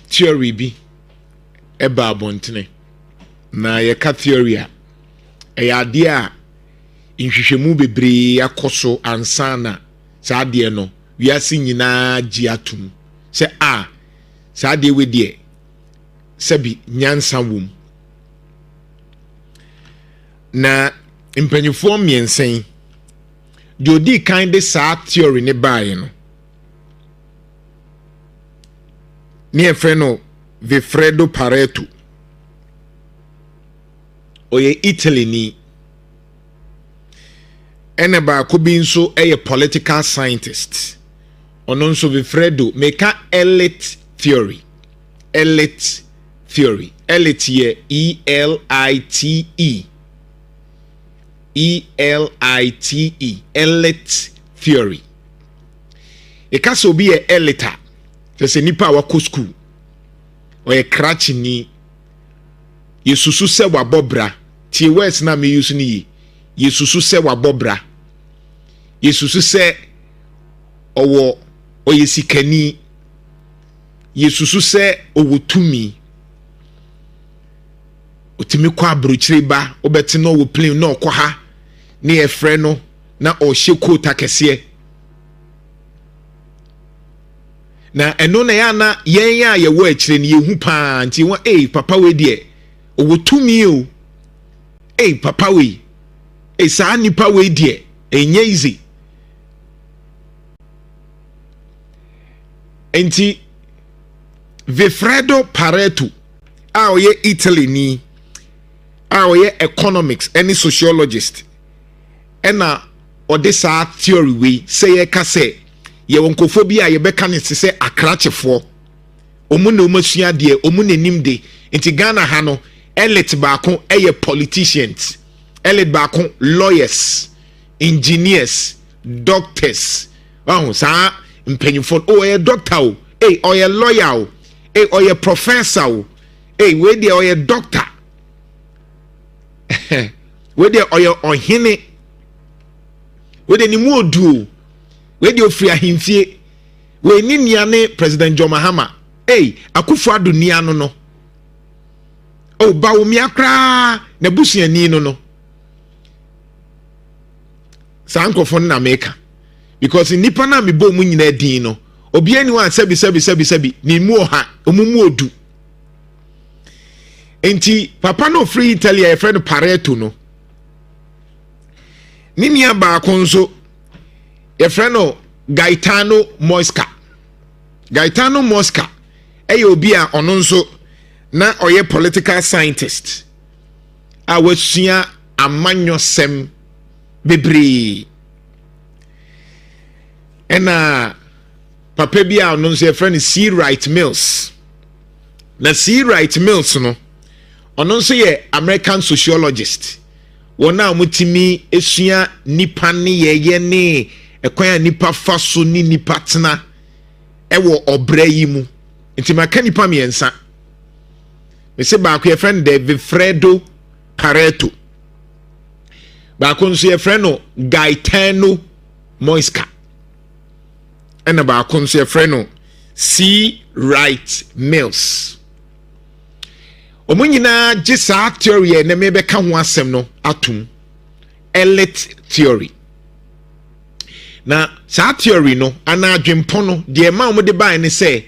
theory bi eba abontene na ye ka theory a ade a nhwehwemu bebre akoso ansana saa de no wiase nyina gi atum se saa de we de sabi nyansa wom na impanyufo miensen de odi kan de saa theory ne bae no ne freno Vilfredo Pareto oye Italy ni ene ba ko bi nso eye political scientist ono nso Vilfredo meka elite theory elite ye ELITE elite theory e ka so bi e elita se nipa wa ko school oye krachi ni yesusu se wa bobra ti words na me use ni yesusu se wa bobra yesusu se owo oyesikani yesusu se owotumi otimi kwa abrochire ba obeti no wo plane no okwa ha ne efre no na ohye kota kese na eno na ya na yen ya ye wo akire ne yehu pa nti won papa we de owotumi o papa we saa nipa we de enye easy enti Vilfredo Pareto a oye Italy ni a oye economics any sociologist ena odisa theory we say ye ka say ye wonkofo bi a ye beka ne se akrachefo omu na omasua de omu na nim de enti Ghana ha no elite baako eye politicians elite baako lawyers engineers doctors sa mpanyimfo oye doctor o oye lawyer o oye professor o we dey oye doctor we dey oye ohene we dey ni mu odu we dey ofri ahimfie we ni niane President John Mahama Akufo-Addo niano no ba wo miakra na busuani no sankofo na meka because nipa na me bo mu nyina din no obi ani wan sebi ni mu oha omumu odu enti papa no free Italy e friend Pareto no ninia ba konso e friend no Gaetano Mosca obi a ono nso na oye political scientist a wasua amanyosem bebre ena papa bi a ono nso e friend C. Wright Mills na C. Wright Mills no ono nso ye American sociologist wona mutimi esua nipa ne ye ne ekwan nipa faso ni nipa tena ewo obra yi mu nti maka nipa miensa me se ba ko ye friend de Vilfredo Pareto ba ko nso ye friend no Gaetano Mosca ena ba ko nso ye friend no C. Wright Mills omunyina gisa theory na me be ka ho asem no atum elite theory na sa theory no ana adwempo no de ma mo de ban ne se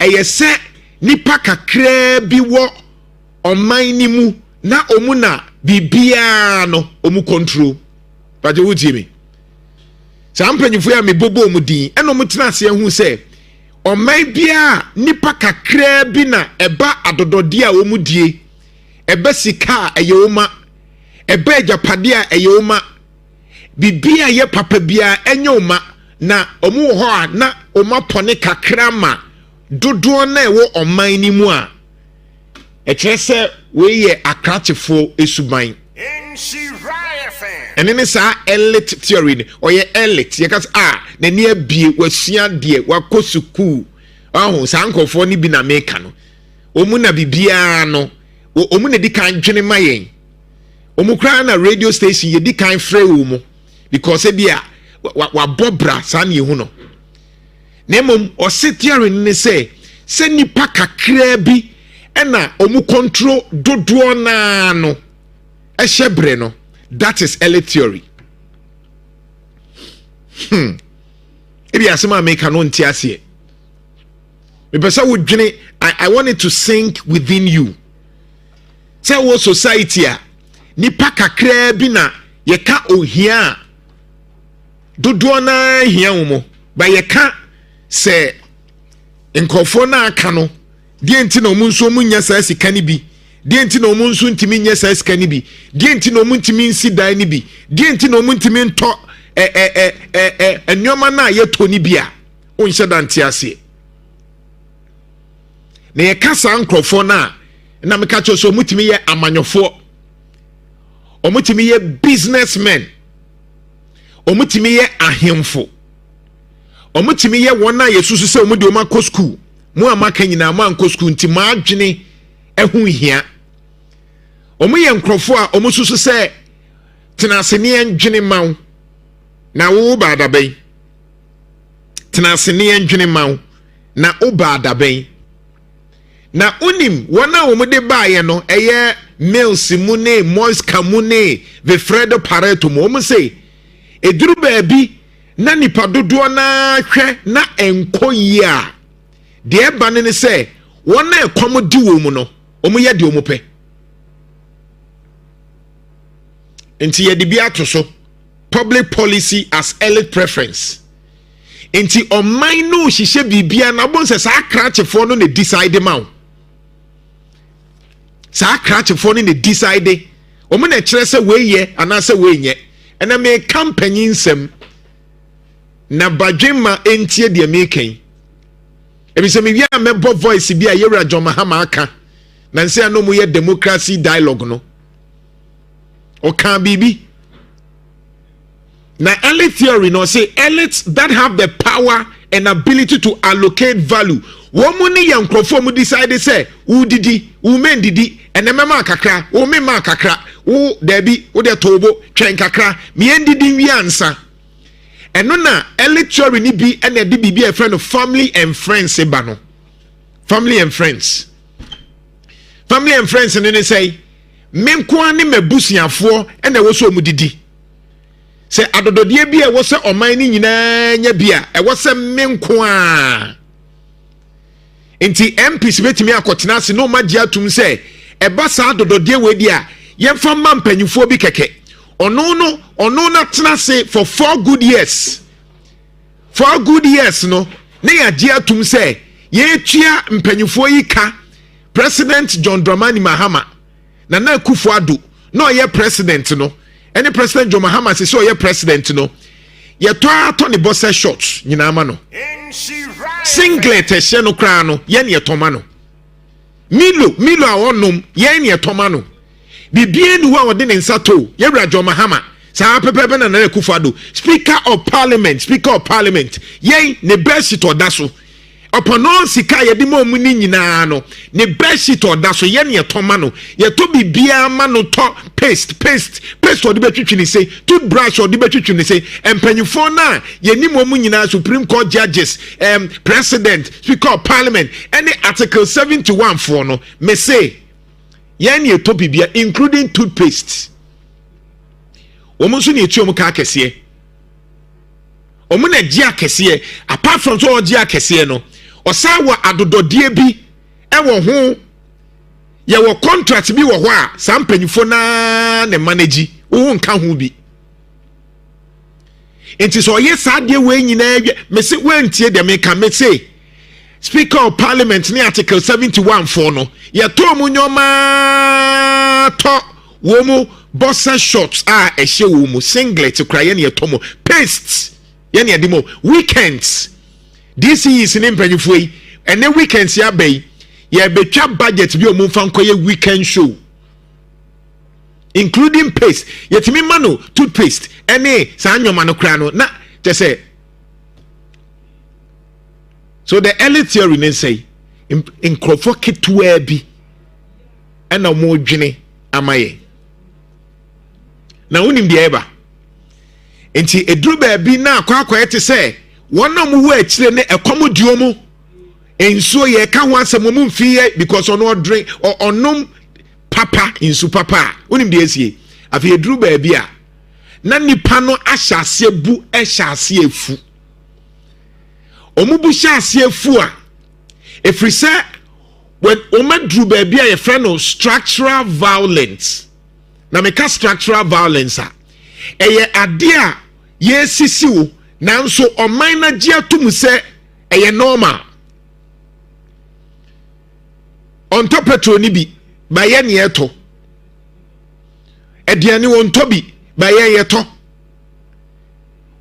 eyese nipa kakra bi wo oman ni mu na omu na bibia no omu control baje wuti mi sa mpanyifo ya me bobo mu din eno mu tena se hu se oman bia nipa kakra bi na eba adodode a omu die eba sika eyoma eba japade a eyoma bibia ye papa bia enyoma na omu ho a na oma pone kakra ma dodo na ewo oman ni mu a ekese we ye akrachefo esuban enene sa elite theory ni oye elite ye kas na ni abie wasua de wakosuku sa nkofo ni bi na meka no omu na bibia no omu na di kan dwene mayen omu kra na radio station ye di kan frɛ wo mu because bia wa bobra sa na yehu no Nemom or sit here in say nipa kakra bi ena omu control dodo na no ehyebre no. That is early theory. Ebi asema make no ntiase. Me pesa wo dwene I want it to sink within you. Say wo society a nipa kakra bi na ye ka ohia dodo na hia wo mo ba ye ka se nkofo na aka no die enti na omu nso munya sa sika ni bi die enti na omu nso ntimi nya sa sika ni bi die enti na omu ntimi nsi dan ni bi die enti na omu ntimi nto enyoma na ye to ni bi a onhye dante ase na ye kasa nkofo na me ka cho so mutimi ye amanyofo omutimi ye businessmen omutimi ye ahemfo omutimi ye wona yesusu se omudi omako school mu amaka nyina ma anko school nti ma adwene ehu hia omuye nkrofo a omususu se tenasene endwene maw na wo ba adaben tenasene endwene maw na wo ba adaben na unim wona omude baaye no eye Mills mune Moiska mune Vefredo Pareto mo say eduru baabi na nipa dodo na hwe na enkoyi a de eba ne se wona ekom di wo mu no omu ye de omu pe enti ye de bi ato so public policy as elite preference enti oman no hihye bibia na bon se sa krachefo no ne decide maw sa krachefo no ne decide omu na kire se we ye ana se we nye ena me company nsem na badwema entie de meken ebi se me wi a mebo voice bi a yewra John Mahama aka na nse ano mu ye democracy dialogue no o kan bibi na elite theory no say elites that have the power and ability to allocate value womu ni yankrofo mu decide say u didi u men didi enemema kakra u mema kakra u debi u de tobo twen kakra me endidi wi ansa eno na elite theory ni bi ene de bibi a friend of family and friends eba no family and friends ne say menko ani mabusuafo ene wo so mu didi se adododie bi e wo se oman ni nyina nya bi a e wo se menko a enti MPs betimi akotena se no magye atum se e ba sa adododie we di a yemfa mampanyufo bi keke ono na tena se for 4 good years no ne ya gye atum se ye tua mpanyufo yi ka President John Dramani Mahama na Kufuado no ye president no any President John Mahama se so ye president no ye to ne boss shots nyina ama no singlet ehye no kra no ye ne toma no milo a wonom ye ne toma no bibie ni wa wode ne nsato ye bra John Mahama sa pepepe na Kufuado speaker of parliament ye ne best to daso opono sika ye di mo mu ni nyina no ne best to daso ye ne toma no ye to bibia ma no to paste or the betwitwi ni say toothbrush or the betwitwi ni say empanyufo na ye ni mo mu nyina Supreme Court judges president speaker of parliament any article 71 for no me say ye ne to bibia including toothpaste omo so ne etuom ka akese omo na gia akese apart from so gia akese no osawa adododie bi ewo ho ye wo contract bi wo ho a sampanyufo na ne manage wo nka ho bi enti so ye sadie we nyina me se wantie de me ka me say speaker of parliament ni article 71 for no ye to mu nyoma to wo mu boxer shorts ehye wo mu singlet kra ye ne to mu paste ye ne de mo weekends this is in mpanyufo yi ene weekends ya bay ye betwa budget bi o mu fan koye weekend show including paste yetimi mano toothpaste ene sa anwoma no kra no na je say so the early theory ne say nkrofo ketua bi ena mo dwene amaye na unim de eba enti eduru ba bi na akwa ete say one of mu akyire ne ekomoduo mu ensuo ye ka ho asem mu mfie because ono drink or onom papa insu papa onim de esie afi eduru ba bia na nipa no ahyase bu ehyase efu omubu hyase efu a efrise when omadru ba bia ye friend no structural violence na meka structural violence a eye ade a ye sisiwo nanso oman na gia tum se eye normal on top petrol ni bi ba ye ne eto ediane won to bi ba ye yeto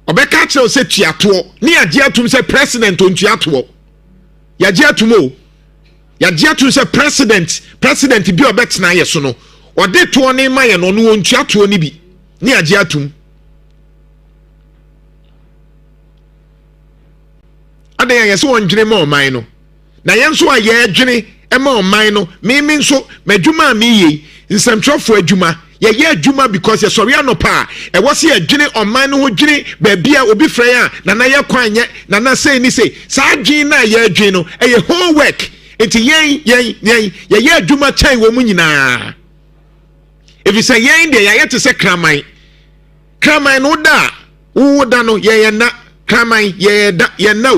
obeka kire se tuato ni agia tum se president on tuato ya gia tum o ya gia tum se president bi obetena ye so no ode to ne ma ye no no on tuato ni bi ni agia tum ade ye so on dwene ma oman no na ye nso aye dwene e ma oman no me nso madwuma mi ye nsamtrofo adwuma ye adwuma because ye sori anopa e wose ye dwene oman no ho dwene ba bia obi frɛ a na ye kwanye na say ni say sa dwene na ye adwene no e ye homework enti ye adwuma kyɛn wo mu nyinaa if you say yen de ye te say kraman no da wo da no ye na kraman ye da ye na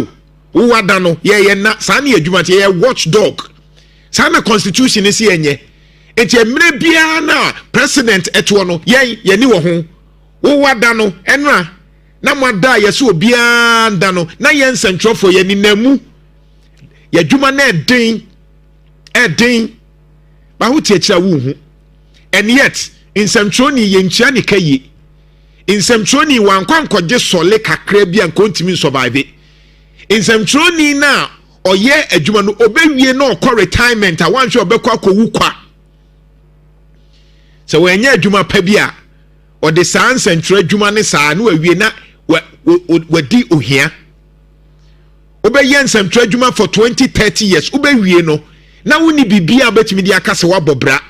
wo da no ye na sa na adwuma te ye watchdog sa na constitution is yenye enti emre bia na president eto no ye ni wo ho wo wada no enra na mwada ye so bia nda no na ye nsentrofo ye ni namu ye dwuma na edin ba ho tiachira wo hu and yet insemtroni ye nchia ne kaye insemtroni wankwankogye sole kakra bia nkontimi survive insemtroni na oye adwuma no obewie na okọ retirement a wanhwe obekọ akowu kwa so wenye adwuma pa bia ode san central adwuma ne saa no awie na wadi ohia obeye nsentro adwuma for 20-30 years obewie no na woni bibia betimi dia kase wabobra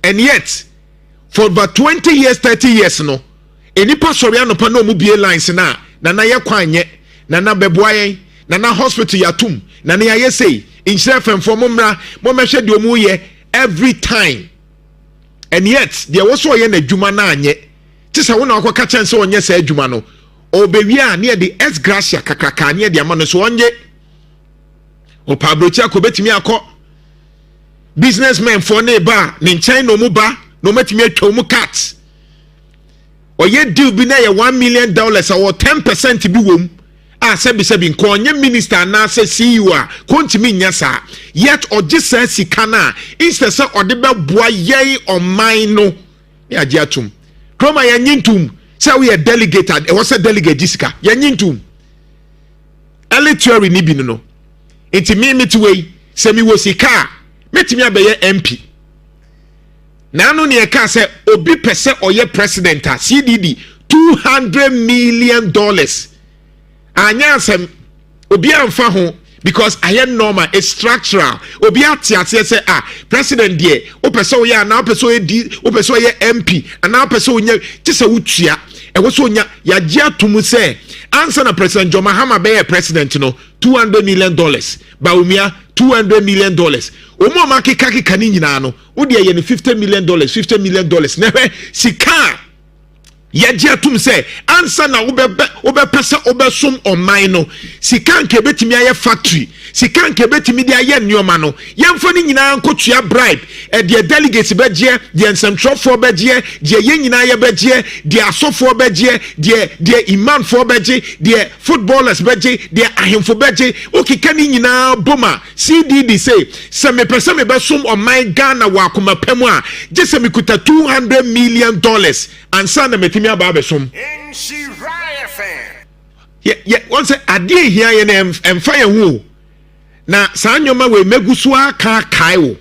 and yet for about 20 years 30 years no enipa sori anopa na omubie lines na ye kwanye na beboayen na hospital yatum na ye say inhyira femfo momra momehwe de omu ye every time and yet there was so ye na adwuma na anye tisa wona akoka chense onye sa adwuma no obewi a na de ex gracia kakaka na de ama no so onye o pabrochi akobetimi akọ businessmen for ne ba ne nchen no mu ba no metimi atwa mu cut oye deal bi na ye $1 million or 10% bi wom a sebi nkonye minister na se CEO a kontimi nya sa yet oje sa sika na instead say ode be boa ye oman no ya agi atum kroma ya nyintum say we delegate e was a delegate disika ya nyintum electoral ni bi no enti me we se mi wo sika metimi abeye MP na no ne ka say obi pese oye president a CDD $200 million anya asem obi amfa ho because I am normal it's structural obi atiase say president there o pese o ya na o pese o di o pese o ye MP na o pese o nya tise wutua e wo so nya ya gi atum say answer na president John Mahama be president no $200 million Baumia $200 million omo ma keka ni nyina no wo de ye ne $50 million $50 million na hwe sika yaji atum say ansa na obe pesa obe sum oman no sika nke betimi aye factory sika nke betimi dia aye nneoma no yemfo ni nyina nkotua bribe de delegates beje de nsentro beje de ye nyina ye beje de asofo beje de imam for beje de footballers beje de ahemfo beje okika ni nyina boma CDD say se me pesa me be sum oman Ghana wa akoma pemu a je se me kuta $200 million ansa na metimi aba besom yeah once ade hia ye na emfa ye hu na saa nyoma we megusu aka kai wo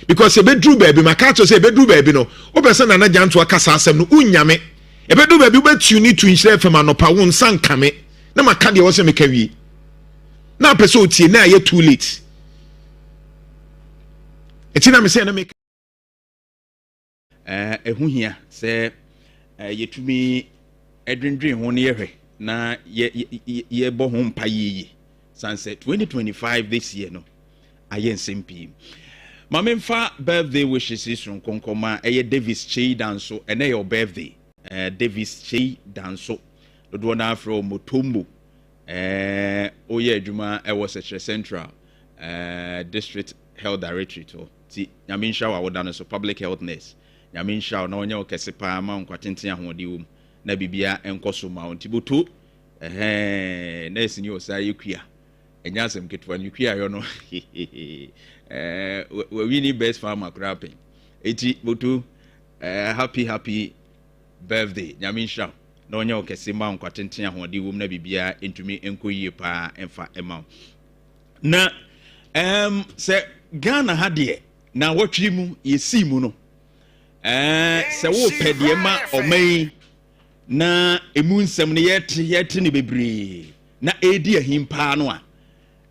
because ebedru baabi maka to say ebedru baabi no obese na Jantuah kasa asem no unyame ebedru baabi ubetuni to inhyira fam anopa won sankame na maka de wo se meka wi na pese otie na ye too late etina me say na make ehu hia se yetumi edwendwen ho ne yehwe na ye bo ho mpa ye sunset 2025 this year no ayen sempi mamemfa birthday wishes is from konkoma Davis Chei Danso and your birthday Davis Chei Danso do na from Motombo oye adwuma was a central district health directory to ti nyaminsha wa woda no so public health nurse nyaminsha na onye okese pa ma nkwatenten ahode wo na bibia enkoso ma ontibutu nurse ni osa yekua enyasem ketwa ni kua yo no we need best farmer crapping eti butu happy birthday nyaminsha na onye okese ma nkwatenten ahode wo na bibia entumi enkoyie pa emfa ema na se Ghana hadie na watwi mu yesi mu no se wo pedie ma omai na emu nsem ne yete ne bebre na edi ahimpa no a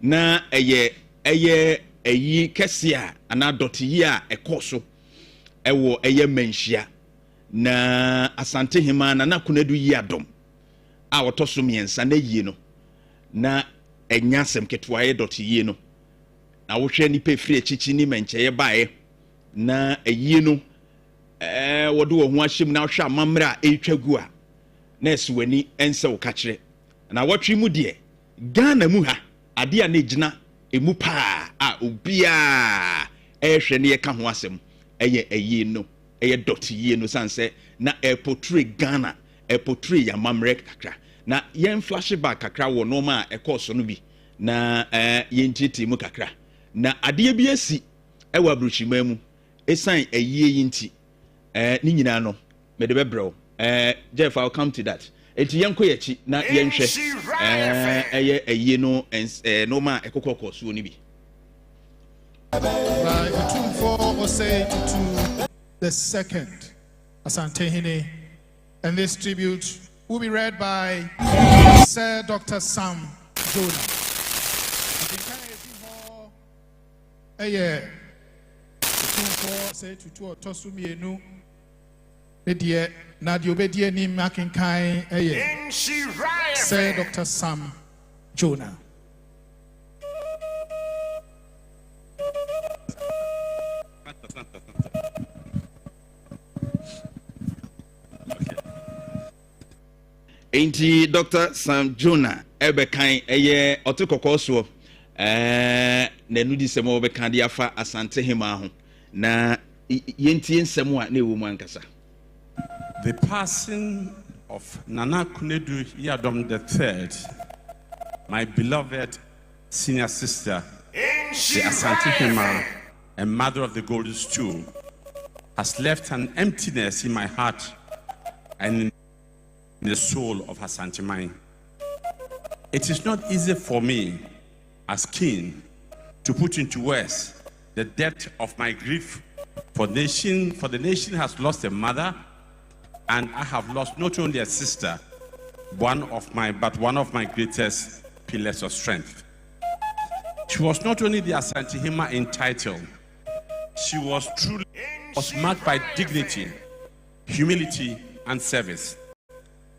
na eye kese a ana doti a ekoso ewo eye manhia na Asantehemaa na kunadu yi adom a wotoso miensa na yie no na enyasem ketwa ye doti yie no na wohwe ni pefiri chichi ni mencheye bae na ayie no wodo wo ho ahyem na wohwe amamra a etwagu a na eswani ense wo kachire na wotwe mu de Ghana mu ha ade a na gina emu pa a obia ehwe ne ye ka ho asem eye ayie no eye dot yie no sanse na portray Ghana portray ya mamre kakra na yen flashback kakra wo no ma ekoso no bi na yentiti mu kakra na ade bi asi ewa abruchima mu esan ayie yinti ni nyina no me de bebrɛ Jeff I'll come to that enti yenko yachi na yenhwɛ eye ayie no no ma ekokoko so ni bi by Otumfo Osei to the second Asantehemaa, and this tribute will be read by Sir Dr. Sam Jonah. Otumfo Osei to Tosumienu Edie na di obedie ni makinkan Sir Dr. Sam Jonah. Enti Dr. Sam Jonah ebekan eye otukoko so na nudi semo obekan dia fa Asantehemaa ho na yentie nsemo a na ewo mu ankasa. The passing of Nana Kunedu Yadom III, my beloved senior sister, the Asantehemaa and mother of the golden stool, has left an emptiness in my heart and in the soul of Asantehemaa. It is not easy for me, as king, to put into words the depth of my grief for the nation has lost a mother, and I have lost not only a sister, but one of my greatest pillars of strength. She was not only the Asantehemaa in title, she was marked by dignity, humility, and service.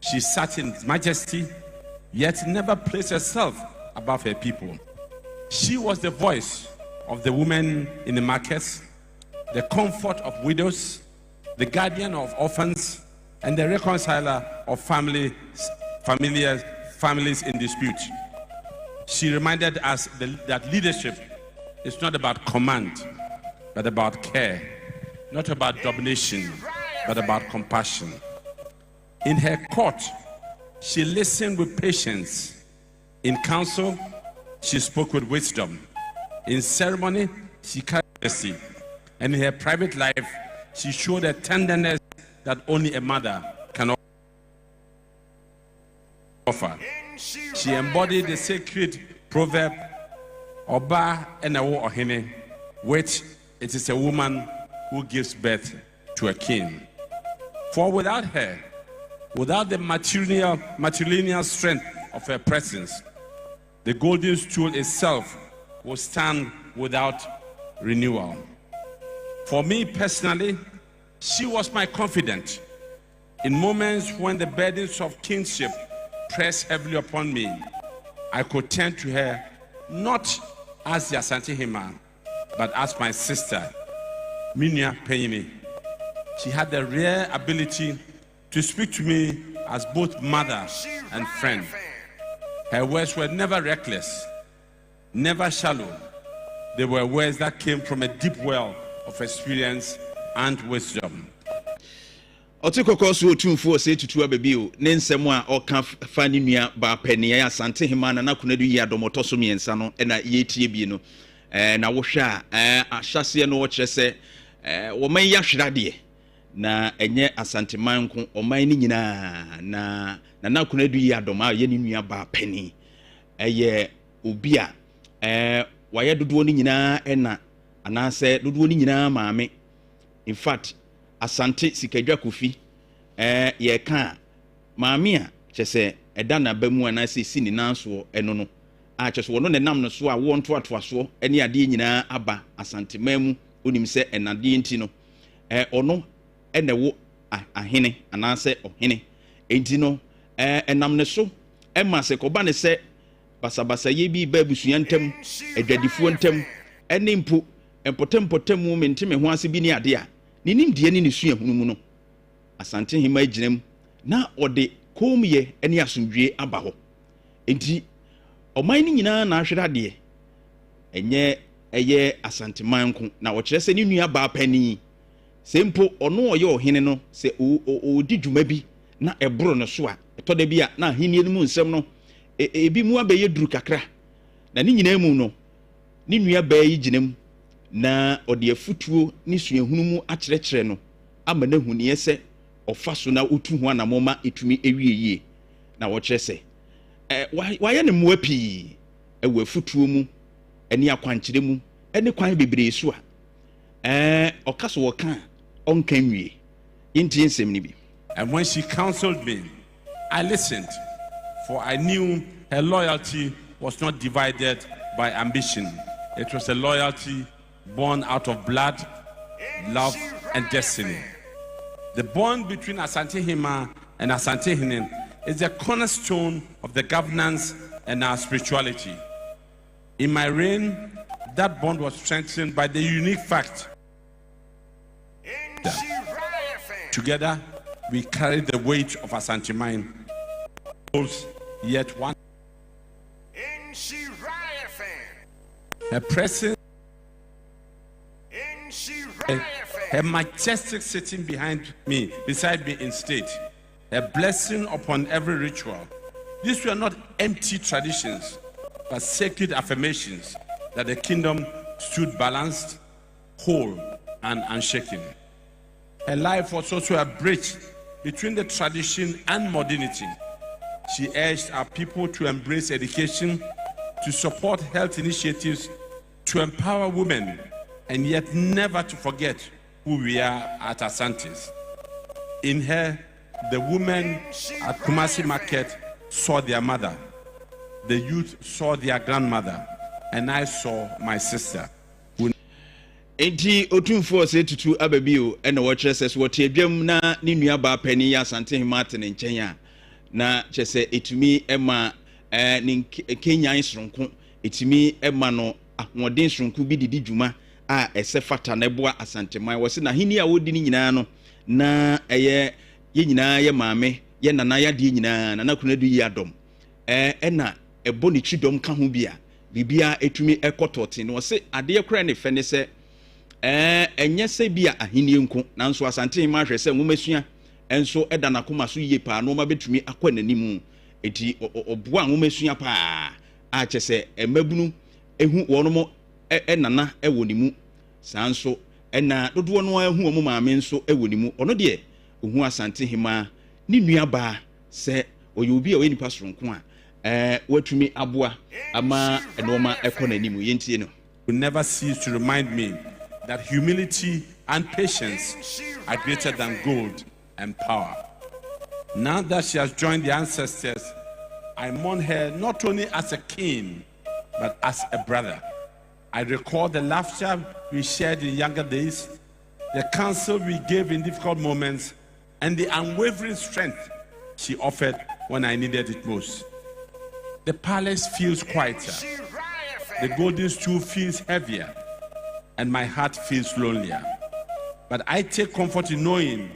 She sat in majesty, yet never placed herself above her people. She was the voice of the women in the markets, the comfort of widows, the guardian of orphans, and the reconciler of families in dispute. She reminded us that leadership is not about command, but about care, not about domination, but about compassion. In her court, she listened with patience. In council, she spoke with wisdom. In ceremony, she carried mercy. And in her private life, she showed a tenderness that only a mother can offer. She embodied the sacred proverb, Oba enawo ohene, which it is a woman who gives birth to a king. For without her, without the matrilineal strength of her presence, the golden stool itself will stand without renewal. For me personally, she was my confidant in moments when the burdens of kingship pressed heavily upon me, I could turn to her not as the Asantehemaa, but as my sister, Minia Penyini. She had the rare ability to speak to me as both mother and friend. Her words were never reckless, never shallow. They were words that came from a deep well of experience and wisdom. Otikoko so otumfo se tutu abebio ne nsem a oka fa ne nua ba pani ya Asantehemaa na nakunadu yi adomoto so miensa no na yetie bi no na wo hwe a ahyase no wo kire se wo man ya hwerade na enye Asantehemaa nko o man ni nyina na nakunadu yi adoma ye ne nua ba pani eye obi a waye dodo ni nyina na anase dodo ni nyina maame. In fact, Asante Sikadwa Kofi ye ka maame a kyese eda na ba mu anase si ni nanso eno no a kyese wono ne nam no so a wo nto atoaso ene ade nyina aba Asantehemaa mu onim se enade nti no ono ene wo ahene anase ohene enti no enam ne so ema se koba ne se basabasa ye bi ba busua ntam adwadifo ntam ene mpo empotem mu mentime ho ase bi ni ade a ninim die ni sua hunu mu no Asantehemaa gyinam na ode komye ene asomdwe aba ho enti oman ni nyina na ahwera de enye eye Asantehemaa nko na wo kire se ni nua ba pani sempo ono oye ohene no se odi dwuma bi na ebro no so a etoda bi a na ahenie no mu nsem no ebi mu abeye duru kakra na ni nyina mu no ni nua ba yi gyinam na ode afutuo ni suahunu mu akyerɛkyerɛ no ama na huniye se ofa so na otu ho anamoma etumi ewieye na wo kyerɛ se waye ne mmoa pii ewe afutuo mu eni akwankyere mu eni kwan bebree so a okaso wo kan onka nwie yinti nsem ni bi. And when she counseled me, I listened, for I knew her loyalty was not divided by ambition. It was a loyalty born out of blood, love, and destiny. The bond between Asantehemaa and Asantehene is the cornerstone of the governance and our spirituality. In my reign, that bond was strengthened by the unique fact that together we carry the weight of Asantehemaa, yet one. Her presence, her majestic sitting beside me in state, a blessing upon every ritual. These were not empty traditions, but sacred affirmations that the kingdom stood balanced, whole, and unshaken. Her life was also a bridge between the tradition and modernity. She urged our people to embrace education, to support health initiatives, to empower women, and yet never to forget who we are at Asantes. In her, the women at Kumasi Market saw their mother, the youth saw their grandmother, and I saw my sister. Enti otumfo se tutu ababio ena wo kyerɛ sɛ wo tie dwam na ne nua ba pani ya Asantehemaa te ne nkyɛn a na kyerɛ sɛ etumi ema ne Kenyan soronko etumi ema no ahoɔden soronko bi didi dwuma a ɛsɛ fata na ɛboa Asantehemaa wɔ se na hini a wodi ne nyinaa no na ɛyɛ ye nyinaa ye maame ye nana ya de nyinaa na kunadu yi adom ɛna ɛbɔ ne twidom ka ho bia bibia etumi ɛkɔtɔte no wɔ se ade kora ne fɛ ne sɛ enye se bia ahenie nko nanso Asantehemaa hwɛ sɛ ngomasua enso ɛda nakoma so yie pa no ma betumi akɔ nanimu eti oboa ngomasua pa a kyɛ sɛ emabunu ehu wɔn mo nana ɛwɔ nimu sanso ɛna dodoɔ no ehu wɔn maame nso ɛwɔ nimu ɔno deɛ ohu Asantehemaa ni nua ba sɛ oyɛ obi a ɔyɛ nipa soronko a watumi aboa ama ɛnoma ɛkɔ nanimu yentie no. Will never cease to remind me that humility and patience are greater than gold and power. Now that she has joined the ancestors, I mourn her not only as a king, but as a brother. I recall the laughter we shared in younger days, the counsel we gave in difficult moments, and the unwavering strength she offered when I needed it most. The palace feels quieter. The golden stool feels heavier, and my heart feels lonelier. But I take comfort in knowing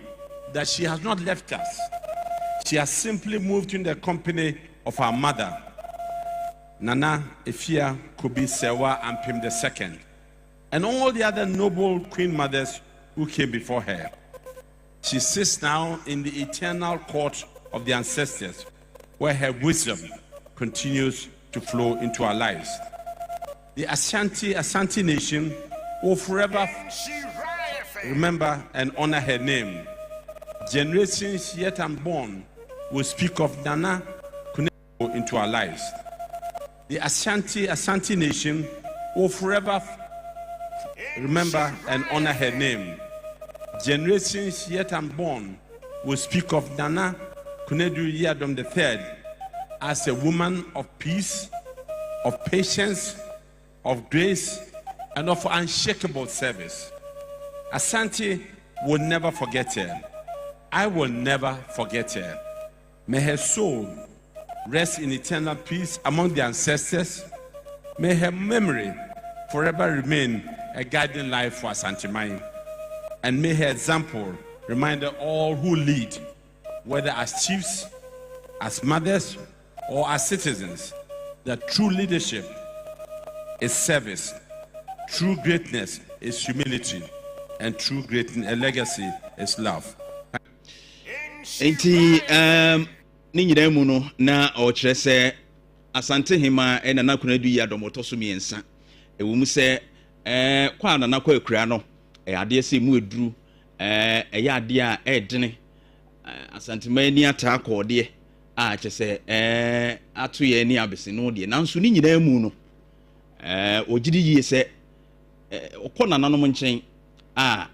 that she has not left us. She has simply moved in the company of her mother, Nana Efia Kobi Sewa Ampim II, and all the other noble queen mothers who came before her. She sits now in the eternal court of the ancestors, where her wisdom continues to flow into our lives. The Asante nation will forever remember and honor her name. Generations yet unborn will speak of Nana Kunedo into our lives. The Asante nation will forever remember and honor her name. Generations yet unborn will speak of Nana Kunedu Yadom III as a woman of peace, of patience, of grace, and of unshakable service. Asante will never forget her. I will never forget her. May her soul rest in eternal peace among the ancestors. May her memory forever remain a guiding light for Asantehemaa. And may her example remind all who lead, whether as chiefs, as mothers, or as citizens, that true leadership is service, true greatness is humility, and true legacy is love. Enti ni nyina mu no na o kyerɛ sɛ Asantehemaa na Nana Kunedu Yadom otoso miensa ewu mu sɛ kwa na nakɔ akura no ade sɛ mu eduru ɛyɛ ade a ɛdene Asantehemaa ni ata akɔde a kyerɛ sɛ ato yɛ ni abese no de nanso ni nyina mu no ogidi yie sɛ okɔ nananom nkyɛn a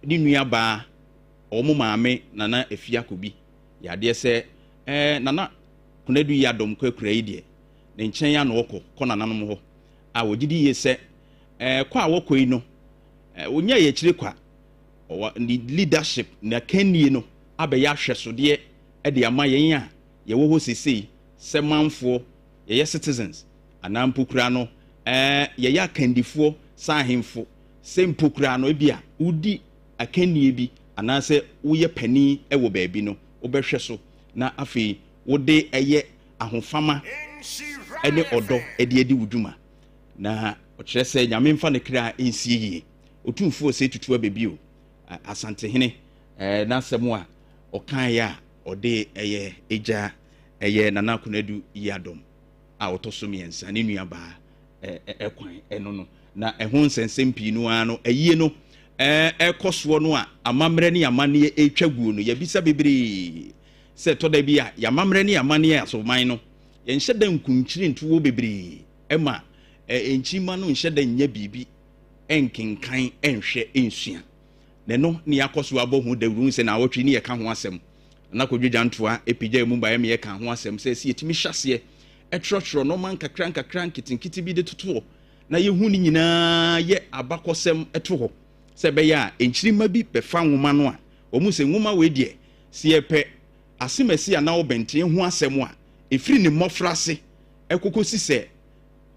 ni nua ba omo maame Nana Efia Kobi yade sɛ Nana Kunedu Yadom kɔ akura yi de ne nkyɛn ya no kɔ nananom hɔ a ogidi yie sɛ kwa wokɔ yi no onya ye kyire kwa leadership na kanie no abɛyɛ ahwɛsode de ama yɛn a yɛwɔ hɔ sesei sɛ manfoɔ yɛyɛ citizens anampokura no yɛyɛ akandifoɔ sahemfo sɛ mpokura no bi a udi akanie bi anaasɛ woyɛ pani wɔ baabi no wobɛhwɛ so na afei wode ɛyɛ ahofama ne ɔdɔ de adi wudwuma na ɔkyerɛ sɛ nyame mfa ne kra ensie yie otumfuo sɛ tutua bebi o Asantehene na asɛm a ɔkan ya ɔde ɛyɛ egya ɛyɛ Nana Kunedu Yadom a ɔtɔso miensa ne nua baa ɛkwan ɛno no na ɛho nsɛnsɛm pii no ano ɛyie no ɛkɔsoɔ no a amammerɛ ne amanneɛ ɛtwa guo no yɛbisa bebree sɛ tɔda bi a yamammerɛ ne amanneɛ asoman no yɛnhyɛ da nkunkyiri ntuwo bebree ɛma enchima no nhyɛ da nya bibi enkenkan enhwɛ ensua ne no ne yakoso abɔhu dawuru sɛ na awotwe ne yɛka ho asɛm na kodwe Jantuah epigya mu bae me yɛka ho asɛm sɛ si etimi hyaseɛ ɛtrɔtrɔ no man kakra nkitinkiti bi de toto na yehu ni nyinaa yɛ abakɔsɛm ɛto hɔ sɛ bɛyɛ a enkyirima bi bɛfa nwoma no a ɔmu sɛ nwoma we deɛ si yɛpɛ asemasi a na wobɛnten ho asɛm a efiri ne mmɔfrase ɛkokosi sɛ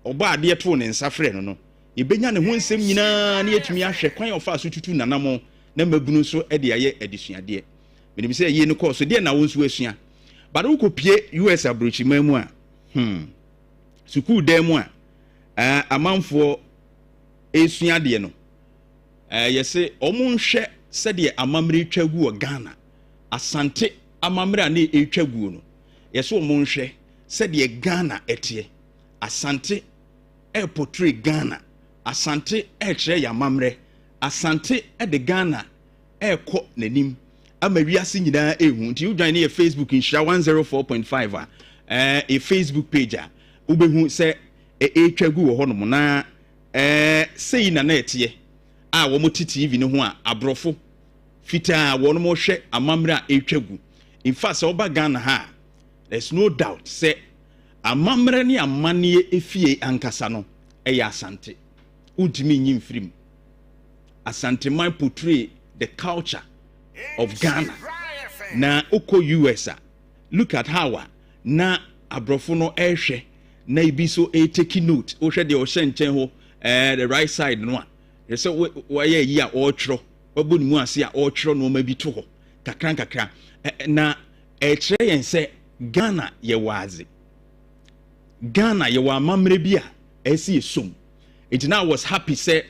ɔba ade to ne nsa frɛ no no yebenya ne ho nsɛm nyinaa ne yɛtumi ahwɛ kwan ɔfa so tutu nanamo na mabunu so de ayɛ adesuadeɛ menim sɛ yie no kɔ so deɛ na wo nso asua bade wo kopie US abrochima mu a sukuu dan mu a amanfoɔ esua deɛ no yɛse ɔmo nhwɛ sɛdeɛ amammerɛ twa gu wɔ Ghana Asante amammerɛ a ne ɛtwa gu no yɛse ɔmo nhwɛ sɛdeɛ Ghana ɛteɛ Asante portray Ghana Asante kyerɛ yamammerɛ Asante de Ghana kɔ n'anim ama wiase nyinaa ehu nti you join ne Facebook nhyira 104.5 a Facebook page a wobɛhu sɛ ɛtwa gu wɔ hɔ nom na sei na na ɛteɛ a wɔn ti TV ne ho a abrɔfo fitaa wɔn mo hwɛ amammerɛ a ɛtwa gu in fact sɛ ɔba Ghana ha there's no doubt sɛ amammerɛ ne amanneɛ efie ankasa no ɛyɛ Asante untimi nyi mfirim Asantehemaa portray the culture of Ghana na oko US a look at how na abrofo no ehwe na ibi so take note o hwe de o hye nchen ho the right side no a say why yi a o twro wabu ni mu ase a o twro no ma bi to ho kakra na kire yen say Ghana ye wazi Ghana ye wa mamre bi a esi esum it now was happy say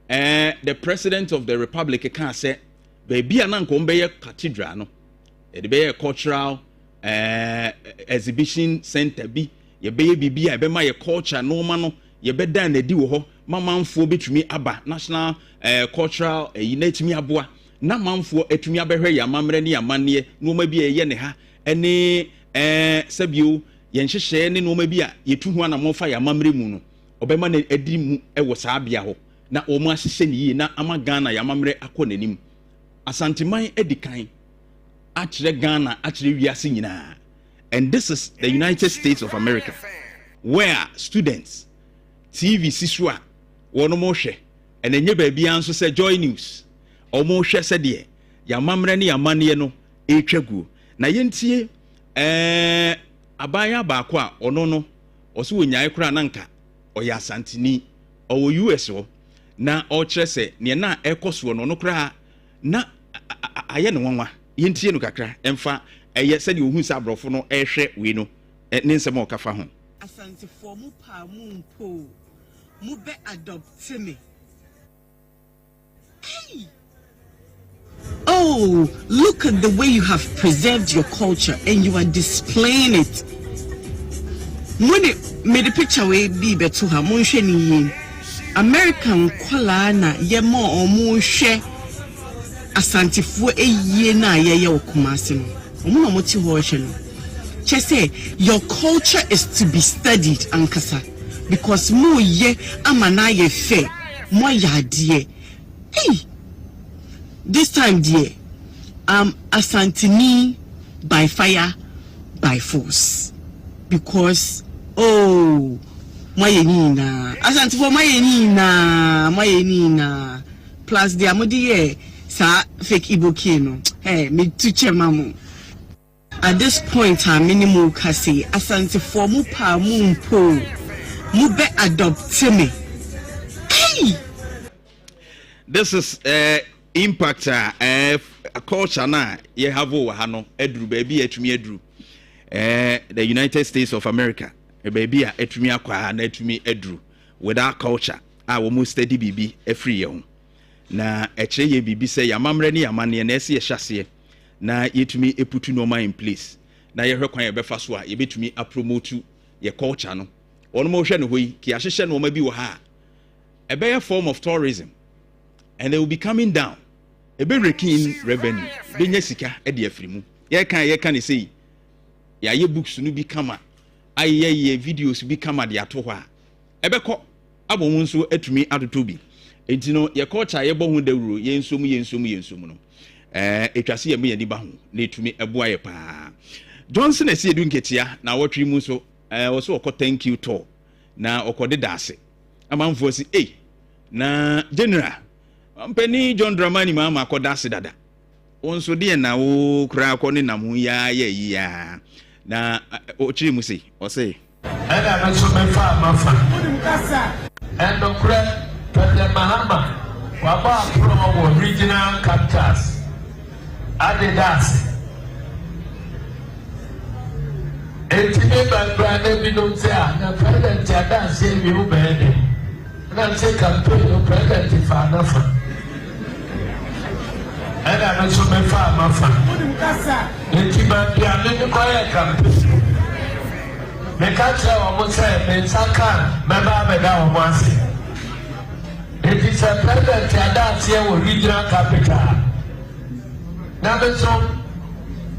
the president of the republic can say baby na nko be cathedral no e de be cultural exhibition center bi ye be bibia e be ma ye culture no ma no ye be dan na di wo ho mamanfo betumi aba national cultural unitimi aboa na manfo etumi abehwe ya mamre ne ya manne no ma bi ye ne ha ene sabio ye nhyehyɛ ne no ma bi a yetu ho na mofa ya mamre mu no obema na edi mu wo saa bia ho na o mu ahyehyɛ ne yi na ama Ghana ya mamre akɔ nanim asanteman edikan akyerɛ Ghana akyerɛ wiase nyinaa. And this is the United States of America, where students TV siswa wono mo hwɛ and enye baabi anso sɛ Joy News o mo hwɛ sɛ de ya mamre ne ya manne no etwagu na yentie abaya baako a ono no ɔso wonyae kora nanka ɔyɛ asanteni ɔwɔ US ho na ɔkyerɛ sɛ ne na ɛkɔso no no kora na ayɛ ne nwanwa yentie no kakra ɛmfa ɛyɛ sɛ de ohun sɛ abrɔfo no ɛhwɛ we no ne nsɛm ɔka fa ho asantefo mu pa mu mpo mu be adopt me. Hey! Oh, look at the way you have preserved your culture and you are displaying it. When it made a picture we be better ha monhwe ni American kwala na ye mo omunhwe asantefo eyiye na ye okumase no. Omo na moti ho hwe no. Che say your culture is to be studied ankasa because mo ye amana ye fe mo ya de. Hey! This time, dear, Asanteni by fire, by force. Because, oh, Mayenina, Asantefo Mayenina, plus the Amodiye, sa fake Ibokino, hey, me tuche mamu. At this point, minimum kasi, Asantefo mu pa mu mpo, mu be adopt me. Hey! This is impact a culture na ye have over hano edru baby etumi edru the United States of America baby a etumi akwa na etumi edru with our culture a wo mu study bibi efri ye ho na ekire ye bibi say ya mamre ne ya mane na ese ye hyase na yetumi eputu no in place na ye hwekwan ye befa so a ye betumi apromote ye culture no ono mo hwe ne hoyi ki ahyehye no ma bi wo ha a better form of tourism. And they will be coming down. A be raking revenue. Be nyesika e de afrimu. Ye kan say ya ye books no bi kama. Ye videos bi kama de ato ho a. E be ko abo mu nso atumi atoto bi. Enti no ye culture ye bo ho dawuro ye nsom no. Etwase ye me ye ni ba ho na etumi eboa ye pa. Johnson esi edu nketia na wotwe mu so wo so okọ thank you tour na okọ de dase. Amanfo si na general Mpeni John Dramani mama akoda se dada. Onso de na wo kra akọ ne nam ya ya na ochiri mu sei o sei. Ana me so me fa mafa. And okra President Mahama wa ba pro regional capitals. Adidas. Etime ba na bi no se a na president ada se bi u be de. Na se campaign o president fa na fa. And I'm also my farmer. The Tibetan didn't quite come. The culture almost said, Saka, Maba, down once. It is a president that's here with regional capital. Number two,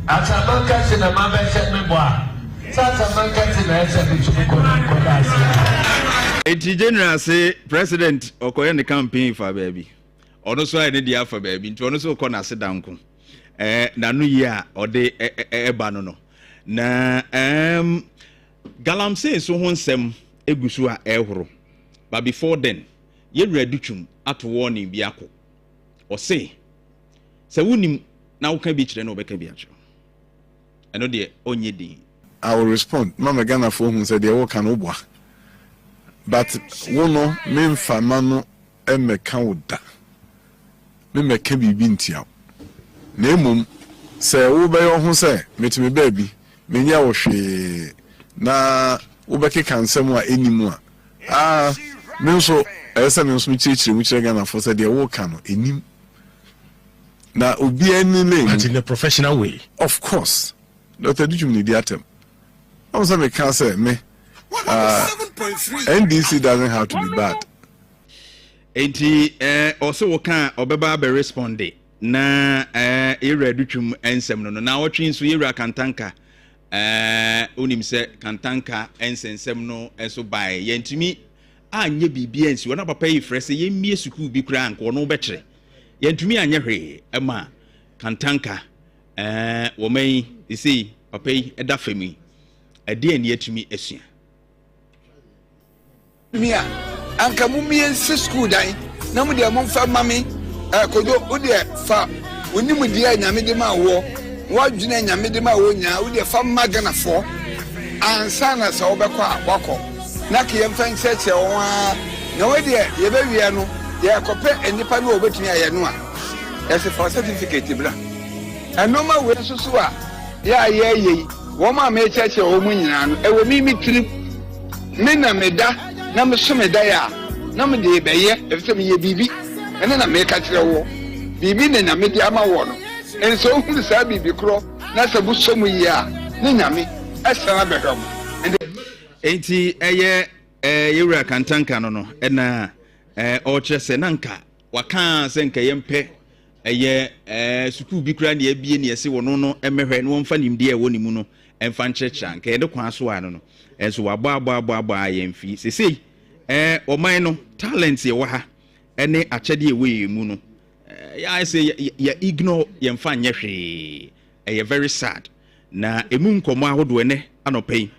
as a banker in a mother said, me, such a banker in a said, Eti general say president okoye the campaign for baby. Ono so ay ne dia for baby. Nti ono so ko na sedanko. Na no yi a ode eba no no. Na galamsey so ho nsem egusu a ehoro. But before then, ye redutwum ato warning bi akọ. O say se wonim na wo ka bi kire na obeka bi akọ. eno de onye din. I will respond. Mama Ghana for who said they all can obwa. But wono memfa mano emeka woda. Me meka bibi ntia. Na emum se wo be yo ho se metime baby menya wo hwe na wo be keka nsem a enimu a me nso esa me nso chichiri mu chire Ghana for said they all can enim. Na obi ani le but in a professional way. Of course. Dr. Dujum ni atem. I was me can say me NDC doesn't have to be bad. Enti also waka obeba be responde na era dutwum ensem no na wotwe nso era kantanka onim se kantanka ensensem no enso bai yentumi anye bibia ensi wona papa yi frese yemmie sukuu bi kura anko no bekere yentumi anye hwe ema kantanka woman isi papa yi eda fami ade ani atumi asua mia anka mumien si school dan na mu de momfa mame kodo wo de fa onim de nyame de ma wo wadwene nyame de ma wo nya wo de fa magana fo ansa na sa obekọ akwakọ na ke yemfa ncheche wo a na wo de ye be wie no ye kope enipa no obetumi aye no a ese for certificate bra enoma we susu a ya ye wo ma me cheche wo mu nyina no ewo mi tiri me na meda na me so meda ya na me de beye efse me ye bibi ene na me ka kire wo bibi ne na me de ama wo no enso hu sa bibi kro na sabu so mu ya ne nyame asana bedom enti yewura kantanka no ena o chese nanka waka senka yempe sukuu bi kra ne abie ne ese wo no emehwe no mfa nimde e wo nimu no emfa nchecha nka yede kwa so ano no enso waba yemfi sesei oman no talent ye wa ha ene achede e we mu no ya say ya ignore yemfa nyehwe very sad na emu nkomo ahodo ene anopai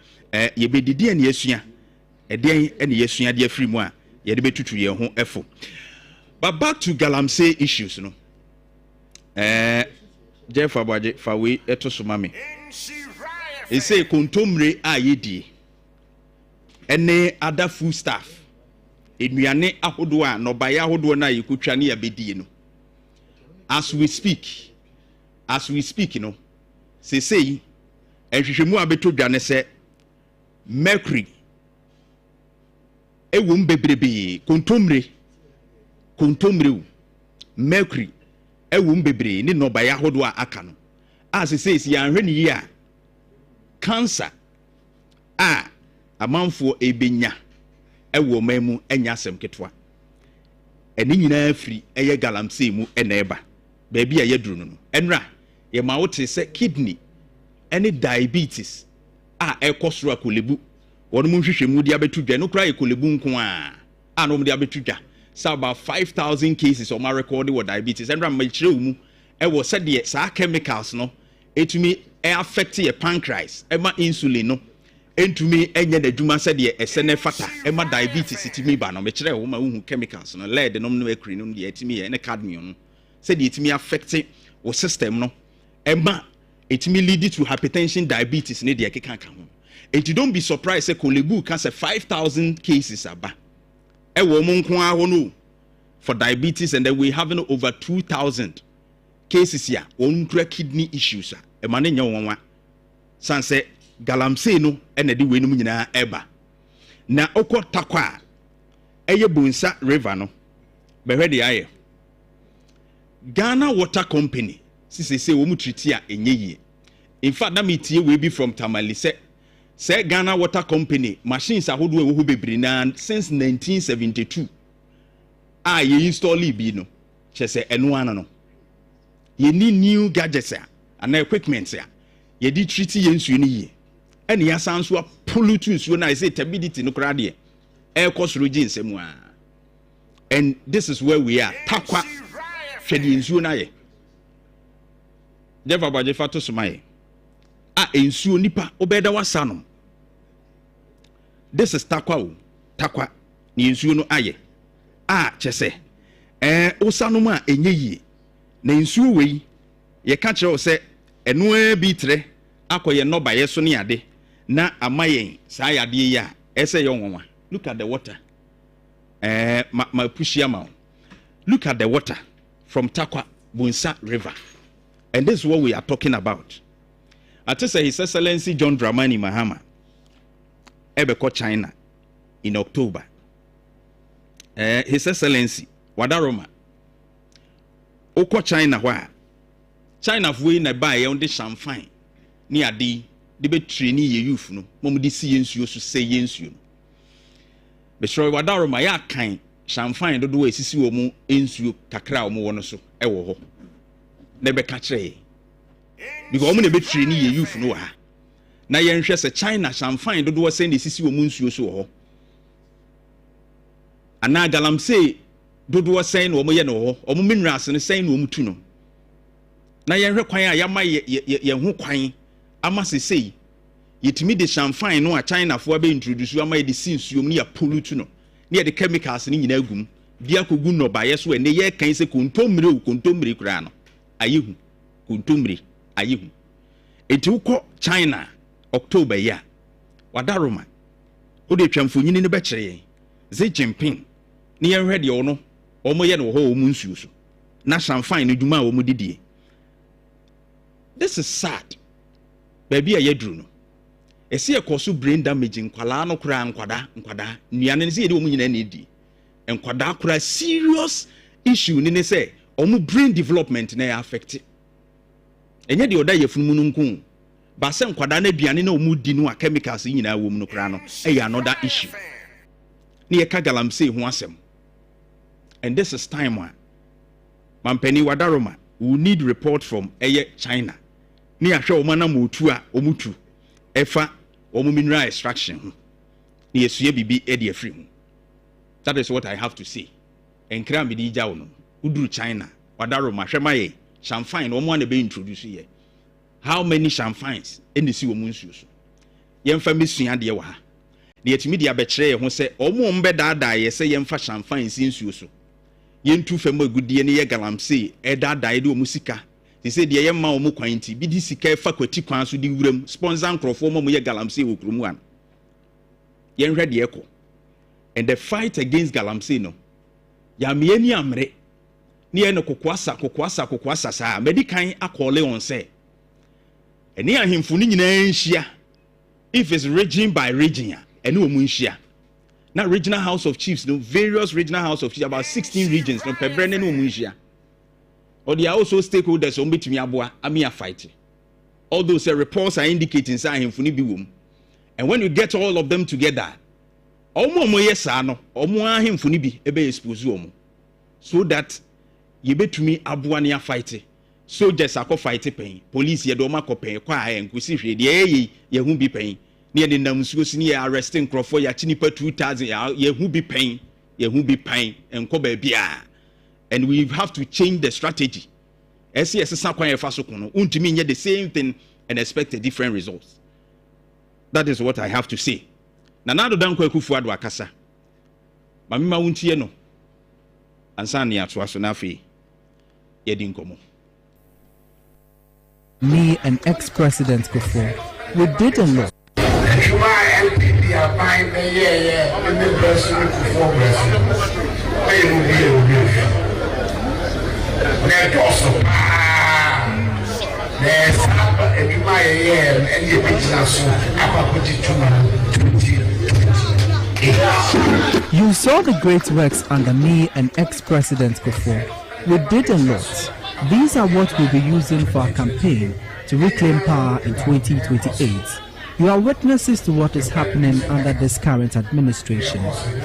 ye bedidi ene yesua eden ene yesua de afiri mu a ye de betutu ye ho efo. But back to galamsey issues no Jeff Abaje fawe eto so mame e say kontomre a yedi ene other food staff eduane ahodo a no baya ahodo na yekutwa ne ya bedie no as we speak no say ehwehwemu abeto dwane se mercury ewum bebrebe kontomre mercury ewum bebre ni no baya ahodo a aka no as say ya hwe ne yi a cancer a amanfo ebenya ewo mamu enya asem ketwa eni nyina afiri eye galamsey mu ena eba ba bia yaduru no enra ye ma wote se kidney eni diabetes a ekosoro akolebu wono mu hwehwemu dia betudwa no kra ekolebu nko a no mu dia betudwa so about 5,000 cases of my recorded with diabetes enra ma kire mu ewo se de sa chemicals no etumi affect your pancreas ema insulin no entumi enye n'adwuma se de esene fata ema diabetes itimi ba no me kire wo ma hu chemicals no lead no mercury no de etimi ye ne cadmium no se de etimi affect wo system no ema etimi lead to hypertension diabetes ne de keka ho and you don't be surprised say kolebu can say 5,000 cases aba ewo mo nko a ho no for diabetes and then we having over 2,000 cases here on kidney issues ema ne nya wonwa san say galamsey no ena de we no nyina eba na okotakwa eye bonsa river no behwe de aye Ghana Water Company say wo mu treaty a enye yie in fact na metie we be from Tamale say Ghana Water Company machines ahodo e wo bebre na since 1972 a ye install bi no che say eno ana no ye ni new gadgets and equipment ye di treaty ye nsuo ni yie ene ya sanso a pollute nsuo na say turbidity no kra de air cost rogi nsemu a and this is where we are takwa hwede nsuo na ye Jeff Abaje fato somaye a nsuo nipa obeda wasanom this is takwa ni nsuo no aye a chese osanom a enye yie na nsuo wei ye ka kire o se eno bi tre akoye no ba yeso ne ade na amayen saa yade yi a ese ye onwa. Look at the water. Ma pushia ma. Look at the water from Takwa Bunsa River. And this is what we are talking about. I tell you, His Excellency John Dramani Mahama ebeko China in October. His Excellency Wadaroma Oko China wa China fwe na ba ye on de champagne ni ade de be train ye youth no mom de si yensuo so say yensuo no be sure Wadaroma ya kan champagne do esisi wo mu ensuo kakra wo mu wo no so e wo ho na be ka kire because wo mu na be train ye youth no ha na ye nhwe se China champagne do wo say na esisi wo mu ensuo so wo ho ana galamsey dodo sen no mo ye no ho omo minerals ne sen no omutu no na ye hwe kwan a ya ma ye ho kwan ama sesei yetimi de champagne no a China fo be introduce ama ye de sinsuom ne ya pollute no ne ye de chemicals ne nyina agum dia kogu no ba ye so ne ye kan se kontomire kura no ayehu kontomire ayehu enti ukọ China October ya Wadaroma o de twamfonyini ne be kire Xi Jinping ni yen hwede ono omo ye no ho omu nsuo so na champagne ne dwuma omu didie. This is sad. Baby a yedru no ese e koso brain damage nkwala no kura nkwada nuane ne se yede omu nyina na edi nkwada kura serious issue ni ne se omu brain development na affect enye de oda yefunu mu nku ba se nkwada na aduane na omu di no a chemicals nyina wo mu no kura no e another issue ni ye ka galamsey ho asem. And this is time one. Mampeni Wadaroma, we need report from China. Ni ahwe o mana motu a omutu efa o mineral extraction. Ni esue bibi e de afri. That is what I have to say. Enkra me di jawo no. Uduru China, Wadaroma hwemaye champagne o mo na be introduce here. How many champagnes in the si o munsuo so? Yemfa mesua de wa ha. Na yetimi de abekire ho se o mo mbe daada ye se yemfa champagne sinsuo so. Yentu femo agudie ne ye galamsey edada ide omusika they say de ye ma omu kwanti bi di sika fa kwati kwan so di wuram sponsor nkrofo mo ye galamsey okrumu an yen hwede eko. And the fight against galamsey no ya me ani amre ne ye no kokoasa sa medican akole on say eni ahemfo ni nyina nhia if it's region by region eni omu nhia. Now, regional house of chiefs, no various regional house of chiefs, about 16 regions, no pebrene no munjia. Or they are also stakeholders on between abua amia fighting. All those reports are indicating say him funi biwum. And when you get all of them together, omo yesa no, omo him funi bi ebe expose omo. So that ye betumi abua ne fighting. Soldiers akọ fight pen, police ye do ma kọ pen kwa enkusi hwe de ye hu bi pen. Near the Namsuos near arresting Crawford, Yachinipa 2000, ye who be pain, and Kobe Bia. And we have to change the strategy. As yes, Sakwa Fasokono, Untimi, the same thing and expect a different results. That is what I have to say. Nanado Danko Kufuad Wakasa. Mamima Untieno. Ansania Twasunafi. Yedinkomo. Me and ex-president Kofi, we did a lot. LPP are buying the year in the person performance. They will be there's also there's a my year and the business You saw the great works under me and ex-president Kofi. We did a lot. These are what we'll be using for our campaign to reclaim power in 2028. You are witnesses to what is happening under this current administration.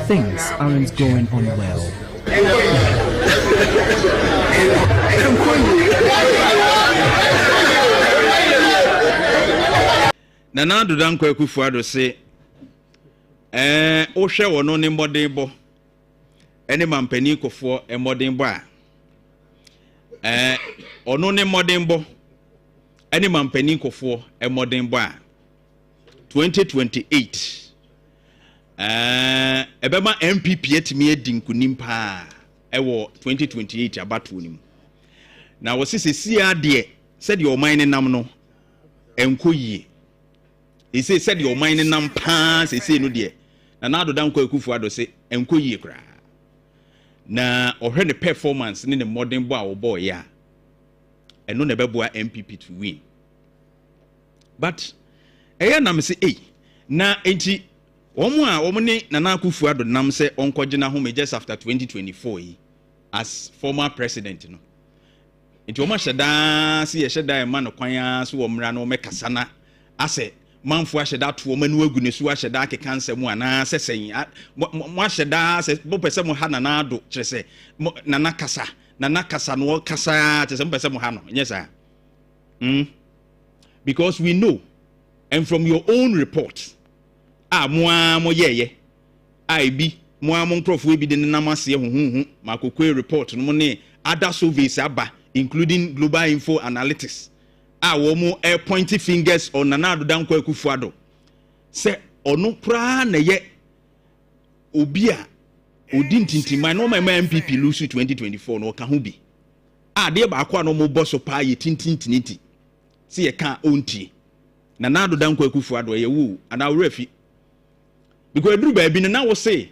Things aren't going on well. Nana Dudanko Kufuado say, Osha or no modern bo, any man penny for a modern bar. Or no modern bo, any man penny for a modern bar. 2028 ebema MPP etimi edinkunim pa ewo 2028 abatu nim na wo sisi ade said your mine nam no enko yie he said your mind nam pass he say no de Nana Addo Dankwa Akufo-Addo say enko yie kra na ohwe ne performance ne modern boy ya eno na beboa MPP to win but eya nam say na enti omo ne Nana Akufo-Addo nam say onkogina home just after 2024 as former president no enti omo hyeda se ye hyeda e ma no kwan so wo mra no mekasa na ase manfo ahyeda to omo no agu ne so ahyeda akeka nsɛm ana sɛsɛn mo ahyeda sɛ bo pɛsɛ mo ha Nana Addo kyerɛ sɛ Nana kasa no kasa kyerɛ sɛ mo pɛsɛ mo ha no nyɛ sa because we know and from your own report mo yeye bi mo nkrofo bi de nam ase huhuhu makokwe report no ne other surveys aba including Global Info Analytics wo mo pointing fingers on Nana Addo Dankwa Akufo-Addo say ono pra na ye obi a odi ntintima no ma MPP lose 2024 no ka ho bi de ba akwa no mo boso pa ye tintintiniti se ye ka onti Nana Addo Dankwa Akufo-Addo ye wu ana wurafi because eduru ba bi na wo say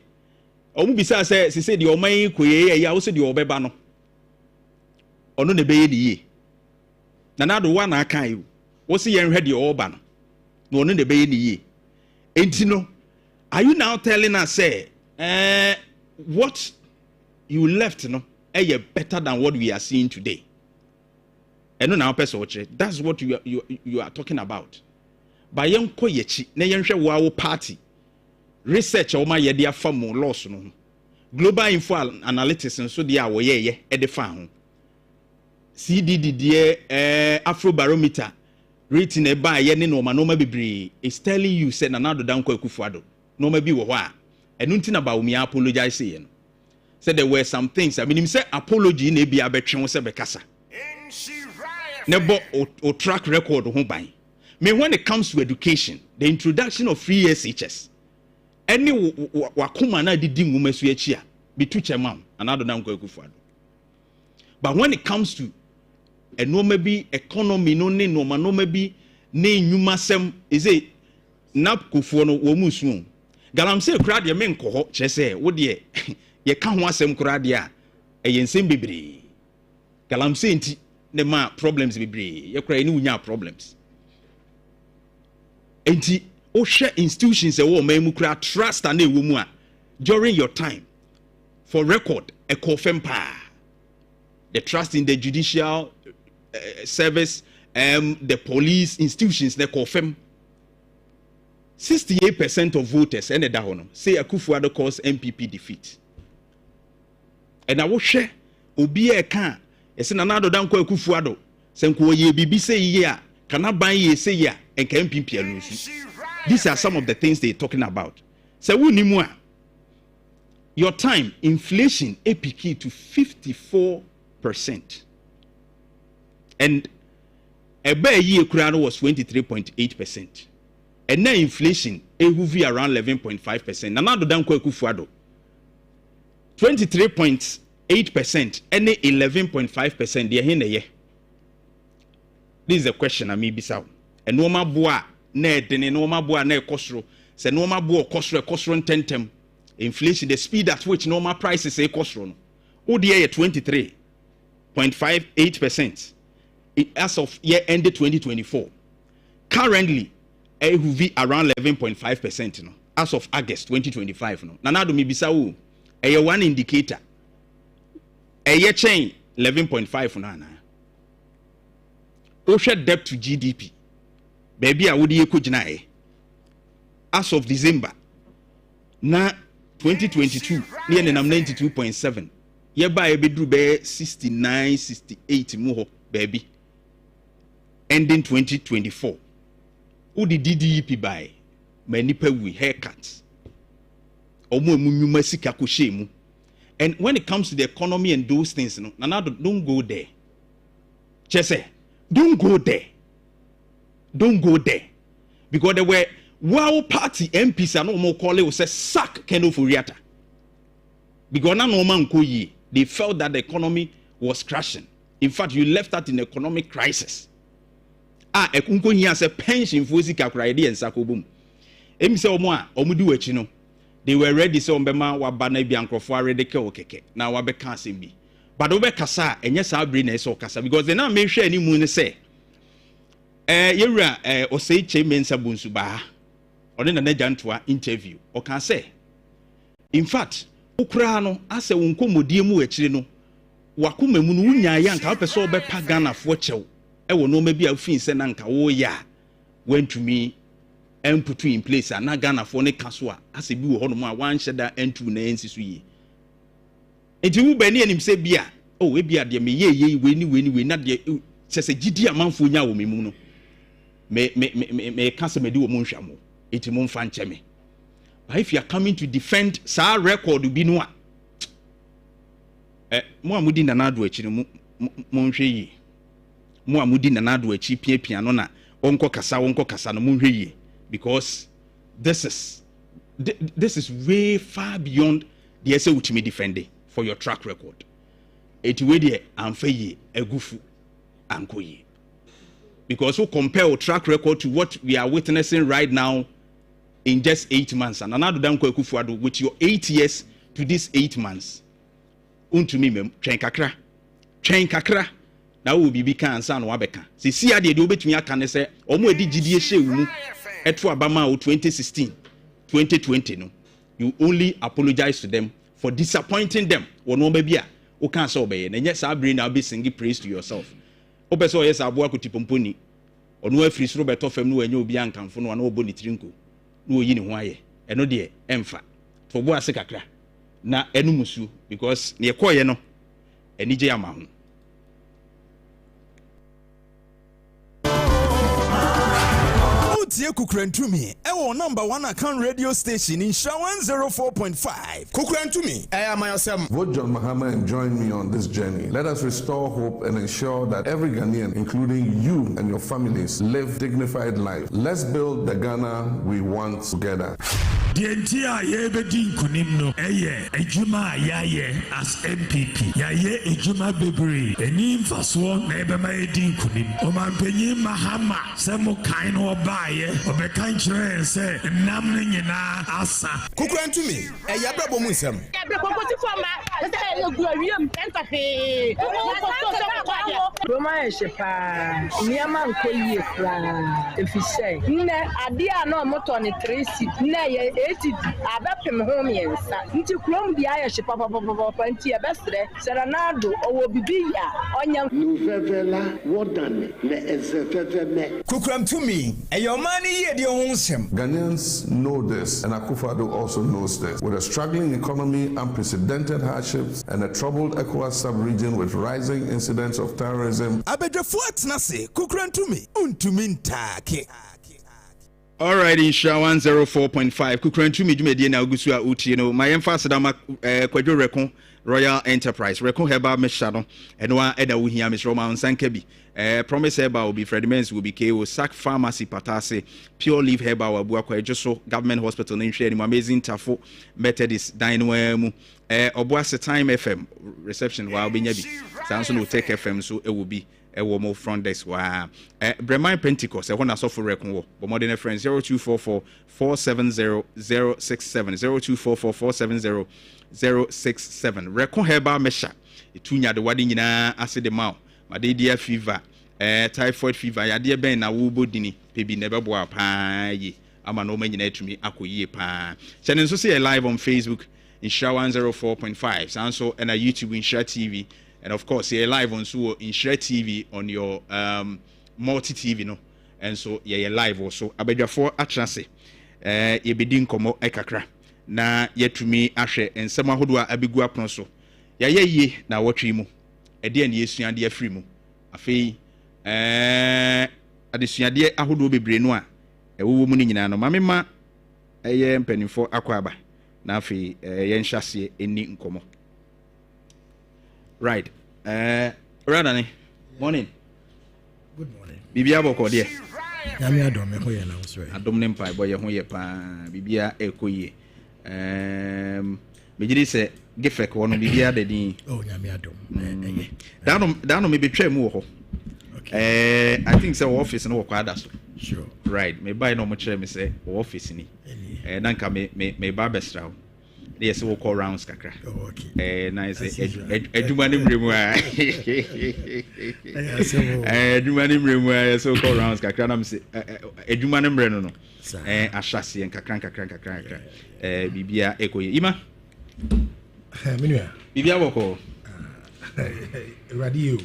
omu bisa say de oman koye ya wo say de obeba no ono ne beye de Nana Addo wa na aka yi wo say yen hwe de oba no ono ne beye de ye enti no are you now telling us say what you left no better than what we are seeing today eno na person watch that's what you are talking about ba yen koyechi na yen hwe wo party research o ma ye de afa mo loss no Global Info Analytics nso de a wo ye de fa ho CDD de Afrobarometer rating e ba ye ne no ma bebre is telling you say Nana Addo Dankwa Akufo-Addo no ma bi wo ho a enu nti na ba wo mi apologize ye no said there were some things I mean him say apology na bi abetwe wo se bekasa nebo o track record ho ban me when it comes to education the introduction of free SHS any wakuma na didi nwuma su achi a bitu chema Nana Addo Dankwa Akufo-Addo but when it comes to enoma bi economy no ne noma bi ne nwuma sem is it nap kufuo no wo musu galamsey kura de me nkoho kyese wo de ye ka ho asem kura de a eyensem bebre galamsey nti ne ma problems bebre ye kura ni unya problems enti o share institutions e wo man mu kura trust na ewo mu a during your time for record e confirm pa the trust in the judicial service the police institutions they confirm 68% of voters and that one say Akufo-Addo caused MPP defeat and I will share obi e kan e say Nana Addo Dankwa Akufo-Addo senko ye bibi say ye a kana ban ye say ye and ka MPP lose. These are some of the things they're talking about. So we ni mu a your time inflation APK to 54% and a bear year crown was 23.8%. And now inflation ehuvi around 11.5%. Nana Addo Dankwa Akufo-Addo 23.8% and 11.5%. This is a question I may be sound. And no ma boa ne dene no ma boa ne kosro. Se no ma boa kosro tentem. Inflation, the speed at which normal prices say kosro no. ODA 23.58% as of year ended 2024. Currently, it will be around 11.5% no, as of August 2025. No. Nana Addo mibisa wo, one indicator. A chain 11.5 no. Osha debt to GDP. Baby, I would ye kujina as of December. Na 2022, near 92.7. Yeba ebedru be 69, 68 more baby. Ending 2024. Who the DDEP buy? Many pay with haircuts. Omo munyuma sika kushemu. And when it comes to the economy and those things, no, Nana Addo don't go there. Chese, don't go there. Don't go there. Because there were wow party MPs and no more call it say sack Keno Furiata. Because na no man they felt that the economy was crashing. In fact, you left that in economic crisis. ekunko hia se pension fo sika kura ye de ensa ko bom emi se omo a omo di wachi no they were ready so ombema waba na bia nkrofo arede ke okeke na wabeka asem bi but obekasa enye sa abri na eso kasa because they na me hwe ani mu ne se yewura osei chemensa bunsu ba one na Jantuah interview o kan say in fact ukra no ase wo nkomodie mu akire no wakoma mu no wunya ya nka opese obepa Ghana fo chew wo no ma bi afin se na nka wo ya wantumi put in place na Ghana fo ne kaso a ase bi wo ho no ma wan hyeda entu na ensisu yi enti wu bani anim se bia e bia de me ye we na de se gidi amanfo nya wo memu no me kasa me di wo mu nhwamo enti mo mfa nche me. But if you are coming to defend sa record bi no a mo amudi na nado achi no mo nhwe yi mo amudi na nado achi pia no na wonko kasa no mo nhwe yi because this is way far beyond the essay which me defend for your track record. Eti we dey amfa yi agufu anko yi because we compare our track record to what we are witnessing right now in just 8 months and another dan ko akufuado with your 8 years to this 8 months untumi mem twen kakra na wo bibi kan ansa no wabeka se si ade de obetumi aka ne se omo edi gidie hye wu eto abama o 2016 2020 no you only apologize to them for disappointing them wono ba bia o kan say obeye na nya sa brain na be sing praise to yourself obeso o yes abo akotipomponi ono afiri soro beto fam no anya obi ankamfo no na obo ni trinko no yi ne ho aye eno de emfa to bo ase kakra na enu musu because ne ekoye no enije ama ho. Kukurantumi, number 1 account radio station in Sha 104.5. Kukurantumi, I am myself. Vote John Mahama and join me on this journey. Let us restore hope and ensure that every Ghanaian, including you and your families, live dignified life. Let's build the Ghana we want together. The entire Yebedin Kunimno, Ejuma Yaye as MPP. Yaye Ejuma Bebri, Enim Faswan, Nebema Edin Kunim, Oman Penny Mahama, Samo Kaino Baye, Obekantre, and say, Namling Asa. Kukurantumi, a Yabra Musam. Roma Shepa, Niaman Koye, if you say, Nne, Adia no motor 3 seat, Nay. Abapem home yensa nti krom di aya she papa nti ebesre serenado owo bibiya onya nuvevela wodane me ezefeveme Kukurantumi eyo mani ye de onsem. Ghanaians know this and Akufo-Addo also knows this. With a struggling economy, unprecedented hardships and a troubled ECOWAS sub-region with rising incidents of terrorism. Abedrefo atnase Kukurantumi untumi ntake. All right, in Sha 104.5, Kukurantumi Jumedi na Ugusu a uti no. My emphasis dama kwadwo Rekon Royal Enterprise. Rekon heba meshano. Enwa eda wuhia Miss Roma Onsankebi. Promise heba will be Fred Men's will be KO Sac Pharmacy Patase. Pure Leaf heba wa bua kwa Ejoso Government Hospital in Share Amazing Tafo Methodist Dinewemu. Obuase Time FM reception wa obinyabi. Sanso no Take FM so it will be ewo mo front desk wa Bremai Pentecost e hona so for Rekon wo but more than friends 0244 470 067 0244 470 067 Rekon heba mesha etunya de wade nyina ase de maw madedia fever typhoid fever ya de ben na wo bodini pebi ne bebo pa yi ama no manyina etumi akoyie pa channel so say live on Facebook in Sha 104.5 sanso and a YouTube in Sha TV. And of course, you're live on so in Share TV on your multi TV, no. And so you're live also. Abedja for atchase. Ye bedin komo ekakra. Na yet to me ashe and some hodwa abigua pronso. Ye na watch mu. Ede and yesu and ye free mu. Afei adisuade ahodo bebre no a ewo mu ni nyina no mamema eye mpanimfo akwaba. Na afei ye nhase eni nkomo. Right. Radani. Morning. Good morning. Bibia boko de. Nyame adom me hoye na so. Adom ne mpa boye hoye pa. Bibia ekoye. Mejiri se gefek wono bibia de din. Oh nyame adom. Dano me betwa mu ho. I think so office no kwada so. Sure. Right. Me buy no much me say office ni. Nanka me barber yes, we call rounds kakra. Oh, okay. Nice. Eduma ni mremu a. Eduma ni mremu a so call rounds kakra na me say eduma ni mre no. Ashase en kakra. Bibia ekoye. Ima. Menua. Bibia woko. Radio.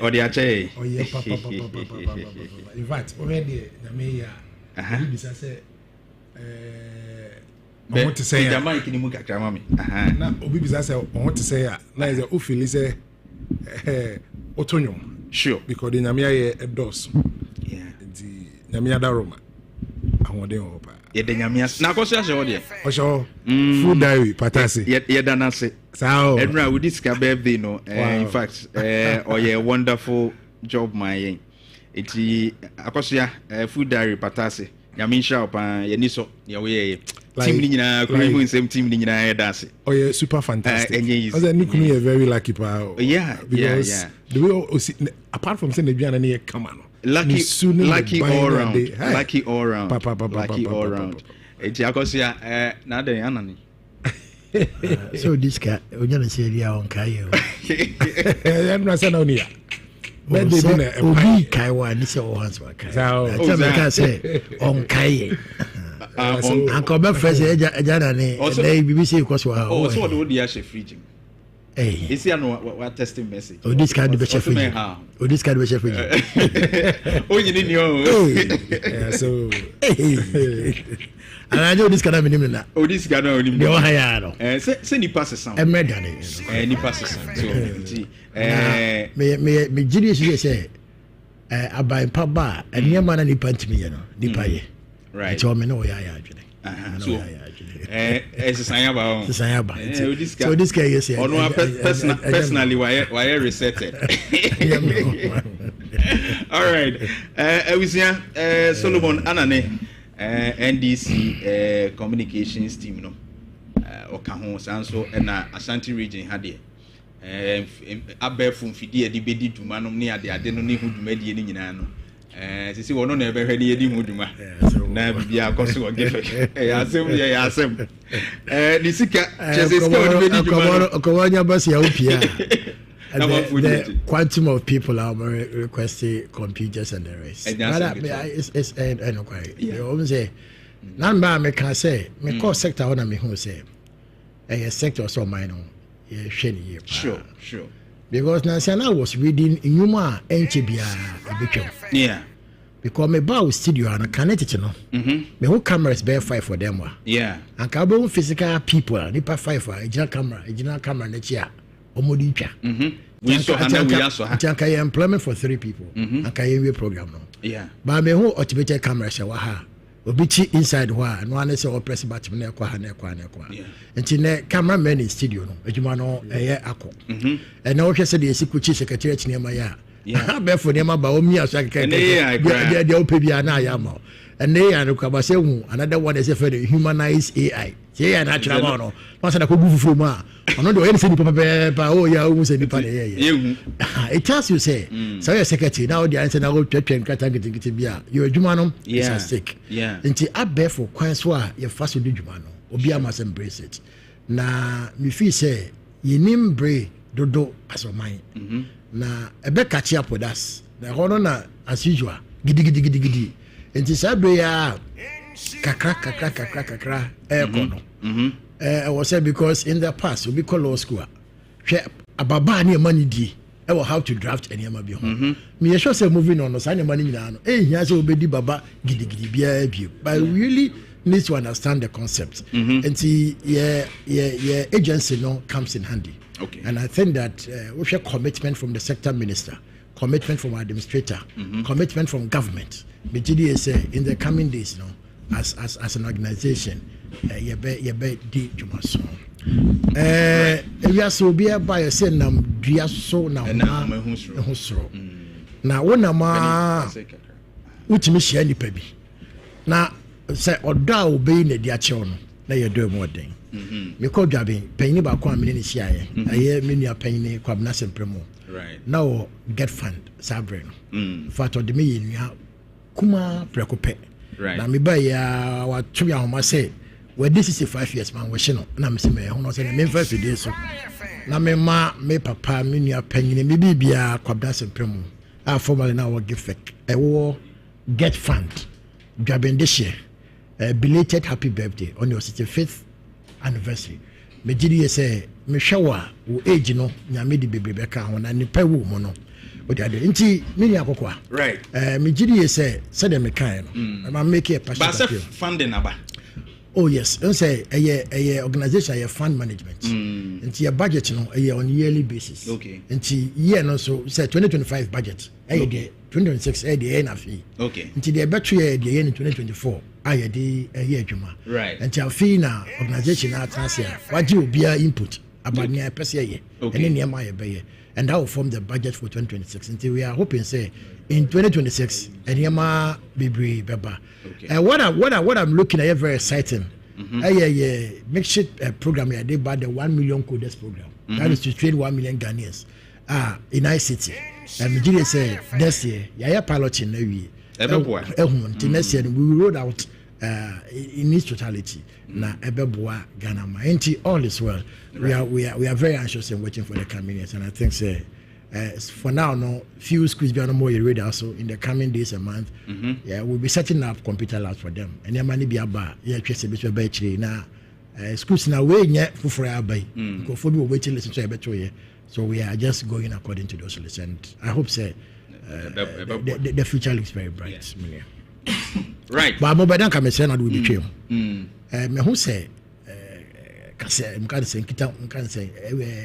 Odi ache. Oh yeah, papa. In fact, already na me ya. Bisa say I want to say the mic ni mu kakra mami. Na obi bisa say I want to say na is o feel say otonyo. Sure. Because the nyame ye edos. Yeah. The nyame adaroma. Ahode o pa. Ye de nyame na koso ase o de. Osho. Food diary patase. Ye dana se. Sao. Edra we this birthday no. In fact, oye wonderful job my. Iti akoso food diary patase. Nyame sha opa ye ni so ye we team ni nyina ko mu nsem team ni nyina dance. Oh yeah, super fantastic. I said Nikumi is very lucky pa. Yeah, because the way apart from saying the Biana near come on. Lucky all round. Lucky all round. Lucky all round. Eti akosia na den anani. So this guy onyana say dia on kai o. I'm not saying on here. But they didn't obi kai wa ni say o hands wa kai. So I say on kai. Uncle be fresh ejana ni dey BBC because wa. Oh, so what do you share fridge? Hey. Is here no what testing message? Oh, this kind of be chef fridge. Oh, this kind of be chef fridge. Oh, you need your. Yeah, so and I know this kind of name na. Oh, this guy no name. Dey o haya no. Say ni pass sound. Emeda ni. Ni pass sound. So me jiri say abai pa ba eniema na nipa ntimi ye no. Nipa ye. Right. So me no ya adwene. So so this guy is here. Personally why resetted. All right. Solomon Anane NDC communications team no. Okaho sanso na Ashanti region hade. Abefum fidie de bedi duma no ne ade no ne huduma die ni nyina no. Sisi wono na ebe hwede yedi huduma. Na bibia akoso ogefe. Asem. Ni sika chese sika wonu bedi duma. Okowanya basi ya upia. The quantum of people are requesting computers and the rest. It's quite. You always say, Namba me can say, me call sector on me who say, a sector so mine on. Sure. Because Nansana was reading in Yuma NCBA a bit. Yeah. Because me bow studio and I can't know. Me whole cameras bear 5 for them. Yeah. And carbon physical people, nipa 5 for a general camera next year. Omodicha. We saw Tanka employment for 3 people. And Kayewe program no. Yeah. But me who automated camera shawaha. Obichi inside wa no one say press button na kwa. Nti ne cameraman in studio no. Ejuma no eye akọ. And now we say the secretary secretary nema ya. Yeah. Be for nema ba omi aso akeke. They open bia na ya ma. And they are no say another one is for the humanized AI. Yeah, natural man no. Once na ko bufu from ma. Ono do any say papa oh yeah, who say nipa it tells you say so your secretary now the answer na go twetwe nkata ngiti bia. Your adwuma no is at stake. Yeah. Nti abbe for kwan so a ye fa so adwuma no. Obi am embrace it. Na me feel say yenim bre dodo asoman. Na ebe catch up with us. Na hono na as usual gidi. Nti sabre ya kakra kono. I was said because in the past we call law school. Ababa ni money di. I will how to draft any ama bi ho. Me sure say moving on no say money nyina no. Here say obedi baba gidi bia bi. But we really need to understand the concept. And see yeah agency no comes in handy. Okay. And I think that we share commitment from the sector minister, commitment from administrator, commitment from government. Me say in the coming days no as an organization you be di juma so we are so be by say nam dua so na ho soro na wona ma utimi hia nipa bi na say odo a obey na di ache no na ye do mo den me ko dwabe panyi ba ko amene ni hia ye aye me nua panyi kwabna sempremo now get fund sabre no for to de me nnua kuma prekope na me ba ya wa twa ya homa say we this is 5 years man we no na me say me ho no say me 5 days so na me ma me papa me nua panyine me bibia kwabda sempremu a formally now we give fake get fund Jabin this year, belated happy birthday on your 65th anniversary. Me jiri say me shawa wo age no nyame di bebrebe ka ho na ne pa wo mo no. O de ade nti me nya kokwa. Right. Me jiri say dem me kan no. I make a passion. But funding aba. Oh yes, don't say a organization a fund management. Nti your budget no on yearly basis. Okay. Nti year no so say 2025 budget. Okay. 2026 the end of fee. Okay. Until the better year the year in 2024 aye the year juma. Right. Until fee na organization na transia what you be input about near per year. Okay. And then near my be and that will form the budget for 2026 until we are hoping say in 2026 and yama bibri beba. Okay. And what I'm looking at very exciting. Makeshift program here they bought the 1 million coders program. That is to train 1 million Ghanaians in ICT. And Nigeria say this year, yeah, piloting every next year we will roll out in its totality. Na ebeboa Ghana ma. All is well. We are very anxious and waiting for the coming years. And I think say for now, no few schools be on more ready also in the coming days and month. Yeah, we'll be setting up computer labs for them. And money be about now schools now way yet for abai. Because we waiting listen to a better. So we are just going according to those lists, and I hope say the future looks very bright. Yeah. Right. But I'm not going to say not with the trail. Me who say, can say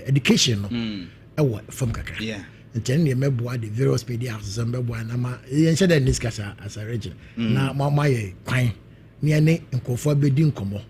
education. From kakra. Yeah. And then you remember the various media houses and Nama, you said in this case as a region. Now, my quine, near ne and Kofa Komo,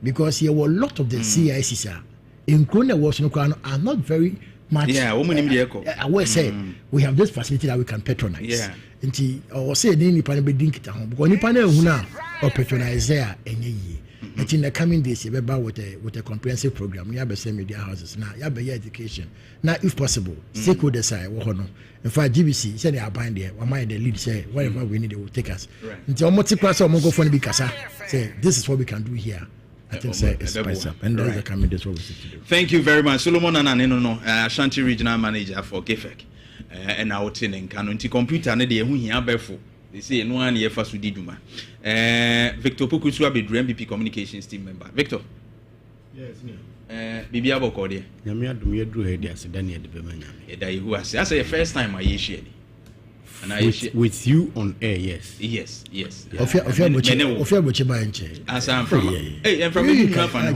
because here were a lot of the CICs in Krona was are not very much. Yeah, woman in the echo. I will say we have this facility that we can patronize. Yeah. And or say, any panel be dink at home, because any panel who now or patronize there any year. And in the coming days, you have with a comprehensive program. You have the same media houses now. You have your education now, if possible. Stakeholders say, in fact, GBC said they are buying there. One mind the lead say whatever we need, they will take us. Until multi-class or go for the big casa. Say this is what we can do here. I think say it's spice up, and that's the coming days what we need to do. Thank you very much, Solomon Ananeno, Ashanti Regional Manager for GFEC, and our team Canon computer. Ne de hu hia befo. They say no one here first with Duma. Victor Pukusu be MPP Communications team member. Victor. Yes, Bibi Aboko de. Nyame adum ye dru he de ase Daniel de bema nyame. E dai hu ase. That's the first time I share. And I share with you on air, yes. Yes. Ofia boche ba nche. As I'm from. Hey, I'm from Ghana.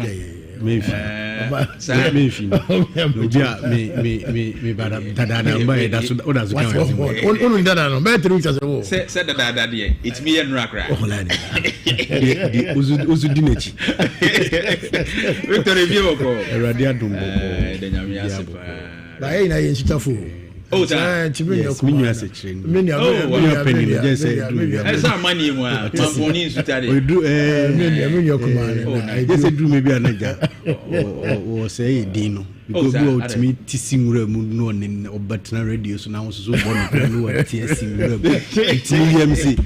Me bada dada mba that's only dada no better reach as well said dada there it's me and Rakra the uzu dinechi Victor review ko eradia dumbo de nyame asepa ba hey na yin sitafo yes menu as a train menu penny just say esa money mu a mamponi nsutare we do menu kuma just say do maybe anaja or say dino because go to me tisimura mu no ne obatna radio so now so born no what tisimura TMC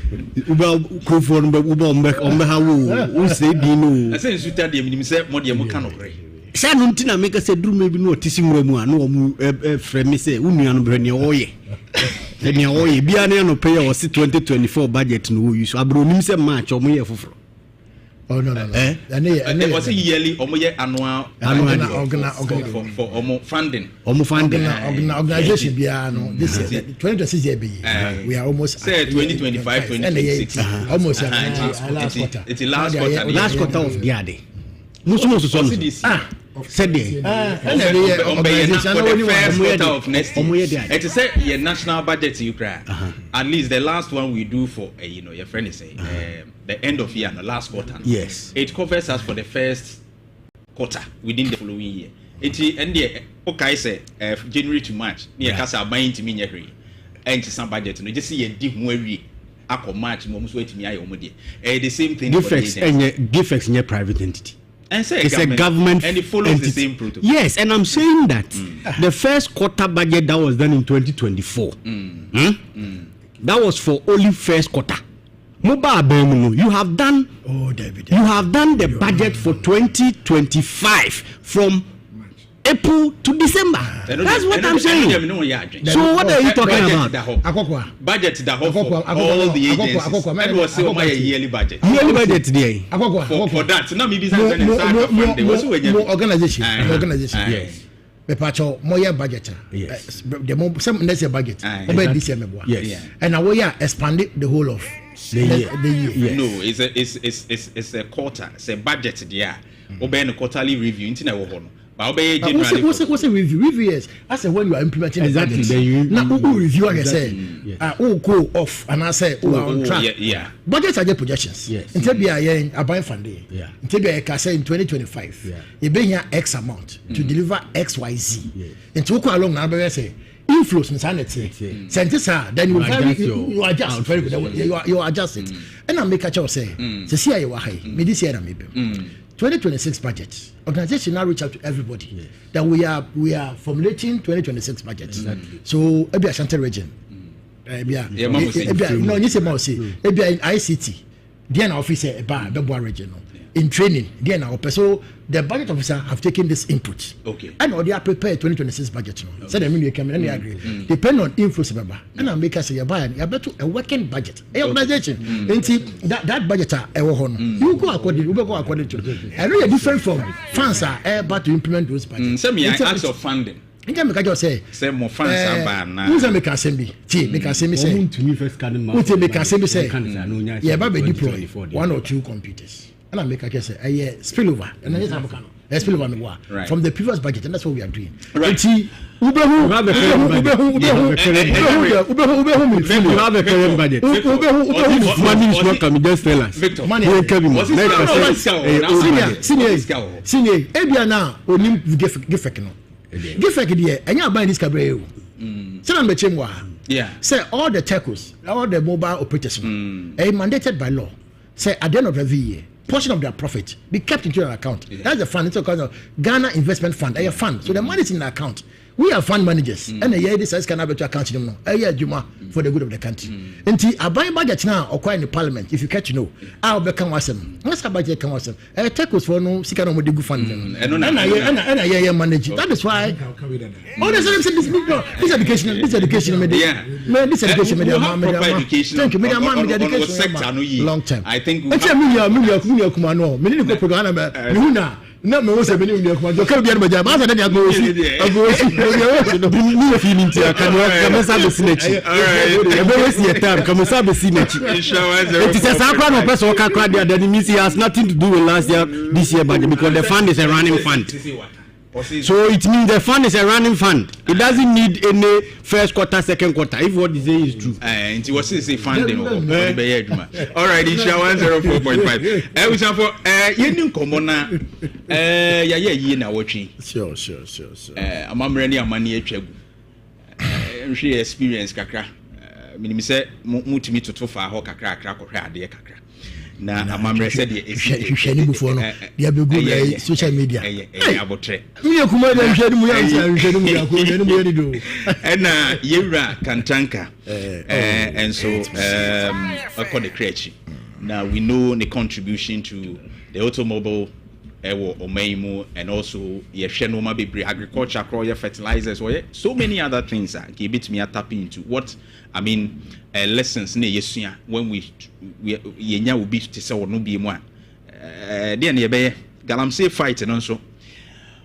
uba crofon uba ombe ha wo say dino asa nsutare dem nim say mo de mo ka no kre sa no ntina make say drum maybe no tisimura mu an o frame say unua no bre ne oye ne oye bia ne no pay o 2024 budget no use abronim say match o mo ye foforo. Oh no. And was yearly annual for funding. Organization no. This is 2026 year. We are almost say 2025 2026. Almost last quarter. It's the last quarter of the year. Musumo so said the first quarter of next year. It is say your national budget you cry. At least the last one we do for your friend is saying the end of year and the last quarter. Yes. It covers us for the first quarter within the following year. It and the okay say January to March. Near Casa buying to me every and some budget. No just see a deep worry. March, the same thing. Defects and defects in your private entity. It's a government and it follows entity. the same protocol. Yes, and I'm saying that the first quarter budget that was done in 2024, that was for only first quarter. You have done. Oh, David. You have done the budget for 2025 from April to December. That's what I'm saying. So what are you talking about? Budget the whole for all the agencies. That was still my yearly budget. Yearly budget today. For that, no, maybe organization. Yes. Pepacho moya budget. Yes. The more some next year budget. Yes. And now we are expanding the whole of the year. Yes. No, it's a quarter. It's a budget there. Obey a quarterly review. Into our what's a review? Review is as when you are implementing exactly the budget. Now who review like I say, who go off and I say who are on track. Yeah. Budgets are just projections. Yes. Until we are here a buying fund day. Yeah. Until we are say in 2025. You bring here X amount to deliver XYZ. Until we go along now, we say inflows in sanity. Scientists are then you adjust very good. You adjust it. And I make a choice say, see how you are high. Me this year maybe. 2026 budget. Organization now reach out to everybody that we are formulating 2026 budget. So every Ashanti region, no, you say more say every in ICT, then officer about the region. In training, then our so the budget officer have taken this input. Okay. And they are prepared 2026 budget. So they mean you can and they agree. Depend on influence member. And I make us say you buy a working budget. A organization. And see that budget are you go according to. I know different from funds are able to implement those budgets. Some acts of funding. I just say more funds are banned now. Who's a make assembly? Make assembly say. Who's a make assembly say? Yeah, but we deploy 1 or 2 computers. And I make a case spillover, and then spillover from the previous budget, and that's what we are doing. Right. You have a current budget. Money is not coming, just tell us. Victor, money. Senior, Ebiana, or Nim Giffekino. Giffek, dear, and you're buying this cabaret. Yeah. Say all the telcos, all the mobile operators, mandated by law. Say at the end of every year, portion of their profit be kept into your account. That's the fund. It's called Ghana Investment Fund. A fund. So the money is in the account. We are fund managers, and a year this is can have to account them now. A year Juma for the good of the country. Until I buy budget now or in the parliament, if you catch I'll become awesome. What's a budget come awesome? A telcos for no sikano with the good fund. And I year manage. That is why. Oh, this education, this education, media. Thank you, media education. Long time. I think no, me was a minimum. You can't be a major. But then you go. Feeling to come Sabe. All right. Come Sabe. It is a sacred of person who can that has nothing to do with last year, this year budget because the fund is a running fund. So it means the fund is a running fund. It doesn't need any first quarter, second quarter. If what you say is true. And it was say funding. All right, it's 104.5. We shall for you common ye na watching. Sure. I'm ready a money check. She experience kakra. Minim say mutimi to fa ho kakra ade kakra. Na amamre said you share before no dia be go social media abotre me kuma da share mu ya do and yewra kantanka and so according to creachi now we know the contribution to the automobile omaimu and also yehwe no ma bebre agriculture crop fertilizers or so many other things that bit me tap into what I mean lessons na yesua when we yenya will be to say no be mu there na be galamsey fight no so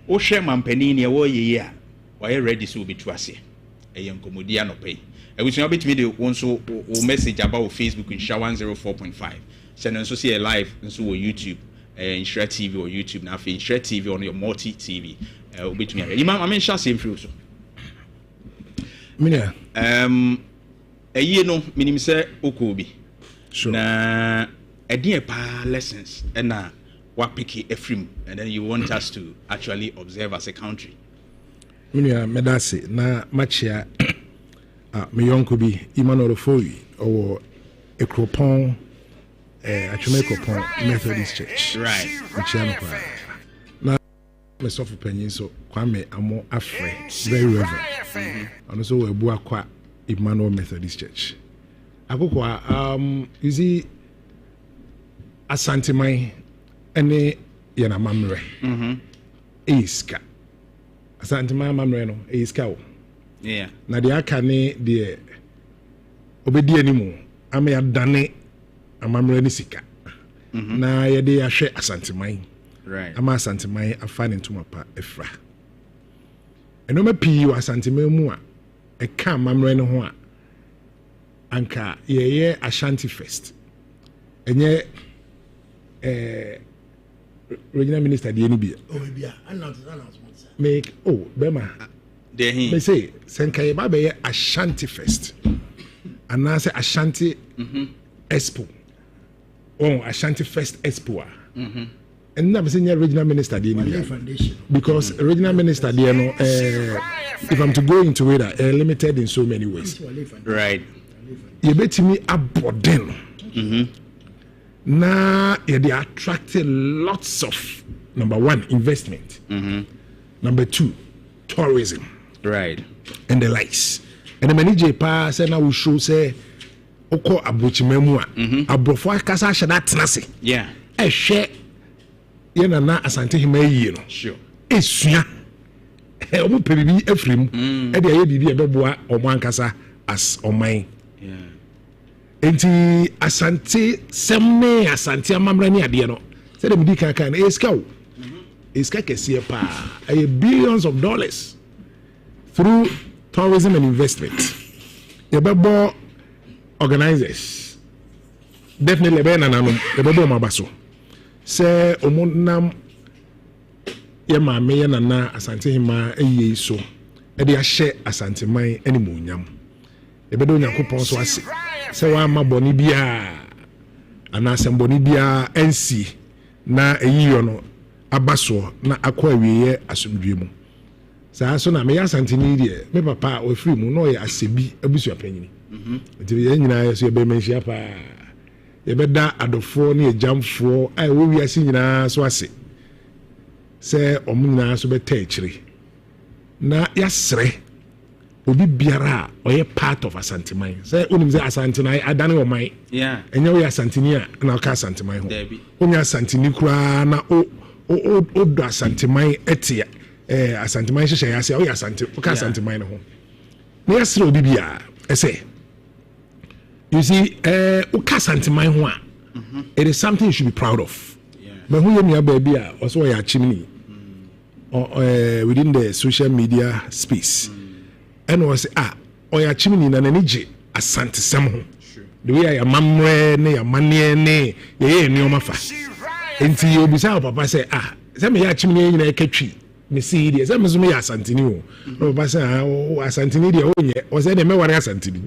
o hwe mampani ne wo ye a why ready so be to ase enkomodi anopai ebusua bit me de wonso message about Facebook in 104.5 send nso see live nso wo YouTube Shred TV or YouTube now for Shred TV on your multi TV bit me imam I mean shall same free so minia no minim say okobi na edin pa lessons and na wa pick efrim and then you want us to actually observe as a country minia medase na machia me yonko bi Emmanuel Foyi or Ekropon Achumekopon Methodist Church. Right. myself opinion so Kwame Amo Afre, very reverend. And also we Buakwa Emmanuel Methodist Church. Akokwa you see Asantehemaa ene yana mamre. Iska. Asantehemaa mamre no iska o. Yeah. Na de aka ne de obedi animu ame ya dane amamre ni sika. Na ye de ahwe Asantehemaa. Right. Ama Asantehemaa afa ne ntoma pa efra. Eno ma pi wa Asantehemaa mu a e ka amamre no ho a anka ye Ashanti Fest. Enye regional minister de ni bia. Oh bia, announcement. Make Bema. They say Senkai Babe Ashanti Fest. And now say Ashanti Expo. Oh, Ashanti Fest Expo. And now say regional minister de ni bia. Because regional minister de no if I'm to go into it limited in so many ways. Right. You bet me abroad. Now they attracted lots of number one investment, number two tourism, right, and the likes. And the manager pass and I will show say oko abuchimemua abrofo kasa shada tenase yeah share yena na Asantehemaa yi no sure esua omo pebibi efrim e de aye bibi e beboa omo ankasa as oman. Enti Asante semne Asante amamra ni ade no say dem di kan na eska o eska kese pa billions of dollars through tourism and investment. Yebebo organizers definitely be na nanom yebebo mabaso say omonam ye maame ye nana Asantehemaa eye so e de ahye Asantehemaa animonyam ebedo Nyankopon so ase se wa ma boni bia ana se boni bia ensi na eyiyo no abaso na akwa wiye asomdwe mu saa so na me Asanteni de me papa o free mu no ye asebi abusu apanyini nti ye nyina ye so ye be menhia pa ye be da adofo na ye jamfo ai wo wi ase nyina so ase se omunyina so be ta akire na yasre obi biara oye part of Asantehemaa say onim say Asantehemaa adane o man yeah enye we Asanteni a na ka Asantehemaa ho onya Asanteni kura na o do Asantehemaa etia Asantehemaa hye ya say o Asante o ka Asantehemaa no ho na yasre obi bia say you see o ka Asantehemaa ho a it is something you should be proud of but who yemi baby a also ya chimney within the social media space. And was oya chimney na nije Asante sem ho the way ya mamre ne ya mane ne ye nneoma fa enti obisa papa say say me ya chimney nyina ekatwi me see dey say me so me ya Asanteni o papa say Asanteni dey onye o say dey me ware Asanteni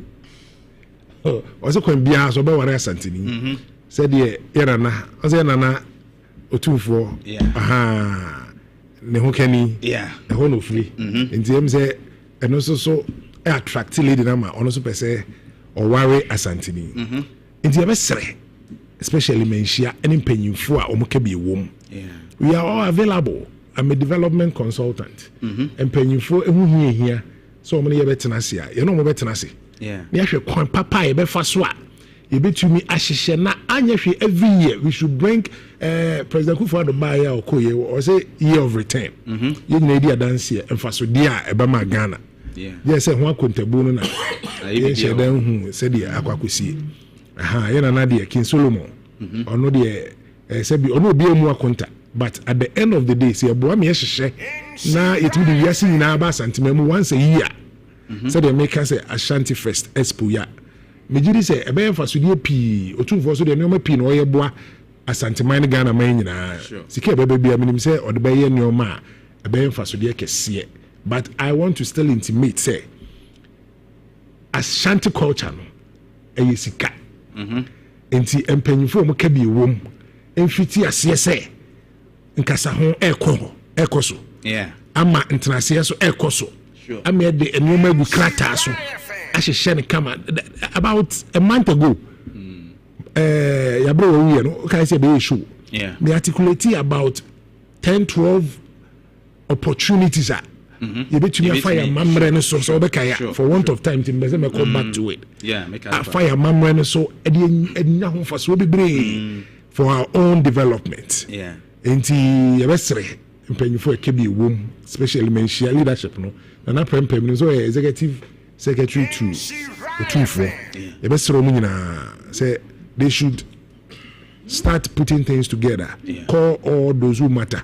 o say kwan bia so be ware Asanteni say dey era na o say nana otumfo ne ho kani ne ho no free enti em say and also so attract lady na ma ono so pese o worry Asanteni nti ebesere especially menhia any mpanyimfo a omoka bi ewom we are all available. I'm a development consultant mpanyimfo ehu hia so omo ne yebetena se a ye no mo betena se ne ahwe kwan papa yebefa so a yebetumi ahyehye na anyehwe every year we should bring President Kukurantumi Baya Okoye or say year of return you need the dance here and so dia ebama Ghana yes say ho akontabu no na ye shedan hu say dia akwakosie ye na dia King Solomon ono dia say bi ono bi emu akonta but at the end of the day say ebo am ye hyehye na etimi di wiase nyina ba Asantehemaa mu once a year say they make us Ashanti Fest Expo ya mejiri say ebe emfaso die pi otumfo so de nneoma pi no ye boa Asantehemaa ne Ghana man nyina sika ebe bia minim say ode be ye nneoma ebe emfaso de kese but I want to still intimate say Ashanti culture no e sika enti empanyifo mo ka bi ewom emfiti ase say nkasa ho ekoso ama international so ekoso ama de nneoma gu krata so ahye ne kama about a month ago yabro we no can say be show me articulate about 10-12 opportunities are. You bet me fire mamre so for want of time to me come back to it. Fire mamre so edi for so be for our own development. Enti yebesre mpanyifo ekebi wom, especially menshia leadership no. Na prempem so executive secretary to Otunfo. Yebesre omu nyina say they should start putting things together. Call all those who matter.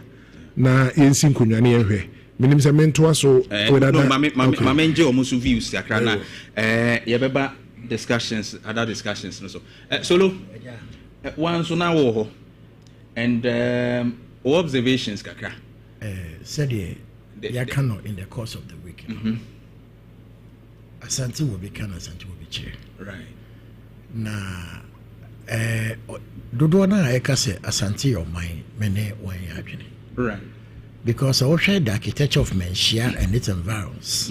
Na yensi nkonwane ehwe. Minim se mentoa so whether no mama nje omusu views akra na yebeba discussions other discussions no so solo one so na wo ho and observations kakra said ya cannot in the course of the week. Asante will be can Asante will be chair, right? Na dodo na eka se Asante your mind mene wan ya adwene, right? Because I share the architecture of Menchia and its environs,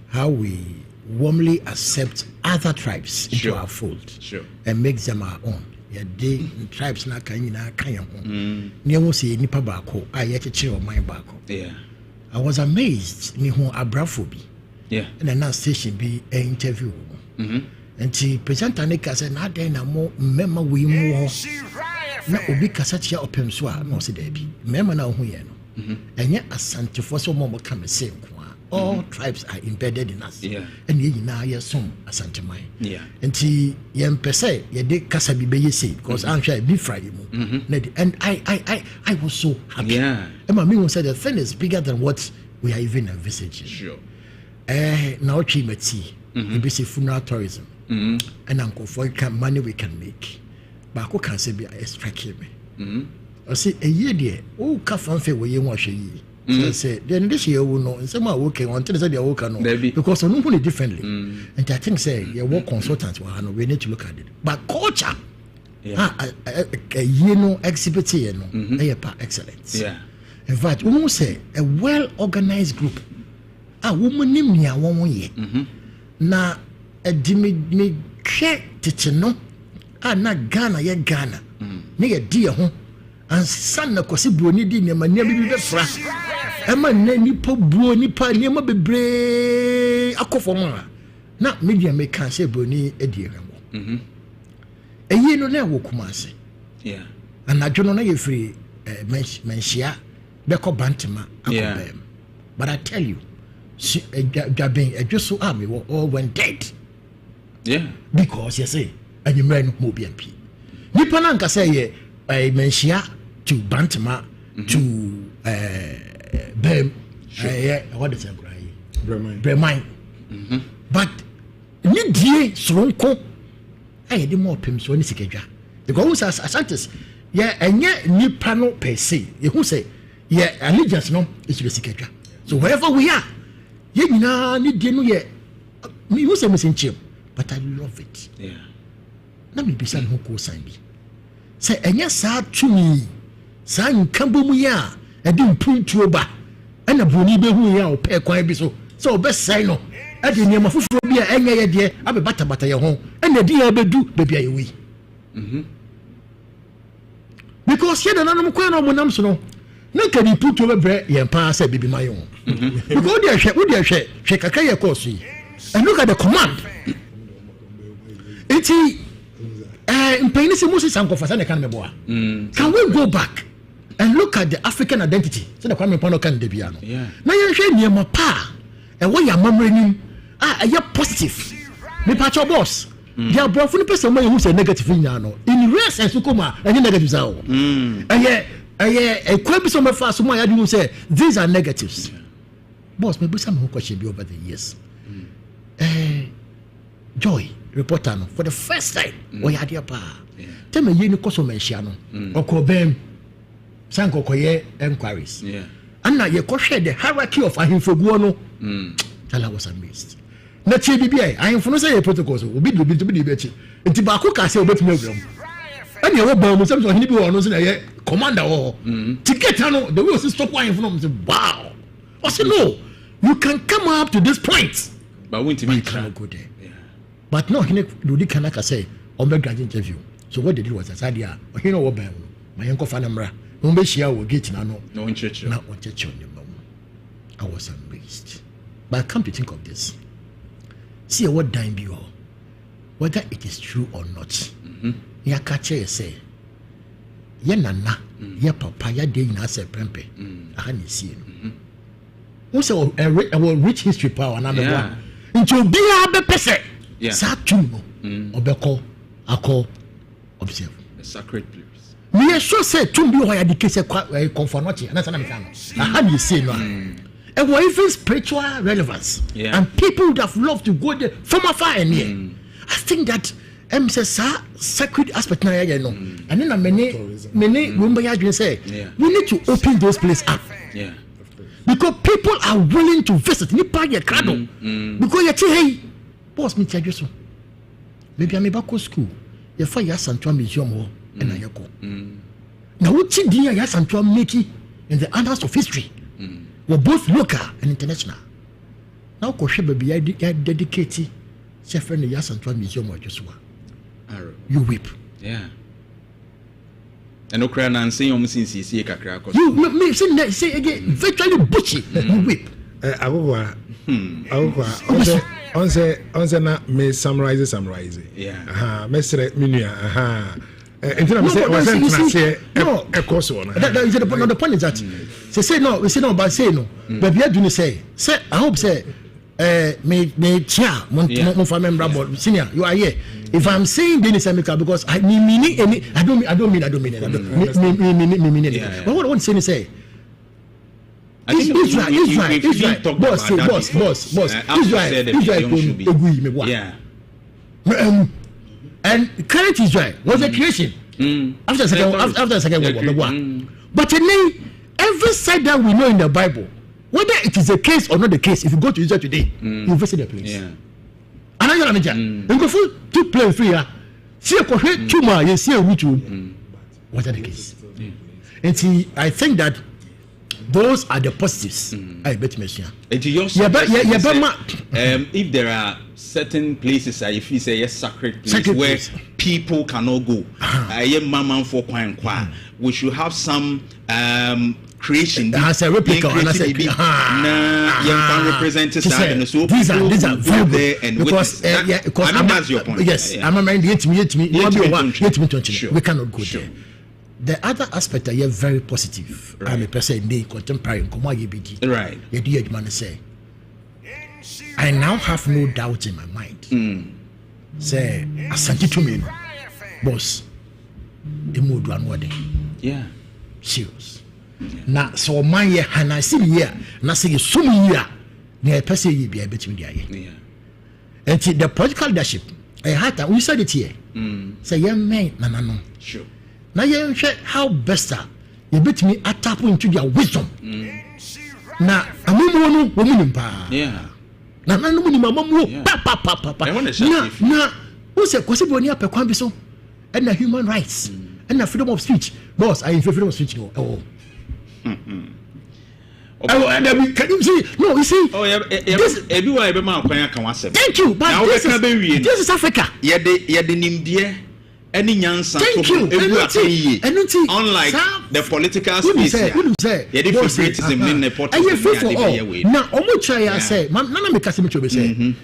how we warmly accept other tribes into our fold and make them our own. Yeah, they tribes na kanyina kanyaho. Niamo say nipa bako ayete chiro mind bako. Yeah, I was amazed ni ho abrafobi. Yeah, and then station be an interview. And the presenter neka say na dey na mo mema we mo na obi kasa tia opem so a no se dey bi. Mema na ho ye no. And yet, Asante for so more come the same. All tribes are embedded in us. And ye now ye some Asante mine. And ti yem per se, ye did Kasabi be say, because I'm sure be Friday. And I was so happy. And my mom said the thing is bigger than what we are even envisaging. Now Chimeti, the basic funeral tourism. And Uncle for money we can make. But who can say be striking me? I say a year there, oh, Kafanfe, where you wash a year. I say, then this year will know, and some are working on things that they are working on. Because I know only differently. And I think, say, your work consultants, we need to look at it. But culture, you know, exhibit here, no, excellence. In fact, we must say, a well organized group. A woman named me a 1 year. Now, a dimmy care to know, not Ghana, yet Ghana. Near dear home. And son na kwasi broni di ne ma ne bi be fra e ma na nipa buo nipa ne ma bebre akofoma na media me kan se broni e di remo eyi no na wo kuma ase and adwono na ye free menhia be ko bantema akobem but I tell you jabin adwoso am we all went dead because you say anyumre no mo BNP nipa na nka say ye menhia to Bantama to Bem, what is it? Bremine. But ni die Sonko, I had more pims when it's a gaja. The goals as Asantes, and yet ni panel per se. You who say, allegiance no is the gaja. So wherever we are, ye na ni die no ye. Me who say missing chim, but I love it. Let me be some who go sign me. Say, and yes, to me. San kambo mu ya e di mpuntu oba e na boni be hu ya o pe kwan bi so best say no e di niam fufuro bi a enye ye de abe bata ye ho e na di ya bedu be bia ye wi because ye na nanom kwan na mo nam so no na ka di putu be bre ye pa say bibi ma ye ho because wo de hwe kaka ye course yi and look at the command iti mpayini se Moses Sankofasa na kan meboa can we go back and look at the African identity so the kwame pano kan de bia no na ye hwe niam pa e wo ya mamranim ye positive me patcho boss dia brofo ni person mo ye hu say negative nya no in real sense kuma any negative za o e kwa bi so me fa so mo ya di hu say these are negatives boss me be some who question be over the years Joy reporter no for the first time we had your pa tell me you koso menhia no okobem sanko koye enquiries and now you ko share the hierarchy of ahimfoguo no tell I was amazed na tie bibia ahimfo no say your protocols obi be chi enti ba ko ka say obetumi awuram and you ba mu say so hini bi wo no say na ye commander wo ticket no the way stop ahimfo no say wow I say no you can come up to this point but won't me go there. But no, he did Kanaka say on the grad interview. So what they did was a idea. He know what my uncle Fanamra. No, she will get no church. Not one church on the I was amazed. But come to think of this, see what dying be all, whether it is true or not. Ya catcher say, ya nana, ya papa, ya day in as a prempe. I hadn't seen. Also, a rich history power, another one. Into be a person. Satumo, Obeko, Ako, observe. The sacred place. Me are sure say to be why the case conformity, and that's an American. I had you say no. And what even spiritual relevance. And people would have loved to go there from afar and near. I think that says sacred aspect now, you know. And then many remember you say we need to open those places up. Because people are willing to visit. Nipa ye crado. Because you say, hey, boss me tell you so. Maybe I'm about to school. You find your Santuah Museum and I go. Now what did you Santuah make in the annals of history? We're both local and international. Now Kosheba be dedicated chef in the Santuah Museum or just one. You weep. Yeah. And no cry and say since you see a crack. You say again, virtually butchy. You weep. On na me summarize. Yeah. Mesre minua. Until I say was a course one. That is the point is that say no, we say no, but say no. But we do say I hope say me chair mon member board senior you are here. If I'm saying Dennis Emeka because I mean it. But what I want to say Israel, boss, Israel, and current Israel was a creation after the second World War. But today, every side that we know in the Bible, whether it is the case or not the case, if you go to Israel today, you visit the place. And I don't know, you go for 2 plane free. See a correct 2 miles, you see a route. What are the case? And see, I think that those are the positives. I bet me. If there are certain places, if you say yes, sacred place where people cannot go, we should have some creation as a replica and as a these are very good and because that's your point. Yes, I'm a we cannot go there. The other aspect are very positive. I'm a person in the contemporary right. I now have no doubt in my mind. Say Asantehemaa, boss, the mood one word. Yeah, serious. Now, so my year, and I see here, and I see so many year, near person you be able to be here. And the political leadership, I had we said it here. Say, young man, no. Sure. Now you check how best you bet me a tap into their wisdom. Now, I'm no woman. Yeah. Now, no money, my mom. Now, what's a possible near per quambiso and the human rights and the freedom of speech? Boss, I in freedom of speech. Oh. Can you see? No, you see. Oh, yeah. Everywhere, thank you. But this is Africa. Yeah, the name dear. Any nyansa. Thank you. Unlike the political space, now, I say, Nana me kasi me chobe say.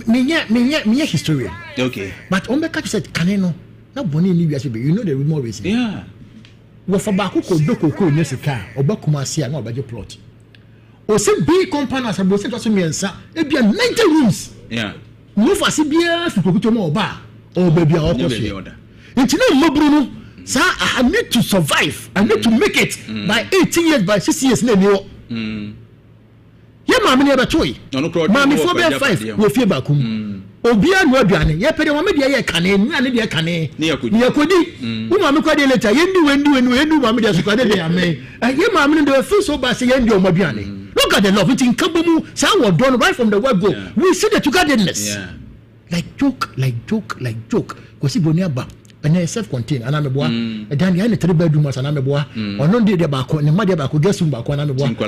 Me historian. Okay. But Omeka said, Kaneno, na boni ni wiase be. You know the more reason. Yeah. Wo for ba ko doko ko nesika, obakuma sia na obaje plot. O se big company as abo se to so miensa, e bia 90 rooms. Yeah. No for se bia fukuto mo oba. O baby a okoso. It's not Mobruno. Sir, I need to survive. I need to make it by 18 years, by 6 years. Yeah, mammy never toy. Mammy 4 will feel back. Obia no Biani, yeah, Pedro Media Cane, Nadia Cane, Niakodi, whom I'm quite later. You Mammy does quite a may. And your mammy do a full so by saying your Mabiani. Look at the love, it's in Kabumu, sour done right from the word go. We see the togetherness. Like joke. Because he Boniaba. And self-contained, and I'm a boy. And then the 3 bedrooms, and I'm a boy. Or no, the back on the mother back who gets some back when I'm a boy. Yep.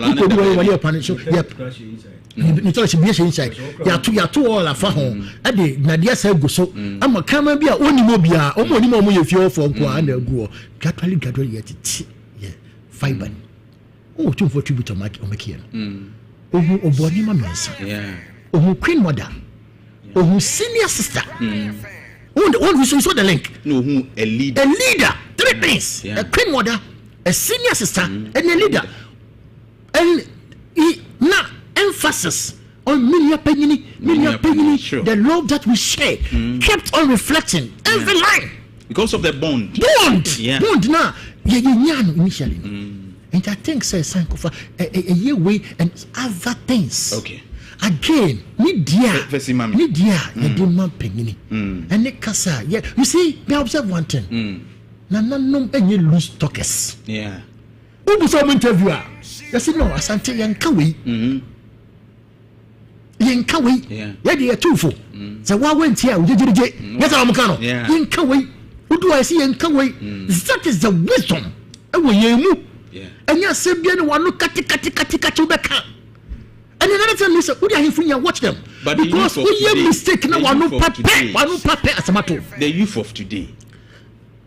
It's a inside. You are two all a home. At the Nadia said, go so. I'm a camera be only mobile, only more if you're for and go. Gradually yet. Yeah. Fiber. Oh, 2 for tribute to Mike Omakian. ohu oboni ma mensa ohu queen mother ohu senior sister one who saw the link no who a leader 3 things a queen mother, a senior sister and a leader and now emphasis on Minya Penini, the love that we share kept on reflecting every line because of the bond now initially and I think say Sankofa a year way and other things again media man penini and the kasa you see me observe one thing na any loose talkers who do some interviewer you see no Asante yankawe yeah too full so what went here yes I'm kano yankawe who do I see yankawe that is the wisdom and you say bien one no kati beka. And another time you say, "Who are you watch them?" But because we are mistaken. One no pape as a matter. The youth of today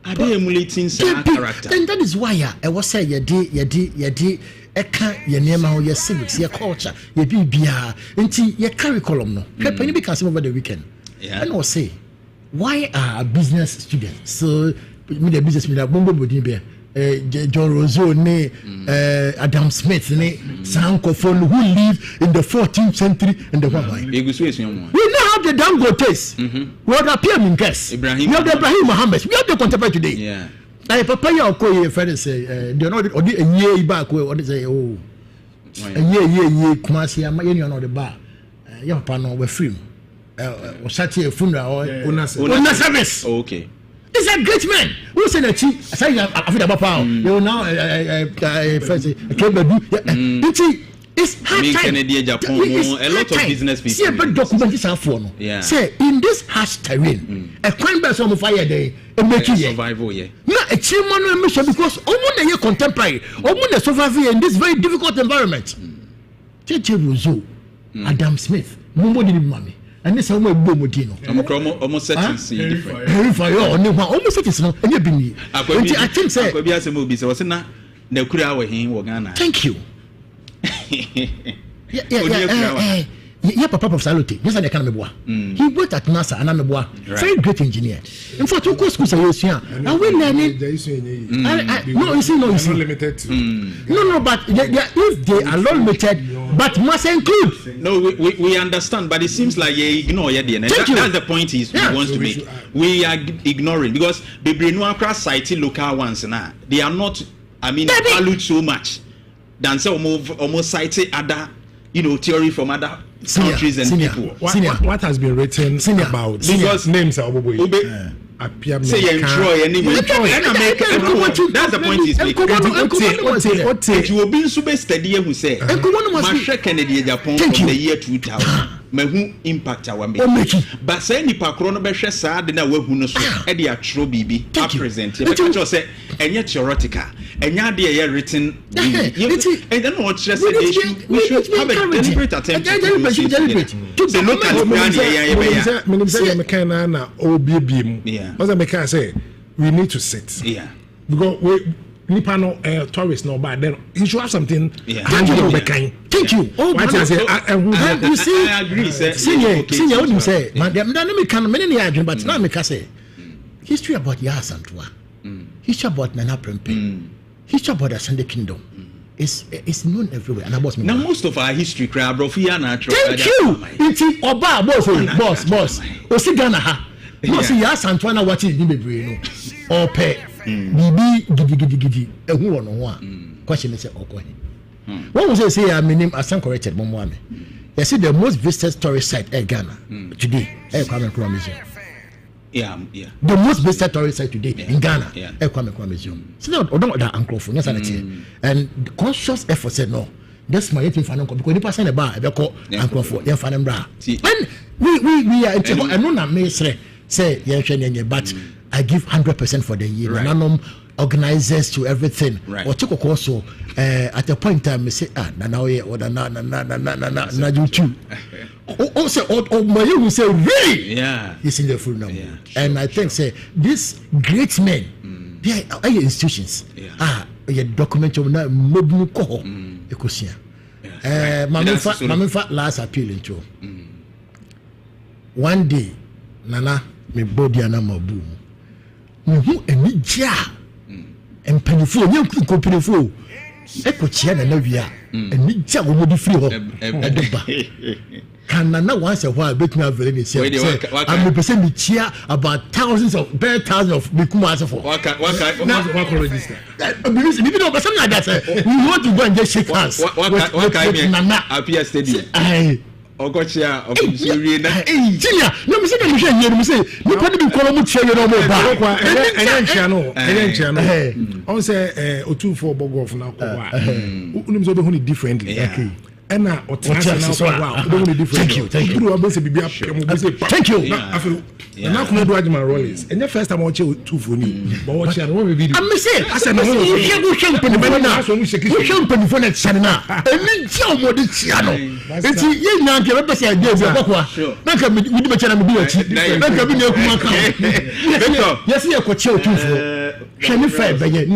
are they emulating some character? And that is why I was saying, "Yadi, eka yenema your civics, your culture, your BBR, until your curriculum no." Penny because over the weekend, and I was say, why are business students so? The business me that Bombo Bodimbe. John Rousseau, Adam Smith, Sankofon, who lived in the 14th century in the world. We now have the Dangotes. We have the Pierre Guest. We have the Ibrahim Mohammed. We have the contemporary today. I prepare your call. Friend say, they know a year back. What is a year? Kumasi, I'm not on the bar. Your panel were free. Or such a funeral or service. Okay. It's a great man. Who said that? I say, I feel about power. You now, it's hard time. A lot of business people. See, but documents are for no. Say, in this harsh terrain, a crime by some fire day, a making survival. Not a chairman mission because only a contemporary, only a survivor in this very difficult environment. J.J. Rousseau, Adam Smith, Mumbo Mami. And this is how we do almost settings different. Almost settings no. I think say. Thank you. Yeah, Papa of Salute. Yes, I can remember. He worked at NASA and I'm a very great engineer. In fact, two schools are here. And we learning. No, you see, limited. No, but if they are limited, but must include. No, we understand, but it seems like you ignore that's the point we want to make. We are ignoring because the Brino across society local ones now they are not. Valued so much than say almost citing other. Theory from other countries and people. What has been written about because names are say Troy anyway. That's the point he's making. You will be super steady who say Masha Kennedy Japan from the year 2000. Who impact our making. But say ni pakrono be hwe saa de na wahu no so e de atro bibi a present e be just say enye theoretical enya de ye written and then what just say we should have a deliberate attempt to look at the plan say me can na obibi mu was me can say we need to sit because we nipa no tourist no but then you should have something thank you you see I agree senior what you say man me can many argument but now me can say history about Jantuah history about Nana Prempeh history about the Sunday Kingdom is known everywhere and about me now most of our history crowd bro fi na try thank you it's oba boss o si Ghana ha no see Jantuah na what is ni bebre no or pay bibi gidi ehu wono ho a question say okohe what was say my name Asan corrected momo ame you see the most visited tourist site in Ghana today Kwame Nkrumah Museum the most visited tourist site today in Ghana Kwame Nkrumah Museum so no don't that ankrofo yes and the conscious effort said no this my thing fanon because the person e ba e be ko ankrofo ye fanon bra and we are I know na me say ye hwe but I give 100% for the year. Right. Nanom organizers to everything. Right. Or take also at a point in time, we say, na you too. Also, my you will say, really? Yeah. It's in the full number. Yeah, sure, and I think, say, these great men, they are institutions. Your document of Mobu Koho, Ecosia. Mamifa last appeal into. One day, Nana, me body and I'm a boom. Who a media and pennyful, young company fool. Echo Chiana Novia and media will be free. Can Nana once a while make me a very say, I'm representing the chair about thousands of Mikumas for. What register? Because if you know, but something like that, we want to go and just shake hands. What kind of Nana appear steady? Ogochia, Ogochia, no, Mr. Michel, say, you can't be calling me chair no more. I say, or 2 for Bogov now. Only differently. And now, wow, thank you. Thank you. And now, come do my rollers. And the first time I watch 2 for me, but watch it. I'm saying, I said, we can't put the phone at China. And then show more the channel. It's you now give up a say, yes, not come with the channel. Yes, you're quite chill 2 for. Can you find by it?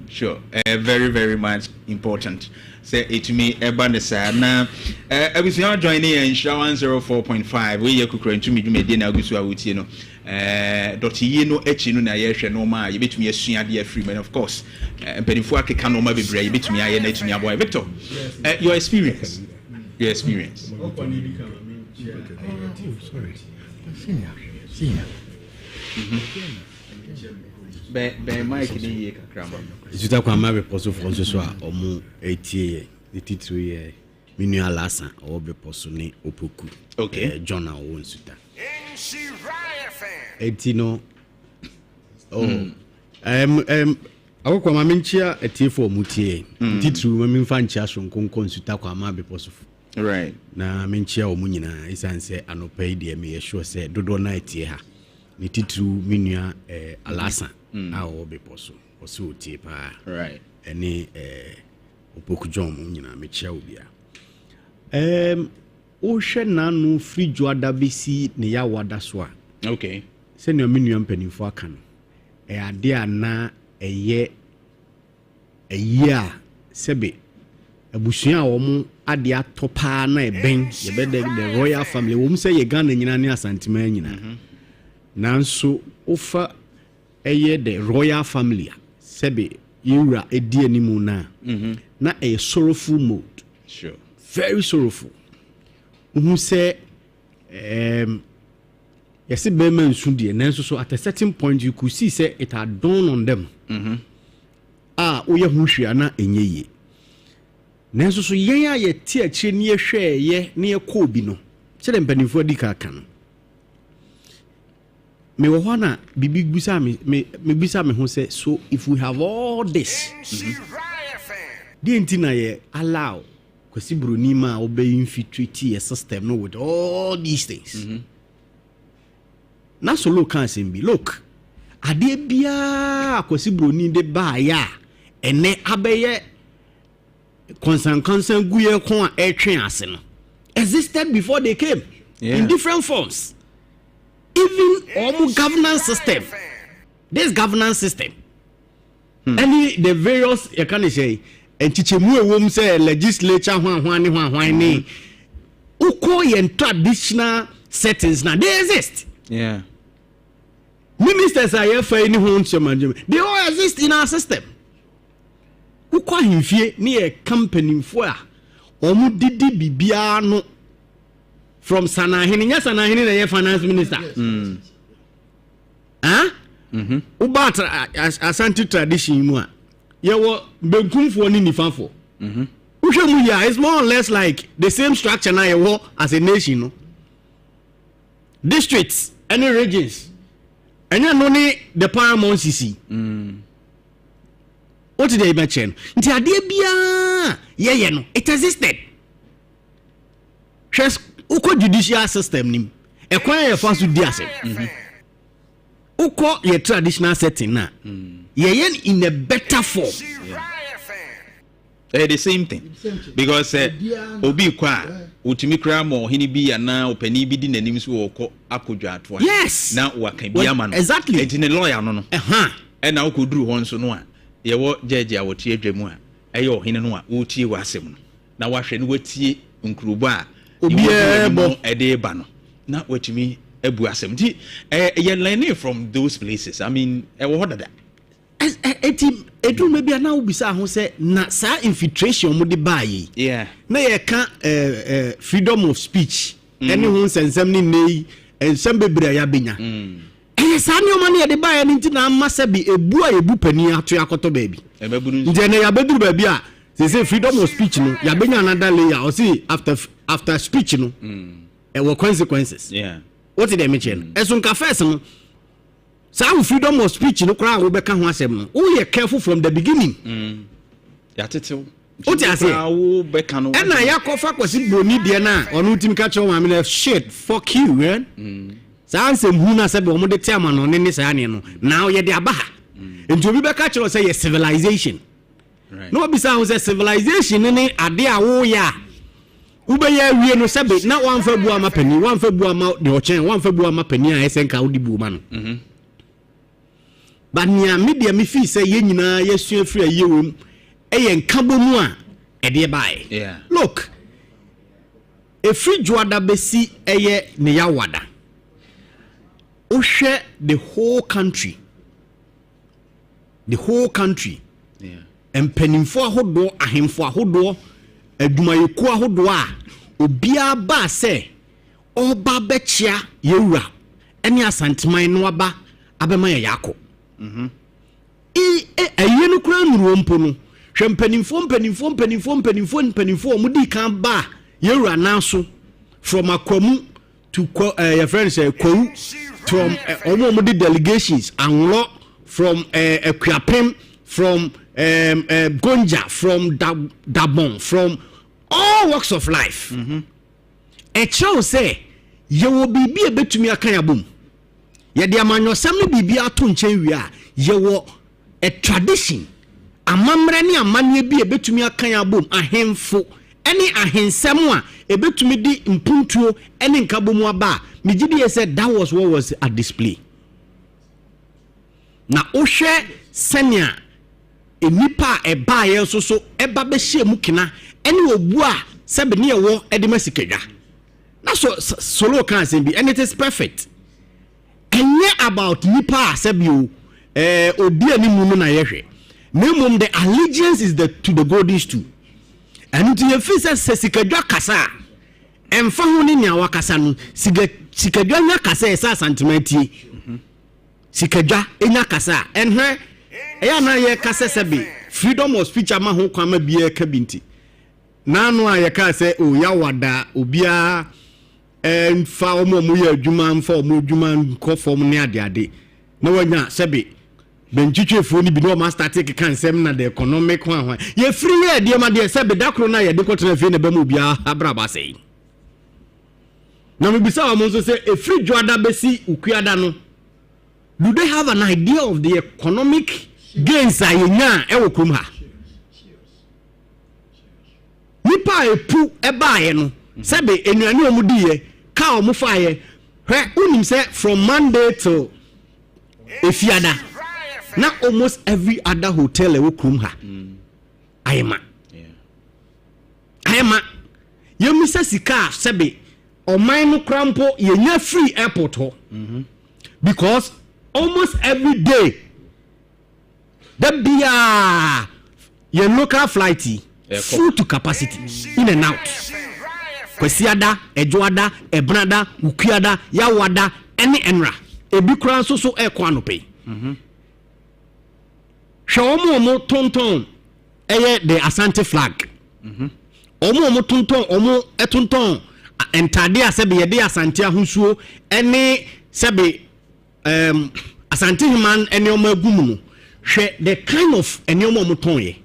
Sure. Very, very much important. Say it to me, Ebanesa. Now, I was now joining in Show 104.5. We are Kukurantumi, you may dinner with Suawutino. Dr. Yeno Echino Nayesha no ma, you bet me a senior dear Freeman, of course. And Penifuaka Canoma be brave, bet me I and your boy Victor. Your experience. Sorry. Senior. Mike ni kakra Isuta kwa mabe poso fonso so a omo etie the title ye minu alasa obe poso ni opoku. Okay. John a won suta. Etino akokwa mamenchia etiefo mutie. Title mamimfa nchia sonkonko suta kwa mabe poso. Right. Na menchia omunyina isanse anopai de me ye sure say dodo na etie ha. Ni title minua alasa a obe poso. Osu tie pa. Right. Ene opoku John nyina mechia obia. O hwe nanu free joada besi ne ya wada so a. Okay. Se ne minua mpanimfo aka no. Ade ana eye a sebe abusua wo mu ade atopa na eben ye be the royal family wo mu se ye Ghana nyina ne Asantehemaa nyina. Nanso ofa eye the royal family sebe yura edi animu na a sorrowful mode. Sure. Very sorrowful. Who say yes, it be men sundie. Nanso so at a certain point you could see say it had dawned on them. Oye hu hwea na enye ye. Nanso so yen ya ye tie akire ne ye hwe ye ne ye ko bi no. Kire mpanifo di ka kan. Me wo na bibi gusa me bisa me ho say so if we have all this. The intina ye allow kwesi broni ma obey infiltrate a system no with all these things. Na so look can be look ade bia kwesi broni de ba ya ene abeye concern guye ko a etwen ase no existed before they came in different forms. Even our governance system, this governance system, any the various you can say and chichemu ewom say legislature hwan uko yen traditional settings now they exist. Yeah. Ministers are here for any home chairman. They all exist in our system. Uko himfie ni a company for omu didi bibia no from Sanahini na finance minister. Ubata Asante tradition mu a ye wo benkumfo ni nifafo. Uhwemu ya is more or less like the same structure na ye wo as a nation no. Districts and regions. Enya no ni the paramount CC. What did they mention? Nti ade bia ye no it existed. Uko judicial system nim ekwan ye fa so di asem uko ye traditional setting na ye in a better form. The same thing because obi kwa utimi kra mo hini bi ana opani bi di nanim so woko akodwa ato yes na waka bi ama no exactly enti ne lawyer no e na ukoduru hon so no a ye wo judge a wote adwamu a ɛyɛ ɔhene no a wotie w'asɛm no na wahwɛ no watie nkurubo a obiara ɛde ba no na watumi abu asɛm nti yɛ learning from those places. I mean ɛwɔ hɔ dada eduruma bia na obisa ho sɛ na saa infiltration mo de ba yi na yɛ ka freedom of speech ɛne ho nsɛnsɛm ne nei nsɛm bebree ya benya saa ne ɔma ne yɛ de ba yɛ ne nti na amma sɛ bi ebu a ebu pani ato akɔtɔ baabi nti ne ya beduru baabi a say freedom of speech no ya benya another layer or see after speech no were consequences what did they mention esun ka first no say freedom of speech no kra wo beka ho asem no we are careful from the beginning ya tetew what you say wo beka no na ya kofa kwasi broni de na onu tim ka che wo me shit fuck you man say ansem hu na say be wo de tema no ne say ane no now ye de abaha nti obi beka che say civilization right. No bisa ho say civilization ni ade a wo ya ubeye wie no sebe na wan fa bu ama pani wan fa bu ama de ochen wan fa bu ama pani a esenka wo di bu ma no ba nia media me fi say ye nyina yesu afri ayewom eye nkabo mu a ede bae look efri juada besi eye ne ya wada o hwe the whole country empanimfo ahodo ahemfo ahodo adumayeku ahodo a obia ba se oba bechia yewura ene asanteman no aba abema ya yako aye no kura nuru mpo no hwe mpanimfo mudi kan ba yewura nanso from akwamu to your friends kwawu from omo delegations anlo from Akuapem from Gonja from Dabon from all walks of life e show say ye wo bibi e betumi akan abom ye de amanyosam ne bibi ato nchen wi a ye wo a tradition amamre ne amane bi e betumi akan abom ahemfo ene ahensem a e betumi di mpuntuo ene nkabom aba megidi said that was what was at display na ohwe senia enipa eba ye so eba be hye mu kina ene obu a sebe ne yewo ede masikadwa na solo kan sembi and it is perfect enye about nipa sebe o odi ani mu na yehwe nemum the allegiance is to the golden stool and you feel say sikadwa kasa emfa ho ni nya wakasa no sikadwa nya kasa esa sentimentie sikadwa enya kasa enhwe eya na ye kasa sebe freedom of speech ama ho kwama bia kabinti nanu a ye ka se o ya wada obia enfa omo ye adwuma mfa omo adwuma ko form ne ade na wanya sebe benchichefo ni bi no ma start take kan sem na the economic one ye free ye de ma de sebe dakro na ye de kotena fi ne ba mu bia abraba sei na me bisa wa so say e free joada besi ukuada no do they have an idea of the economic gains ayenya e wo krom ha nipa epu ebaaye no sebe enuane omudiye ka omufaaye hwe unim say from Monday to efiada na almost every other hotel e wo krom ha ayema yemisa sika sebe oman no krampo yenya free airport ho because almost every day the bia your local flighty full to capacity in and out kwesiada ejoada ebrada ukuada yawada any enra ebi kran so ekwa no pay hwe tonton eye the Asante flag omo tonton omo etonton entade asebe ye de Asante ahosuo ene sebe Asantehemaa ene omo agum no hwe the kind of ene omo ton ye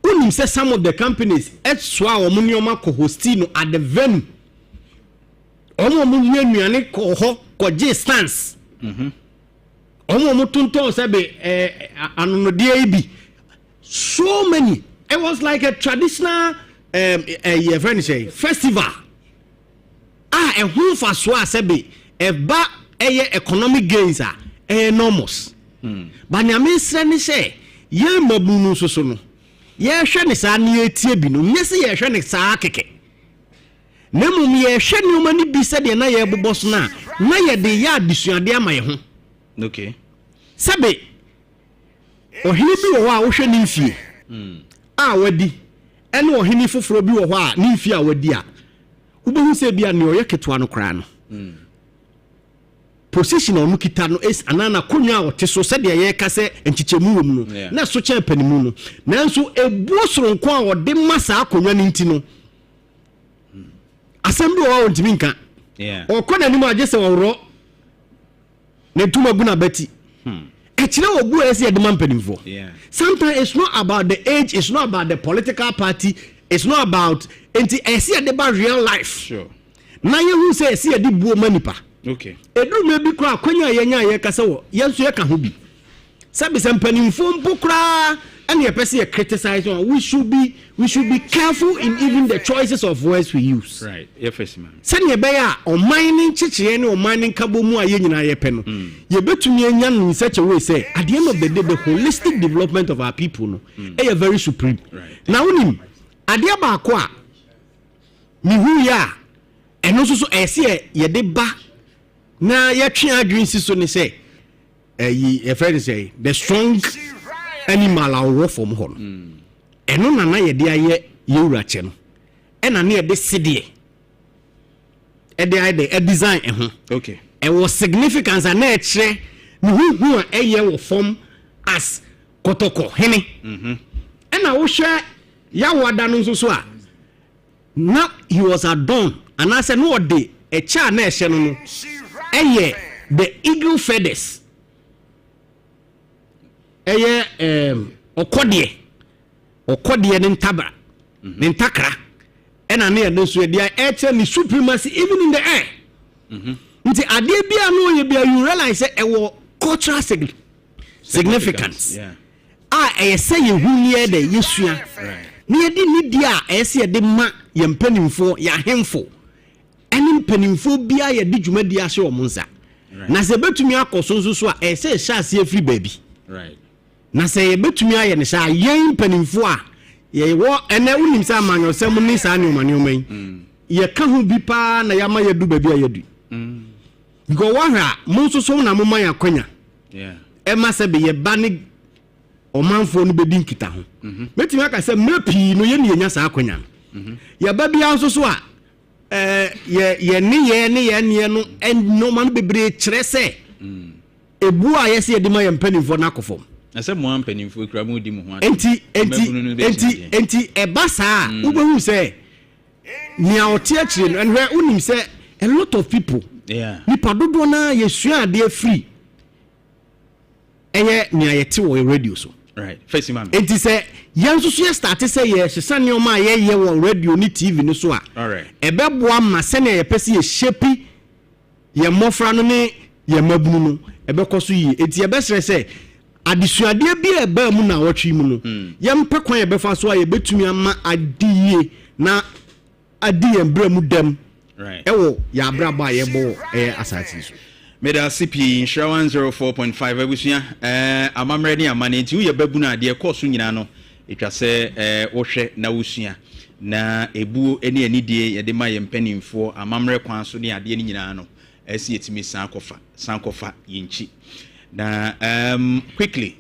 unim say some of the companies etsoa omo ne omo ko hostino at the venue omo nnuane ko ho ko je stance omo tonton sebe anonodie bi so many it was like a traditional festival ehun fa so asebe eba eye economic gains are enormous but nyame sre ni say ye mabunu so no ye hwe ne saa ne etie bi no nyese ye hwe ne saa keke na mum ye hwe ne omani bi se de na ye bobɔ so na ye de ya adesuade ama ye ho okay sabe ohini bi wo a wo hwe ne mfie a wadi ene ohini foforo bi wo a ne mfie a wadi a ubehu se bia ne oye ketoa no kra no position on kita no is anana konwa wote so se de ye ka se enchichemu wom no na so che panimu no nanso ebuo soronko a wode masa akonwa ne nti no asem bi wo ntimi nka okona ni mu agese woro ne tuma guna beti echire obu ese de mampanimfo sometimes it's not about the age, it's not about the political party, it's not about enti ese de ba real life sure na ye hu se ese de buo manipa okay edu me bi kra kwanya ye nya ye kase wo yenso ye ka ho bi sabi se mpanimfo mpo kra ene ye pese ye criticize on we should be careful in even the choices of words we use right yes man sani be ya o mining chichie ne o mining kabo mu aye nyina ye pe no ye betumi anya no in such a way say at the end of the day the holistic development of our people no e very supreme right. Now unim ade ba ko a mi hu ya eno so ese ye de ba na ye twe adwin si so ne say a friend say the strong animal are raw from home eno na ye de aye yewura che no ena na ye de sidie e de design ho okay e was significance na e kire ni hu a eye wo form as kotoko hene ena wo hwe ya wada no so a na he was adorned and I said no de e cha na e hye no eye the eagle feathers eye okodie ne ntabra ne ntakra ena na ye so dia e ni supremacy even in the air nti ade bia no ye bia you realize say e wo cultural significance e say ye hu ne de yesua ne ye di ni dia e say de ma ye mpanimfo ya hemfo ene mpanimfo bia ye di dwumadi ase o munsa na se betumi akoso so a e say shase afri baby right na se ye betumi aye ne sha yen mpanimfo a ye wo ene unim sa amanyosem ni sa ne oman ye ka hu bi pa na yama ye du baby a ye du go wahra mo so na mo man akwanya e ma se be ye ba ne omanfo no be di nkita ho betumi aka se mepi no ye ne nya sa akwanya ye ba bia so a ye ne no en no man bebre kire se ebu a ye se ye di ma ye mpanimfo na akofom ase mo ampanimfo kra mo di mo ho enti eba saa ubehu se ni a oti akire no and where unim se a lot of people ni padodo na yesua ade free eye ni ayete wo radio so right face man enti se yanso so ye start se ye hyesan ne o ma ye wo radio ni tv ni so a all right ebebo ama se na ye pese ye shepi ye mofra no ne ye mabunu no ebekoso yi enti ebesere se adisuade bia eba mu na wotwe mu no yempe kwan ye befa so a ye betumi ama adie na adie mbra mu dem right ewo ya braba ye bo asati so meda CP insurance 104.5 abusua amamre ni amane nti wo ye babu na ade course nyina no etwa se wo hwe na wusua na ebuo ene anidie ye de ma ye mpanimfo amamre kwan so ne ade ni nyina no esi etimi sankofa yinchi na quickly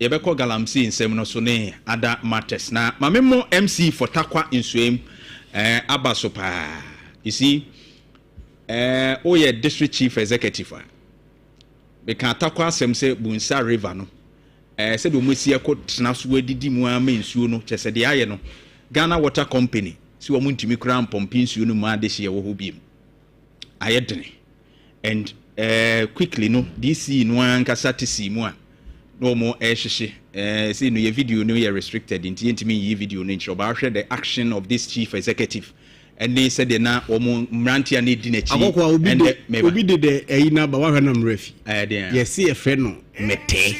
ye be ko galamsey nsem no so ne ada matters na mamemo MC for takwa insuem abaso pa you see oh yeah district chief executive be kan takwa asem se bunsa river no se do mosi ekọ tena so adidi mu ama nsuo no chese de aye no Ghana Water Company si wo ntimi kura mpompi nsuo no ma de hye wo ho biem ayedene and quickly no DC no ankasa tisi mu a no mo hyehyɛ see no your video no ye restricted inti ntimi yi video no nchro ba hwɛ the action of this chief executive and they said na omo mrantia na di na chi and obi de the na ba wa hwa na mrafi yes see a friend no mete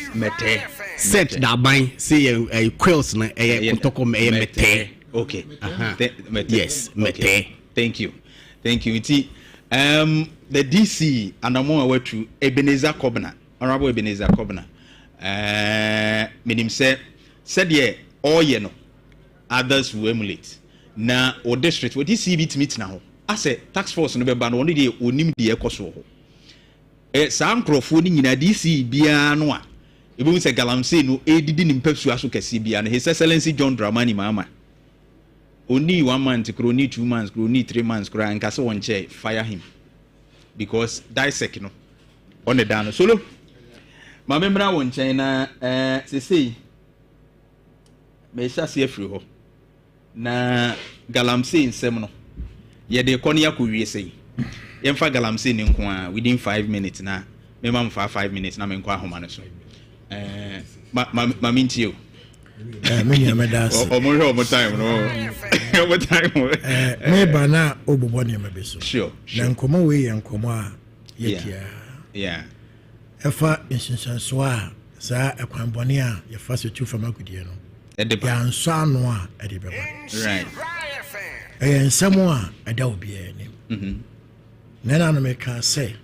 set da ban see a quills na kotoko mete okay yes mete thank you iti the DC anamo awatu Ebenezer Kobna honorable Ebenezer Kobna minim said ye oye no others will emulate. Na or district what is CB meet now. I say tax force no be ban only the onim the ekoso ho. Some microphone in DC bia no a. Even say galamsey no edidi nimpepsu aso kesi bia na His Excellency John Dramani Mahama. Only 1 month, only 2 months, only 3 months, and cast one chair, fire him. Because dissect no on the down solo. My member one China say me shall see free na galamsey in seminal. Ye de konya ku say. Yemfa galamsey in kwa within 5 minutes na. Me mam for 5 minutes na me kwa homa so. Ma minti you. Many of my dads. Over time, no. Over time. Maybe now, Oboboni, maybe so. Sure. Then come away and come on. Yeah. If I instance, sir, a Quambonia, your first two from Akudiano. At the Yan Sanoa at the right. And someone I don't be any. Then I make her say,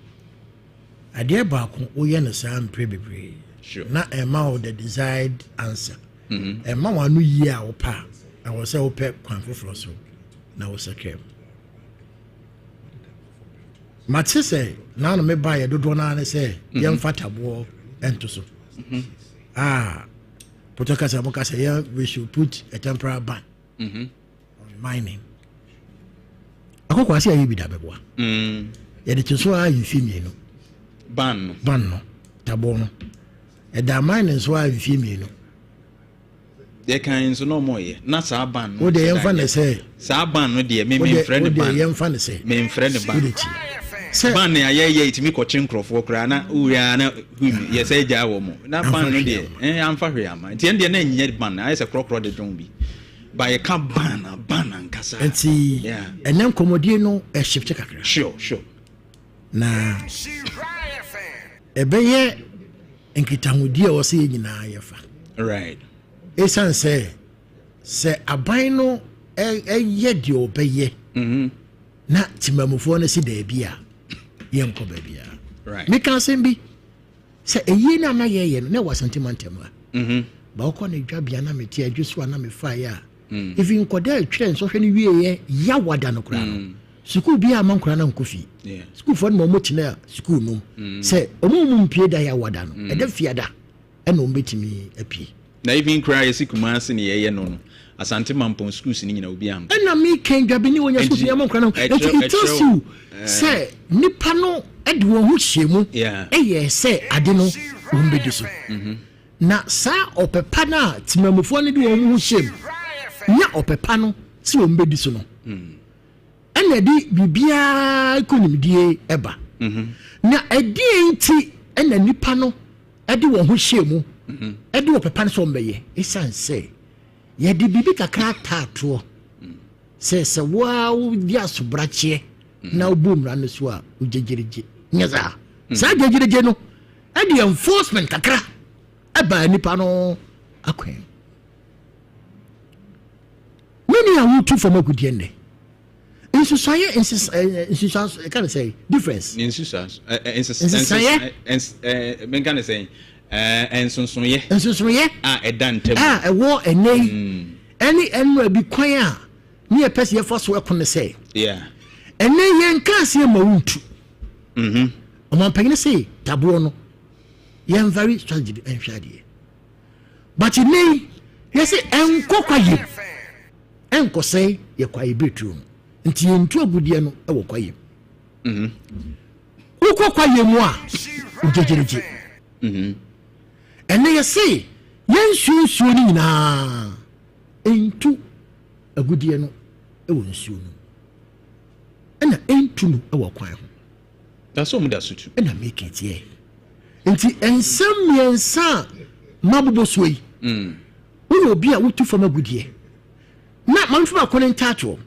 I dear Baku, we understand pre. Sure. Not a mouth the desired answer. And Mamma knew ye our pa. I was so pep quanful so. Now was a came. Matisse say, now me buy a dodona say, young fat war and to so. Potocas Amoka say, we should put a temporary ban on mining. I go quasi a be dabwa. Yet it is why you female ban no tabono. A da mining is why you female. They can so no more. Not sa ban. What they fan say? Sa ban no dear. Me friend ban. Young fan say. Me friend ban. Ban ya to me coaching crofo kra na uya na ye say ja wo mo. Na ban no dear. Am fa hwe am. Ti en na nyɛ ban. I say crocro de drum bi. Ba ye ka ban and kasa. Enti. Yeah. And then komodie no e shift kakra. Sure. Na. Ebeye enkitahudi o se nyina ye fa. Right. Esan say aban no ye de obeye na timamufo no si da bia ye nko ba bia right me kan sem bi say eyi na na ye no na wasentimantem ba okọ na dwa bia na meti adwuso na me fa ya if in koda atwe so hwe ni wie ya wada no kra no school bia amankora na nkofi school for no motina school no say omum mpie da ya wada no e da fiada e no mbetimi apie na even cry sikumase ne ye no Asantehemaa mpon schools ni nyina obi am na me ken dwabe ni wonya schools yam nkra no it tells you say nipa no e de wo hu hyemu ye say ade no wo mbedi so na sa opepa na timamufo ne de wo hu hyem nya opepa no si wo mbedi so no ena di bibia ekonimdie eba na ade enti ena nipa no e de wo hu hyemu e de opepa no so mbeye esan say ye di bibi kakra tato se wow dia sobrache na obumra no so a ujejereje nyaza sa jejereje no e di enforcement kakra e ba nipa no akwen many are who to from agudie ne insusaye can say difference insusaye men can say ensonsoye edan tem ewo enei any enwa bi kwan a ne pese ye force we kon say enei yen kan se ma wuntu o man pegine say tabo no yen very strategy en hwade but enei ye say enkokwaye enko say ye kwaye betu nti entu agudie no e wo kwaye ukokwaye mu a ujejereje and they say, yen shoo ni na entu agudie no e won shoo no na entu no e wo kwan ho that's all that suit na make it here enti ensam yensa mabobo so yi wo obi a wotu fam agudie na manfu akon ntato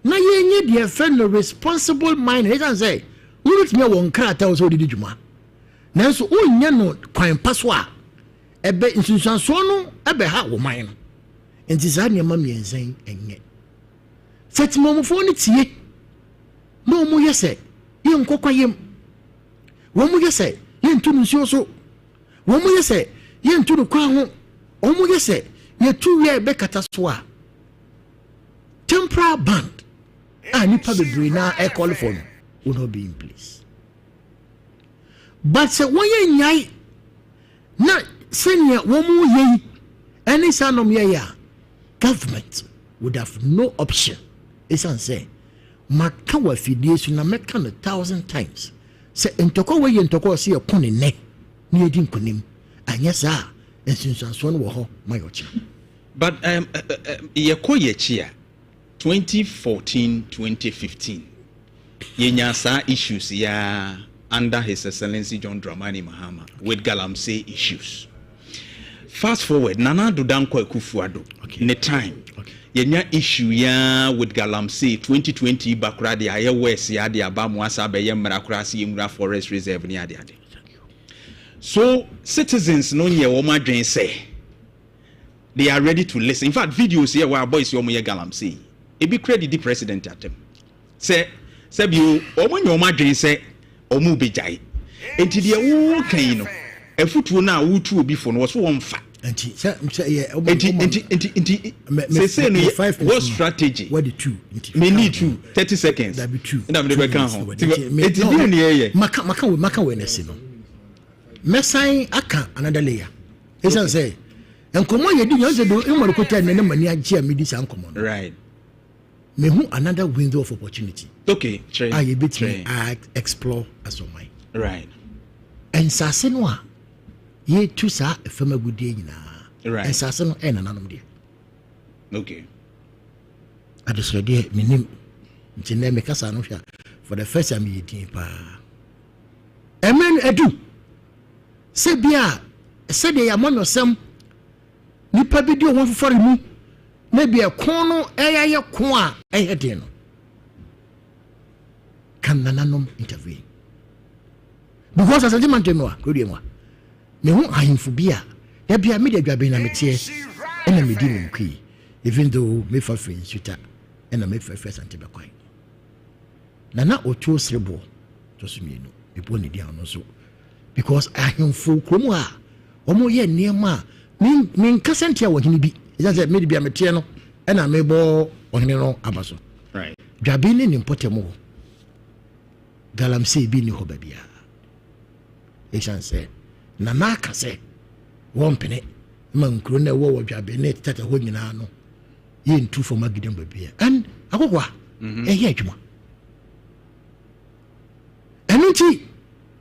na yenye de friend no responsible mind he can say wo rutme won krata wo so didi djuma nanso onye no kwan paso a ebe nsunsanso no ebe ha wo man no enti za ne mam yensen enye setimomfo ne tie no mu yese ye nkokwayem wo mu yese ye ntunu nsuo so wo mu yese ye ntunu kwa ho wo mu yese ye tuwe be kata so a temporal ban and nipa bebree na e call for no will not be in place. But when you nyai na senior womu ye any sanom ye government would have no option. It's say maka wa fidie so na meka 1,000 times. Say entoko we entoko see a kone ne ni edi nkonim anya sa ensunsanso no wo ho mayochi. But ye ko ye chia 2014-2015 yenya sa issues ya under His Excellency John Dramani Mahama with galamsey issues. Fast forward, Nana Dudanko Kufuado, in the time, yenya issue ya with galamsey 2020 bakradi aye west ya de abamwasa be yemra krasi yemra forest reserve ni ade. So citizens no nye wo madwen say they are ready to listen. In fact, videos here where boys yo moye galamsey. E be credit the president atem. Say you omo nye wo madwen say omu bejai. Enti de wo kan no efutuo na wo tu obi fo no so won fa. Enti say no what strategy? What the two? Me need 30 seconds. That be true. Na me be kan ho. Enti dey na ye. Maka we nese no. Mesan aka another layer. Esan say enkomo ye di yan se do imoro kota ne mani agi amidi san komo. Right. Me hu another window of opportunity. Okay, train. I bit me explore as on mine. Right. And sase no a ye tu sa efema gudie nyina. Right. And sase no e nananom de. Okay. Adesre de minim ntine me kasa no hwa for the first time ye tin pa. Amen edu. Se bia se de ya mono sem nipa bi de won fofore mu na bia kon no eya kon a ehede no. Can nananom intervene? Because as a man to know, go dear. Me who I phobia. There be a media grabbing a meteor and a medium key, even though me for friends shooter and a make for first and tobacco. Nana or two cerebral, just me no, the pony down also. Because I am full cromwa, or more yet near ma, mean cousin tia what he be. It doesn't maybe a material and I may bore on no abaso. Right. Grabbing in Potemo. Galamsey bi ni ho babia. Eshan say Nana ka say one penny man kro na wo dwabe na tata ho nyina no ye ntu for magidem babia and akokwa ye adwuma enunti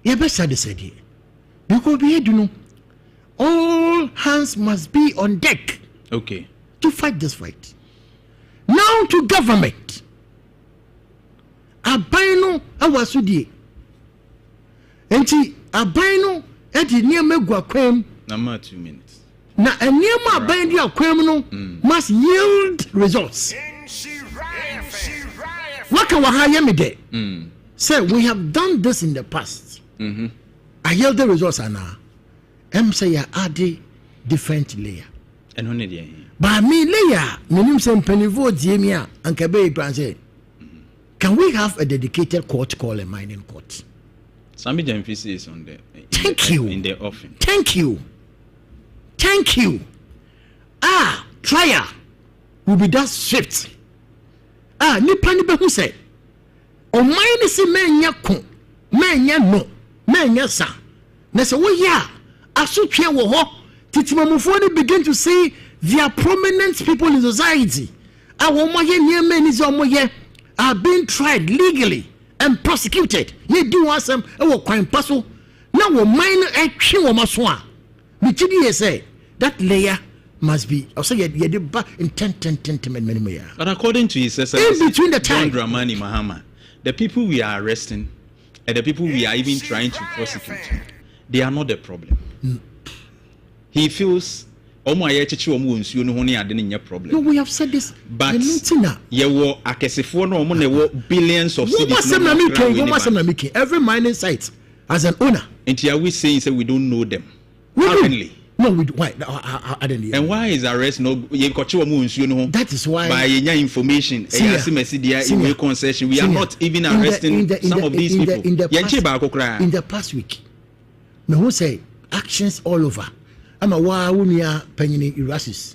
ye be sad said because be edu all hands must be on deck. Okay. To fight this fight. Now to government. Abaino awasudie enti abaino edi niam agua kwam na ma 2 minutes na niam abaino di akwam no must yield results. What can we hire me there? Say we have done this in the past. I yield the results now. Say ya add different layer and only there but me layer minim sem penivo die mi a anka be say can we have a dedicated court called a mining court? Some emphasis on the in the offing. Thank you. Trial will be that swift. Nipa ni be hu say o mine se menya ko menya no menya sa na se wo ya asotwe wo ho titimamufo ni begin to see their prominent people in society wo mo ye niam ni zo mo ye are being tried legally and prosecuted. Ye do wasam e wo kwan paso na wo mine e twe wo maso a me tidi say that layer must be also ye de ba in 10 many. But according to his in between the time John Dramani Mahama, the people we are arresting and the people we are even trying to prosecute, they are not the problem. He feels no, we have said this. But you billions of cedis. Every mining site as an owner. And are we saying we don't know them? Currently. No, we why? And why is arrest no? That is why by information, concession, we are not even arresting some of these people. In the past week, me who say actions all over. I'm a wa unia penny erasis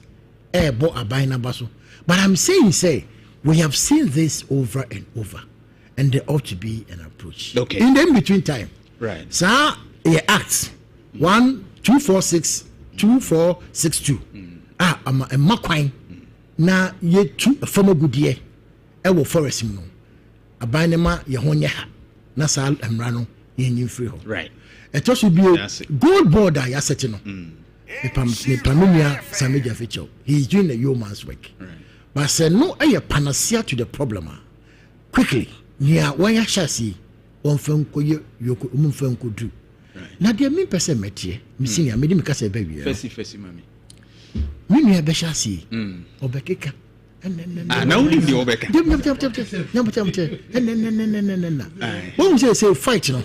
bo abaina baso. But I'm saying say We have seen this over and over, and there ought to be an approach. Okay. In the in-between time, right? So, Act 1-246-2462. I'm a makwine. Na ye two former good year. Ewo forest no. Abanema ye honya ha. Na sa emrano ye free ho. Right. It should be a gold border ya set no. Me pamia Sameja feature. He is doing a yeoman's work. Right. But say no a panacea to the problem. Quickly, near why I shall see one film ko ye yoko umfem ko do. Na de me person metie, me senior me ka say baby. Fesi mami. Me nua be shall see. Obekeka. Na only the obeka. When we say fight no.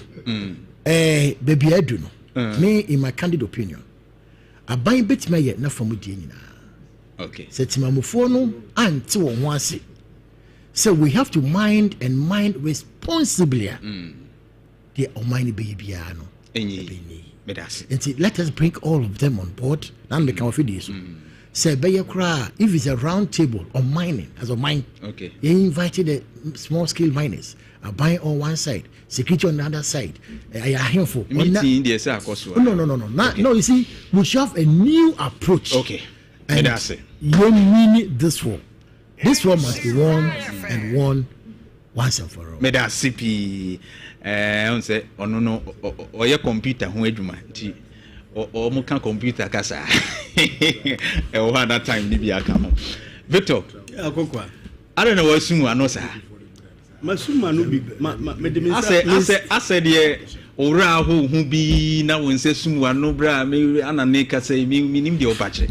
Baby I do no. Me in my candid opinion. Aban betima ye na famu die nyina. Okay. Setimamufo no anti won ho ase. So we have to mind responsibly. The Almighty baby no. Let us bring all of them on board. Now we can feed this. Say if it's a round table on mining as a mine. Okay. You invited the small scale miners. Are buying on one side, security on the other side. I are here for no. No, you see, we should have a new approach. Okay. And that's it. You mean this one. This one must be won and won once and for all. Me da CP on say no or your computer ho adwuma nti o mo kan computer kasa e o ha that time ni bi aka mo Victor akokwa I don't know what sumu ano sa masuma no bi me de me ase de owura ho bi na won se sumu ano bra me anane kasa mi nim de opache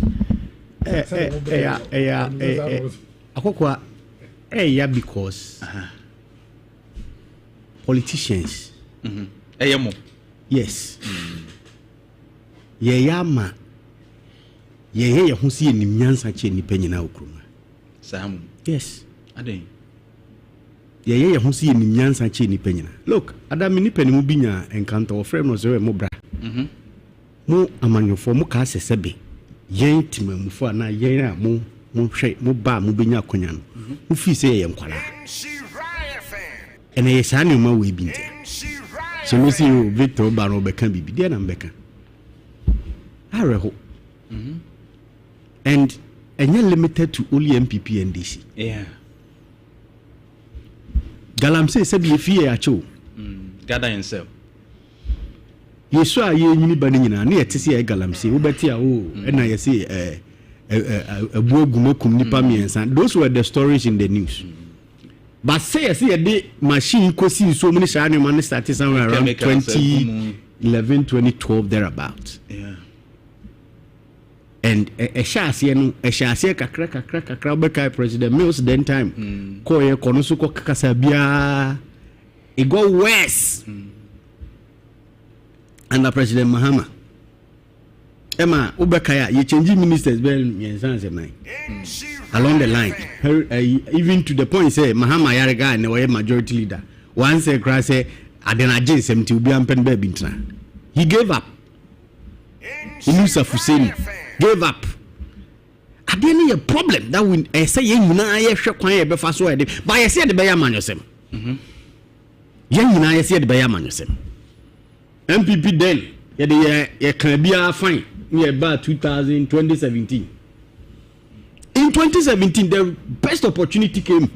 akokwa because politicians yes yama ye ho si enim nyansa che ni panyina okruma sam yes aden ye ho si enim nyansa che ni panyina look adam ni panimu binya encounter of frame no so mo bra mo amanyofo mo ka sesebe yen timamufo na yen a mo hwe mo ba mo benya akonya no mo fi se ye nkwala ene ye sane ma we bi ntia so no see Victor ba no beka bibi dia na mbeka areho and enye limited to only MPP and DC galamsey said ye fie acho gather yourself yesu a ye nyini ba nyina na yetese ye galamsey wo beti a wo na ye say abuogumakum nipa miensa. Those were the stories in the news. But say the machine kosi so many shani man started somewhere around 2011 2012 thereabouts. Yeah. And a shasi kakra beka President Mills then time ko ye kono so ko kasabia it go worse under President Mahama. Emma Ubekaya, you changing ministers along the line. Even to the point say Mahama Yaraga and the majority leader. Once say cry say Adena Jason to be ampen baby. He gave up. Musa Hussein gave up. I didn't a problem that when I say you na shock quiet before so but I said the Bayaman yourself. I said the Bayaman yourself. MPP then you can be fine. About 2017. In 2017, the best opportunity came.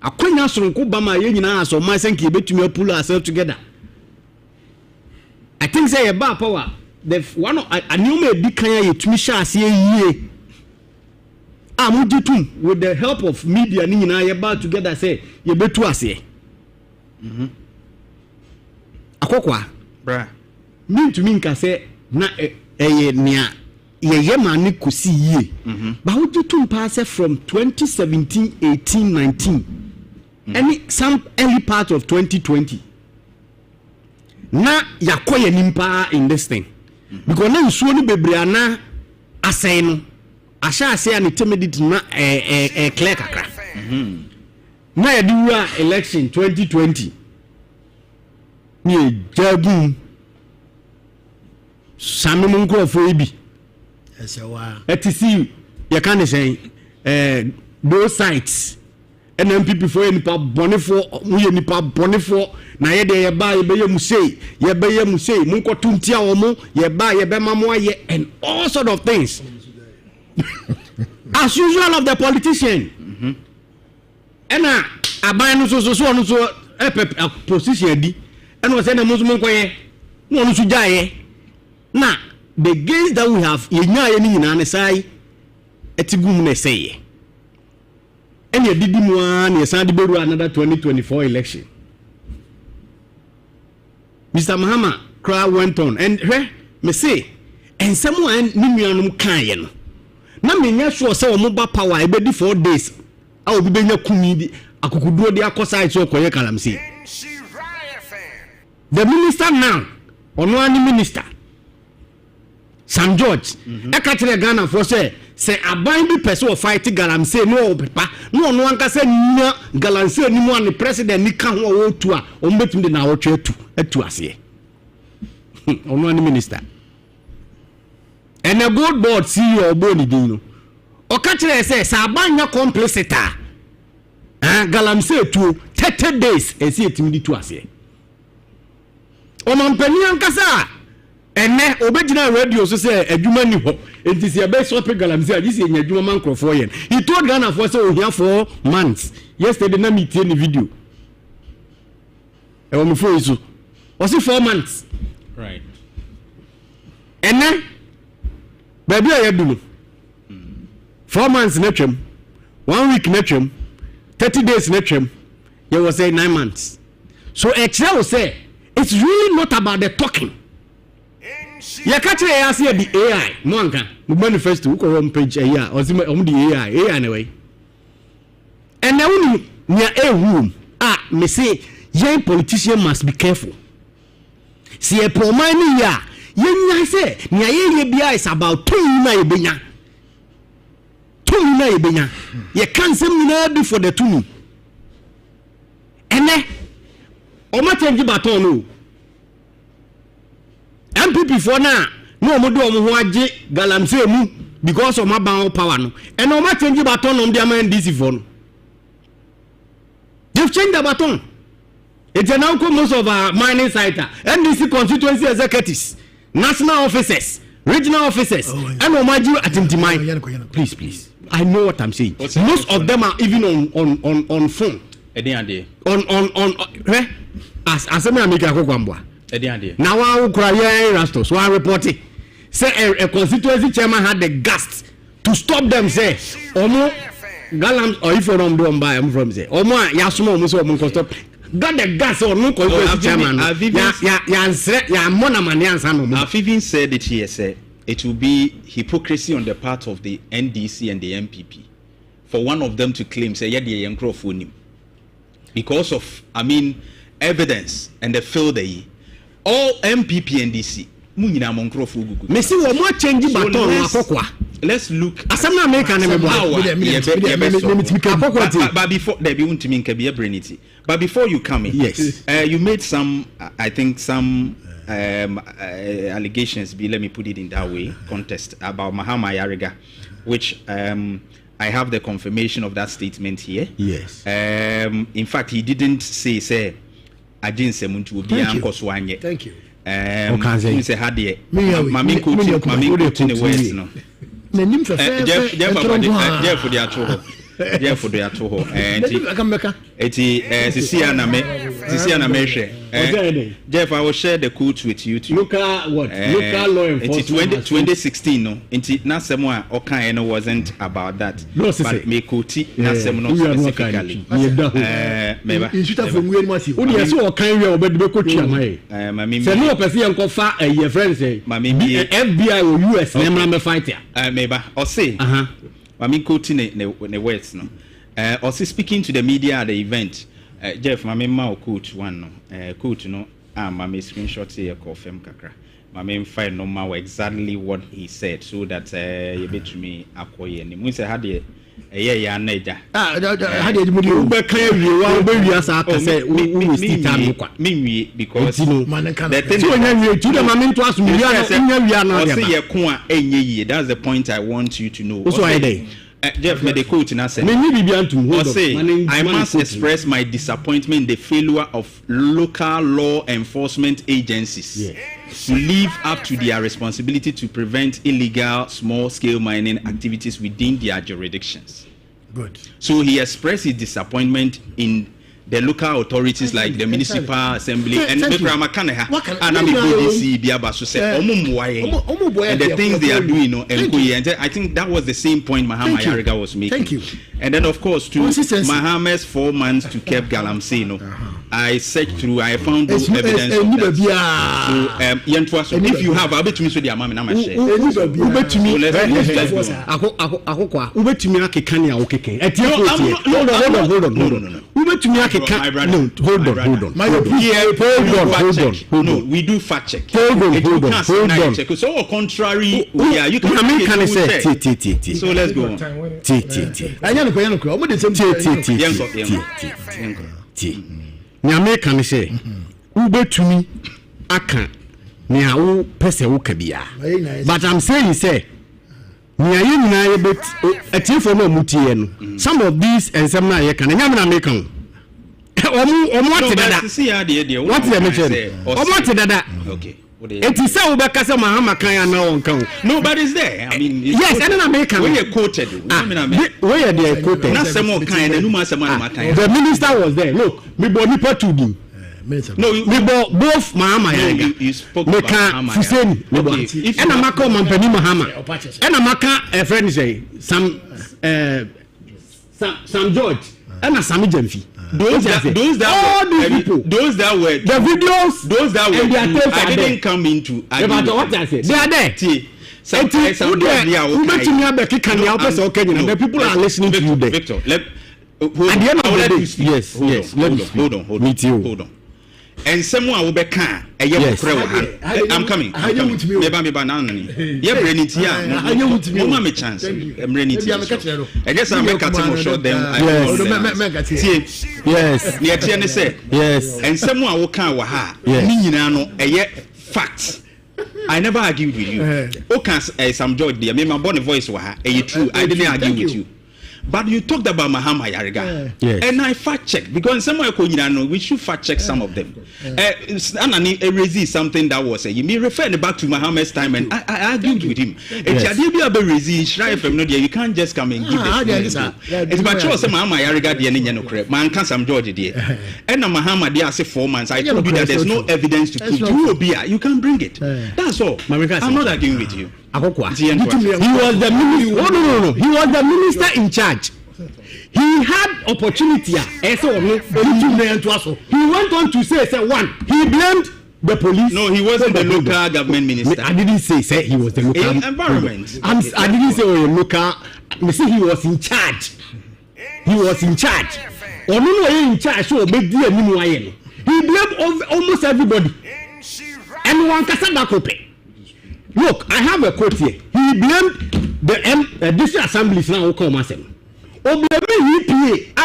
I couldn't ask Obama, so my thank you, bet me pull ourselves together. I think say about power. The one I knew me big kaya to me shas ye. I'm with the help of media, Nina about together say you bet to us. Akokwa, bruh. Mean to me, can say na. Nia ye mani kusi ye but how do you pass from 2017 18 19 some early part of 2020 na yakoye nimpa in this thing because na nsuo ni bebre na asay no asha asay an timidity na clear kakra na ye diwa election 2020 ni jabu Sami munko for ibi. Yes, you are. You can say those sites. NMPP for nipa bone for mu nipa bone for na ye de ye ba ye be ye mu sei mu ko tuntia wo mu ye ba ye be mamo ye and all sort of things as usual of the politician ena aban no so no so position di ena we say na musu monko ye no no so jaye na the gains that we have ye nya ye ni nyina ne sai etigum na say and you did one, you said another 2024 election. Mr. Mahama crowd went on, and me say, and someone Nimianum Kayan. Now, me sure say mobile power, I bet 4 days. I will be in your community. I could do the Akosai so galamsey. The minister now, on one minister, Sam George, I catch the Ghana for say aban bi person fight galamsey no pepa no anka say nya galamsey ni mo an president ni ka ho otu a o metum de na wo twa atu ase ono ani minister and a good board CEO boni din no o ka kire say aban nya complicita galamsey tu 30 days esi etim di tu ase o man pani anka sa ene obegina radio so say adwuma ni ho enti se be so pe galamsey agi se nya adwuma man crofo yen he told Ghana for say o here for months yesterday na meet any video e o me for isu o say 4 months right ene baby ayedu 4 months na twem 1 week na twem 30 days na twem you will say 9 months so actually will say it's really not about the talking. Ya catch ya see the AI monka the manifesto ko home page ya o si the AI anyway and now near a room me say young politician must be careful see a poor man ya yen say near ye bia is about 2 na ebenya ye can some na be for the 2 ene o ma change baton no MPP for now, no more do omuwaji galamsey mu because of my power no. And no matter change baton on the man DC for no. They've changed the baton. It's now most of our mining site, NDC constituency executives, national officers, regional officers, and Omaju at mine. Please. I know what I'm saying. Most of them are even on phone. On as I make a kwambwa. Now I cry Rastos. So I report it. Say a constituency chairman had the guts to stop them. Say, Omo Galam or if you don't do buy I'm from say, Omo Yasumo Muso Munko stop. Got the guts or no constituency chairman. I've even said it here. Say it will be hypocrisy on the part of the NDC and the MPP for one of them to claim say yeah the because of evidence and the field they. All MPP and DC. Munyina monkrofo gugu. Me see wo mo change baton akokwa. Let's look. Asama America na but before there be untimi nka be brenity. But before you come in, yes. You made some I think some allegations let me put it in that way, contest about Mahama Yariga, which I have the confirmation of that statement here. Yes. In fact he didn't say thank you. Thank you. Say hadie. Mami coach in the West no. Jeff for the atoho. Jeff, I will share the quotes with you too. Look at what? Local law enforcement. 2016 no. Not someone okay no wasn't about that. No, but me quote not someone specifically. You should have only I saw okay we obey the coach am. Mami. Say no person enko fa your friend say. Mami FBI or US na me fight ya. Meba. Or say. Mami quoting the words no. Also speaking to the media at the event. Jeff, my main coach one no, coach no, my screenshot here call fem kakra. My main find no more exactly what he said so that you bet me acquire and we say had a yeah neja. Had it would you be clear you are very as I say me because the thing to the moment to us we are not that's the point I want you to know. Also Jeff made a quote in us. I must express my disappointment in the failure of local law enforcement agencies to live up to their responsibility to prevent illegal small-scale mining activities within their jurisdictions. Good. So he expressed his disappointment in the local authorities like the municipal assembly and the things they are doing. And I think that was the same point Mahama Yariga was making. Thank you. And then, of course, to Mahama's 4 months to keep galamsey, I searched through, I found no evidence of that. So, if you have, I'll bet to me so the amount I'm share. No, we do fact check. Hold on. So contrary, yeah, you can say. So let's go on. Nyame kan say ubetumi aka ne awo pese wo kabia. But I'm saying say nyaye nyina ye bet atiefo no mutie no. Some of these ensem na ye kan nyame na make kan. Omo ate dada. What the mention? Omo ate dada. Okay. It is so because Mahama can now count. Nobody's there. I mean, yes, and American. We are quoted. Where are they quoted? Not some more kind. The minister was there. Look, me bought me to him. No, we bought both Mahama. You spoke about Mahama. And a Mako Mampani Mahama. And a Maka, a friend say, some George, and a Sammy Jemfi. Those that were the videos, those that were I didn't come into what I said. They are there. The people are listening to you there. Victor, at the end of the day, yes. Hold on. Meet you. Hold on. And someone will be can. I'm coming. Meba nanani. Yeah, Brenitia. Mama me chance. Brenitia. I guess I'm making a show them. Yes. Near Tiana say. Yes. And someone will can waha. Minano a yet facts. I never argued with you. Okay, some George dear. Me my born voice waha. True. I didn't argue with you. But you talked about Mahama Yariga, and I fact checked because somewhere we should fact check some of them. Anani Erezi something that was you may refer back to Mahama's time, and I argued with him. You can't just come and give it. It's about choice Mahama Yariga the man can some George dear. And Mahama dear say 4 months. I told you that there's no evidence to prove you can bring it. That's all. I'm not arguing with you. He was the minister. No. He was the minister in charge. He had opportunity. He went on to say, one, he blamed the police. No, he wasn't the local government minister. I didn't say he was the local environment. I didn't say local. I say he was in charge. He was in charge. Or no, in charge. So he blamed almost everybody. And one Kasada. Look, I have a quote here. He blamed the district assemblies now who come as him. EPA,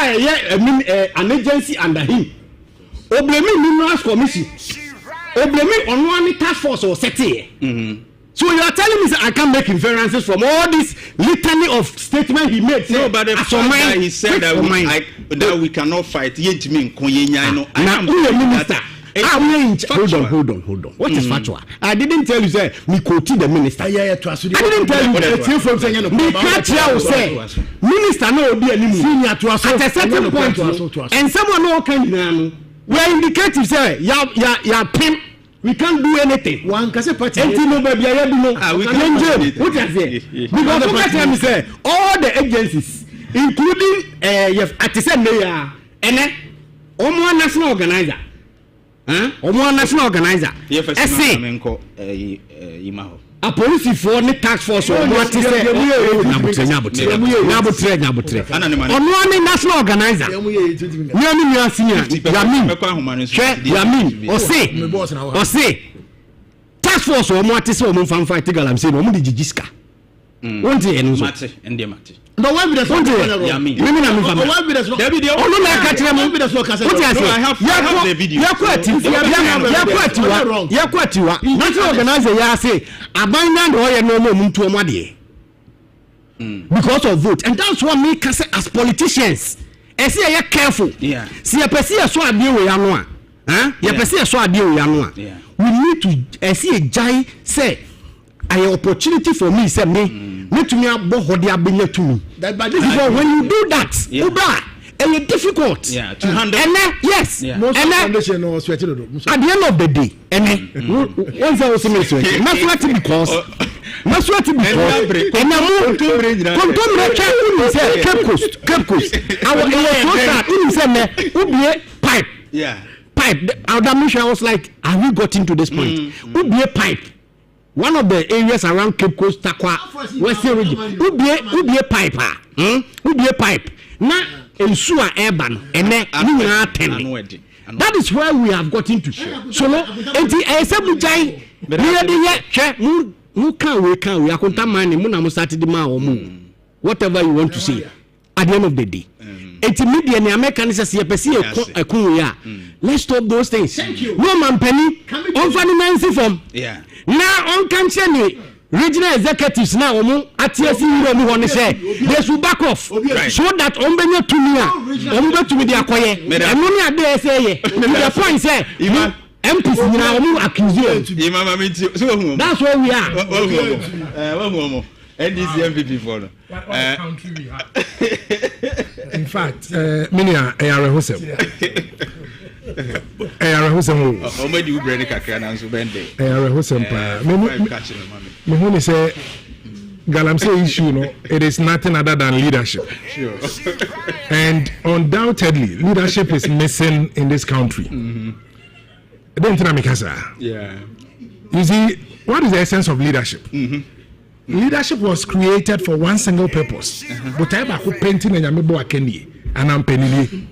an agency under him. Minerals Commission. On one task force or set here. So you are telling me that I can't make inferences from all this litany of statements he made. No, but the fact he said that we cannot fight. Hold on. What is factual? I didn't tell you, say, me quoted the minister. I didn't tell you that. Me catch you say, minister no be anymore. At a certain point, and someone no can. We are indicating, say, ya pimp. We can't do anything. One can say party. We can't do it. What I say? Because look at me say, all the agencies, including Asantehemaa, and then Omo national organizer. Omo national organizer. A police for the task force or what is Nyabutre. Omo national organizer. Yamin. Ose. Task force or what is Omo fan fight galamsey no di jijiska. Won't you mate and mate. But why would I want to Yamin? Why would I have the video. National organizer ya say abandon no more muntu omade. because of vote, and that's what make us as politicians. I say you careful. Yeah. See a person so ade we ano a. You person so ade we ano a. We need to see a giant say an opportunity for me say me to me abo hode abenya to me. But this is when you do that, Uba, and it's difficult. Yeah, to handle. And yes. Yeah. Most foundation or sweat at the end of the day, and once I was saying sweat, not sweat because and Cape Coast. Pipe. Yeah. Pipe. I was like, have we gotten to this point? Would be a pipe. One of the areas around Cape Coast, Takwa, Western region, would be a pipe. Would be a pipe. Now, in Sua Urban, and then that is where we have gotten to. So, who can we are whatever you want to say at the end of the day. It's immediate American says let's stop those things. No man penny on financial form. Yeah. Now on can regional executives now at they should back off so that ombenya to me their quiet and money are there say the point say MPs now accuse you. That's where we are. NDC MVP for in fact, many are Hosem. Hosem. Omedi ubreni kakra na nso bende. Hosem pa. Me who say galamsey issue no, it is nothing other than leadership. Sure. And undoubtedly, leadership is missing in this country. Yeah. You see, what is the essence of leadership? Leadership was created for one single purpose. But I am painting and I'm penny.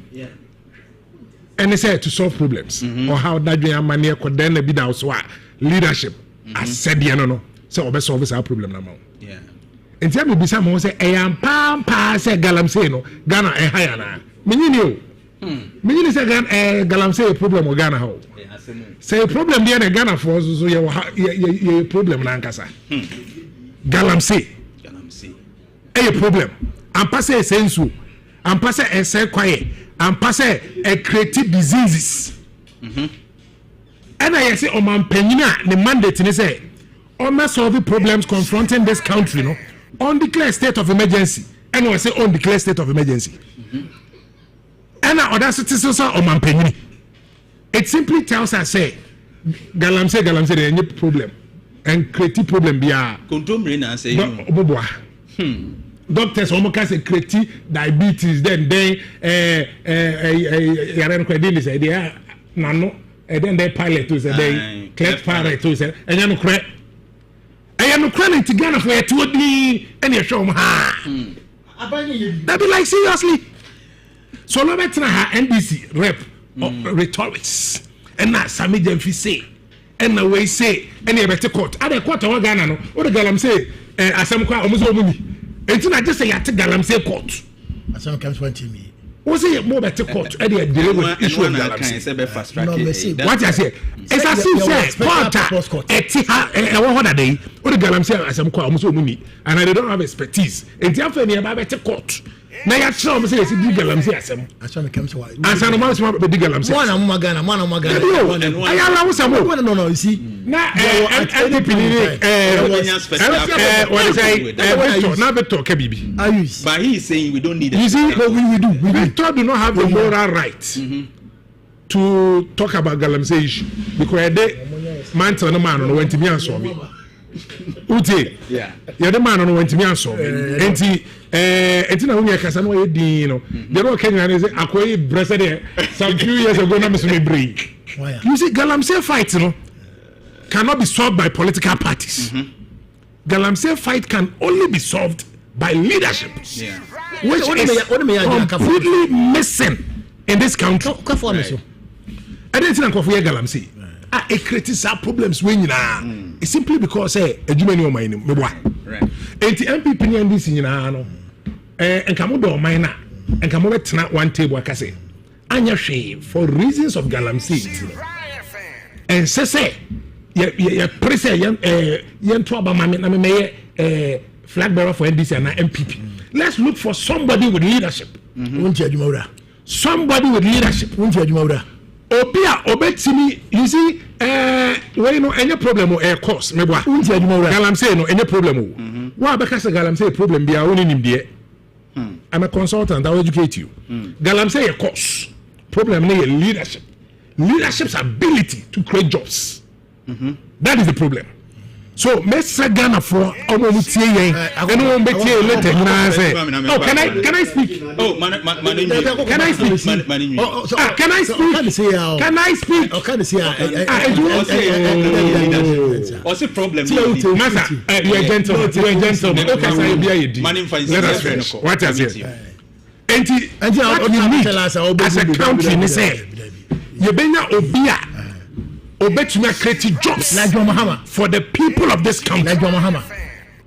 And they said to solve problems or how that you are money could then be down. So leadership, I said, no, so we solve our problem now. Yeah. And tell me, someone say, I am pampa, say galamsey no, Ghana and Hayana. Meaning you say galamsey a problem or Ghana how? Say a problem there in Ghana for us, so you problem Nankasa. Galamsey. A problem. I'm passing a sensu. I'm passing a say quiet. I'm passing a creative diseases. And I say, man, penina, the mandate in say, on solving problems confronting this country, no, undeclared state of emergency. And I say, undeclared state of emergency. And other citizens are on man penini. It simply tells us, say, galamsey, there any problem. And creative problem be a doctors almost say creative diabetes then they then they pilot to say they cleft pilot to say and you know correct to Ghana for it would be any show that be like seriously so no better NBC rep rhetorics and now Sami Jemfi say and the way say any better court other court of Ghana no what the galamsey asam kwa omuso omuni enti na just say ya te galamsey court asam comes one to me was it more better court and the deliver issue of galamsey what I say it's as if say court eti what are they what the galamsey asam kwa omuso omuni and they don't have expertise enti afa ni ba better court na ya try am say it's di galamsey asam asam comes why asam no ma be di galamsey one am magana ayala wo samo no you see na NDP what is say na Victor Kabibi but he is saying we don't need it. You see we do Victor do not have the moral right to talk about galamsey issue because they man no man no went to me answer me Uti yeah the man no went to me answer me enti na unya kasa no e din no the rock Kenya say akoyi brese there some few years ago na me so me break you see galamsey fight no cannot be solved by political parties. Galamsey fight can only be solved by leadership, which is completely missing in this country. I didn't think of galamsey. It creates problems when you know. It's simply because a Jumani mind me boy. And the MPP and this no. And come do mine and come over to one table. I say, Anya shame for reasons of galamsey. And say. Jantuah Barima na me flag bearer for NDC and MPP. Let's look for somebody with leadership. Somebody with leadership. Obia obetimi, you see, well, no, any problem or air course, mebwa. Galamsey, no, any problem. Why because Galamsey problem be our own in India. I'm a consultant, I'll educate you. Galamsey a course. Problem is leadership. Leadership's ability to create jobs. That is the problem. So, Mr. Ghana for almost anyone bet you later. Oh, can I speak? Oh, can I speak? Can I speak? Can I speak? What's the problem? Master, you're a gentleman. You're a gentleman. Okay, so you'll be a D. Let us finish. What is it? And what you need as a country, you say, you better obia. Obetuma create jobs for the people of this country.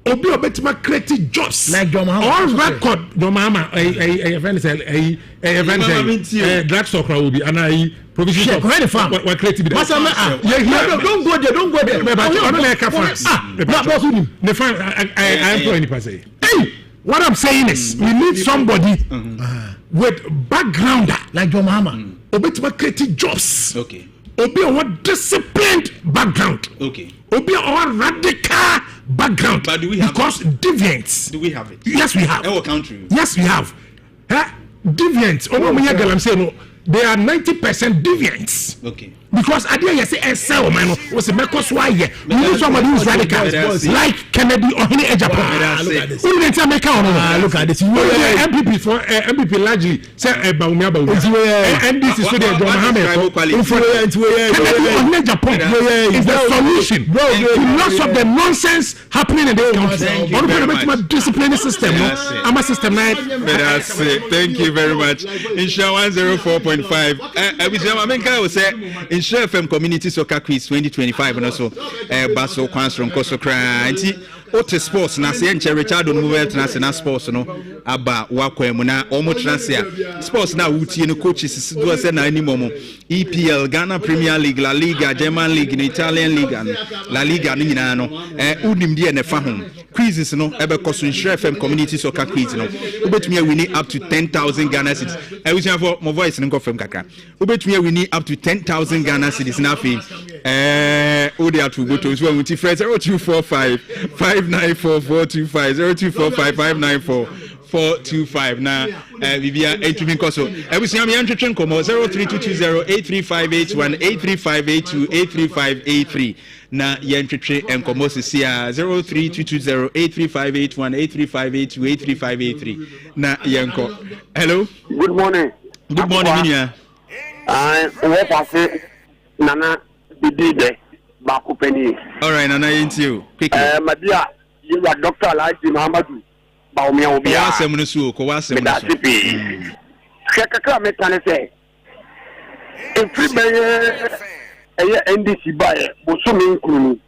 Obetuma create jobs. On record, Domama, a drugstore will be and I provision of farm. What creative? Don't go there. Don't go there. I employ any person. Hey, what I'm saying is, we need somebody with background like your mama. Obetuma create jobs. Okay. Obi a disciplined background. Okay. Obi a radical background. But do we have because it? Deviants. Do we have it? Yes, we have. In what country? Yes, we have. Deviants. They are 90% deviants. Okay. Because I didn't say SL man was a Mercos why here. We need somebody who's radical like Kennedy or any Japan. Look at this. Look at this. MPP for MPP largely say Baumia and this is so they Mohammed Kennedy or Japan is the solution to lots of the nonsense happening in the country. What about my discipline system? I'm a system. Thank you very much. Insha 104.5. I will say Insha FM Community Soccer Quiz 2025 and also Basso Kwans from Kosokra. Ote sports na se enche Richard Onumuwe International sports no aba wakwemu na omo transfer sports na wutie no coaches do se na animomo EPL Ghana Premier League La Liga German League and Italian League and La Liga no nyina no unim de ne fa ho quizzes no ebe koso Insure FM Community Soccer Quiz no ubetumi win up to 10,000 Ghana cedis we say for my voice no go fam kaka ubetumi win up to 10,000 Ghana cedis na fe odi atu go to so we ti friends 0245 594-425 0245-594-425 na Vivia entumi nkoso ebusia me antwetwe nkomo 0322083581 83582 na yentwetwe nkomo sisia 0322083581 83582 na yenko. Hello, good morning minia we pass nana bidide bakupeni. All right, nana yentio quickly madia you are Dr. Alhaji Muhammadu Baumia Obia. Wasem no so ko wasem no so. Kaka me kan say. In free be NDC bae boso me nkunu.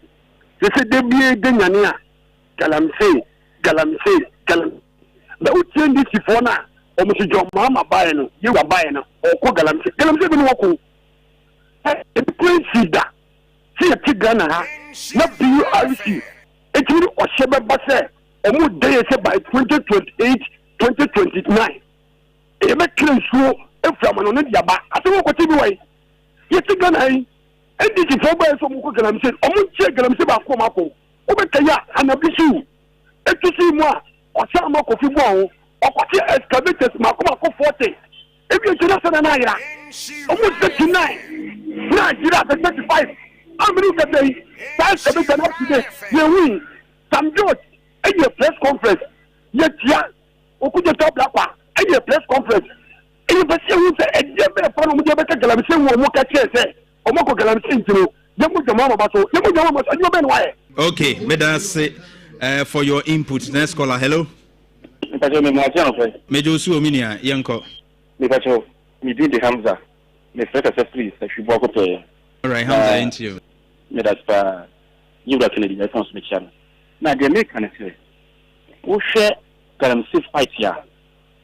Se de bie de nyane a galamsey. Ba uti NDC fo na o mo jo mama bae no, you are bae no. O ko galamsey bi no ko. E prince da. See a tigana ha. Na PURC. It will Osheba Basse, or more days by 2028, 2029. A make show from an Yaba. I don't know what to do. Yet again, and this is for by some Kukuram said, or check Galamseba Komako, Obekaya, and a Bishu. And to see more, or some Kofi Bon, or what excavators Makomako 40. If you do an area, almost 39, 35. How many days? That's the big enough today. You win. Sam George, and your press conference. Yet, yeah, Okuja Top Lapa, and your press conference. And you say, who say, and you better follow me, Galamsey, or Moka Chase, or Moko Galamsey, Yamu Mama Basso, Yamu Mama, and you been why? Okay, let us say for your input. Next caller, hello. Major Suominia, Yanko. Mikacho, me did the Hamza. Me first accessories, I should walk up to you. All right, Hamza, into you. Me that's you got Kennedy, I found some channel. Now, the American say, who share Galamsey fight here?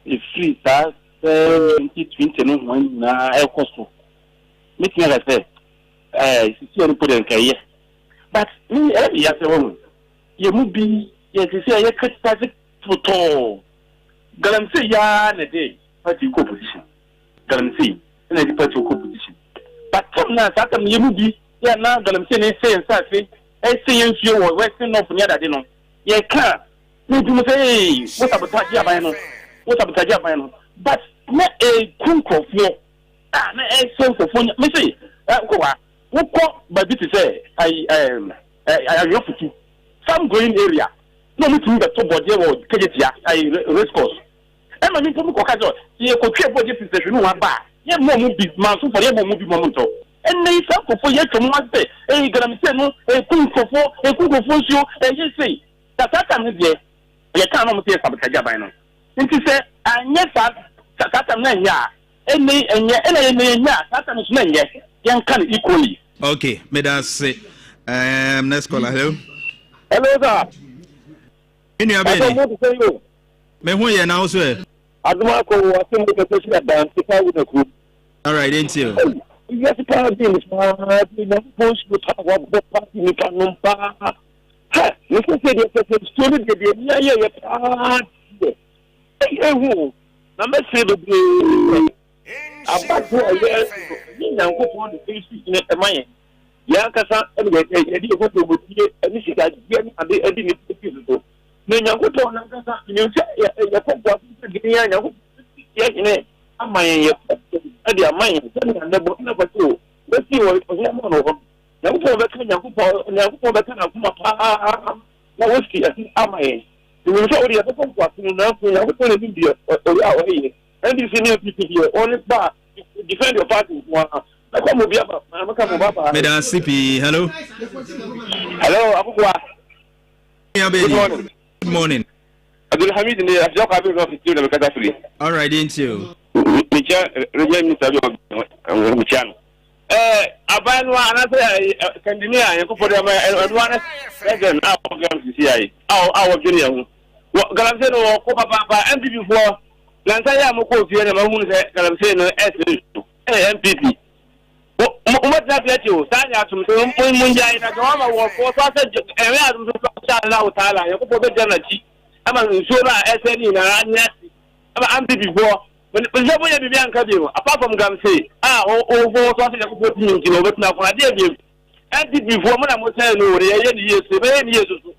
If free that 2020 when air cost. Meeting as I say, it's still put in career. But me, every year, you must be yes say you criticize photo galamsey ya na dey party opposition galamsey na the party opposition but come na sata me mu bi ya na galamsey ne say nsafe say yenfie wo western north near that no ye ka me do say what sabotage aban no but na e kunkofo na e kunkofo me say ko wa wo ba bi ti say I yofutu some green area no me to the body wo kejetia race course e ma mi ko ko ka jo ye ko twe body ti se no wa ba ye mo mu bi man so for ye mo mu bi mo nto enne isa kofo ye twom wa se galamsey no kunkofo nso ye sei tata me de ye kan no mo se sabotage aban no nti se anye tata na nya enye tata no na nya yan kan equally. Okay, me that say next caller. Hello sir. Ini abeni me hu ye na so e aduma ko wasim de special dance ka wo na ku. All right, ain't you? Yes, party is na post to talk party ni kanum pa. Ha, you say the story de ye party. Who na me say the about yes ni na ko for the face in the mind ya kasa e di ko to butie ani sika dia ni ade ni piso na nyango to na kasa ni ya ko kwa gini ya nyango ya ine amayen ya ade amayen na na bo na bato we si wo ya mo no na ko be kan nyango po be kan akuma pa na wo si amayen ni so ori ya ko kwa na ko ya ko le bi ori a ori and this new people here only bar defend your party one come obi aba maka mo baba Madam CP hello akukwa good morning Abdul Hamid ni afjo ka be office na bekata free all right ain't you micha reje mi sabi o michan abanu ana say kandinia yanko for dem adwana president our program CCI our junior galamsey no ko papa MPP for Lansaya moko fie na mahunu se galamsey no MPP. Umata plate o sanya atum so munja ina ga ma wo ko so se ewe atum so sha Allah taala ya ko be jana chi ama so na SNE na anya ama MPP bo je bo ya bibi anka bi mo apart from galamsey o so se ya ko tin kilo bet na ko ade bi MPP bo mo na mo say no re ye ni yesu be ni yesu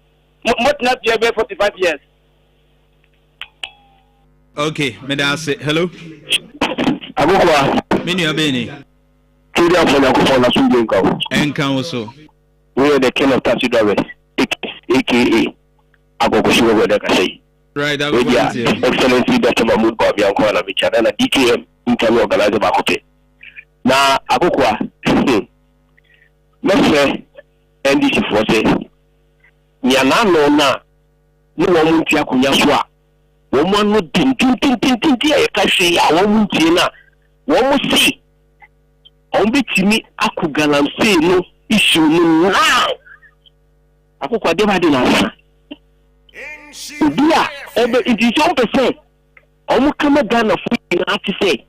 mo tna tie be 45 years. Okay, me da say hello. Agukwa. Menu abeni. Kiri afọ na akufo na sunje nka. Enka also. We are the king of taxi drivers. AKA Agogo where they can say. Right, that was Excellency Dr. Mahmoud Kwabi Anko na bichana na DKM interview organizer bakote. Na Agukwa. Mese NDC force. Nyana no na ni wo munti akunya so a woman no tin e ka hwe ya wo muntie na wo mu si on betimi akugalamsey no issue no na akukwa de ba de na dia ebe indition person on kama Ghana fu na ati say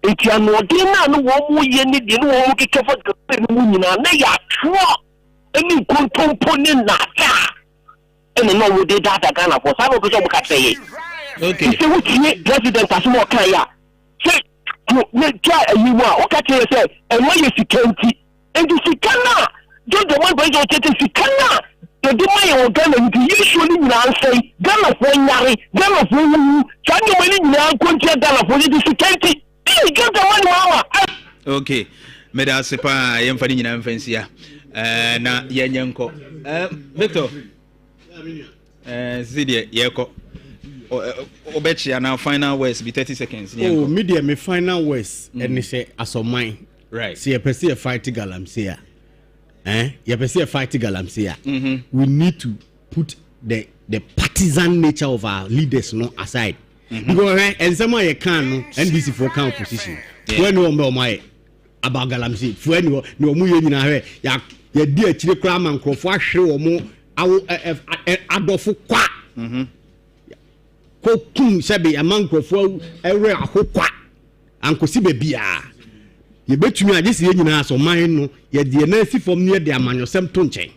enti ano de na no wo mu ye ni de no wo mu kekefo de no mu nyina na ya tro eni kontompo ni na ta ene no wo de data Ghana for sabe ko so buka say okay se wo tie president asmo kan ya say ne try you wa o ka tie say e mo ye sikanti enti sikana do the one boy go tete sikana to do my o Ghana nti usually na say Ghana for nyare Ghana for wu chanye mani na kontia Ghana for di sikanti e get the one mama okay me da sepa yemfa ni nyina mfansia na yenyenko Victor Zidia yeko obechi na final words be 30 seconds oh media me final words and say asoman right see a person fight galamsey you person fight galamsey we need to put the partisan nature of our leaders no aside because and someone you can no NDC for can opposition when no me my about galamsey for no mu ye nyina he ya di akire kra man krofo ahwe wo awo adofo kwa ko kum sebe amankrofo ewe akokwa ankosi bebia ye betumi agese ye nyina so man no ye de na sifom ne de amanyosem to nchen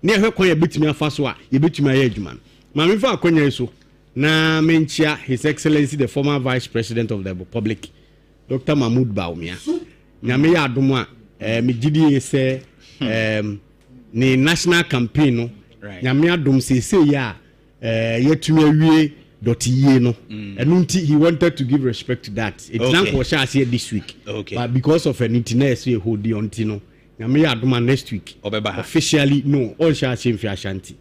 ne ehwe kwan yebetumi afa so a yebetumi aye adwuma no ma me fa akonya so na menchia His Excellency the former Vice President of the Republic Dr. Mahmoud Bawumia nyame ya adom a me gidi se ni national campaign no nyame adom se ya yetumi awie dotiye no and he wanted to give respect to that example shall say this week but because of an internet so hold the ontino nyame ya adom next week officially no all shall say fi Ashanti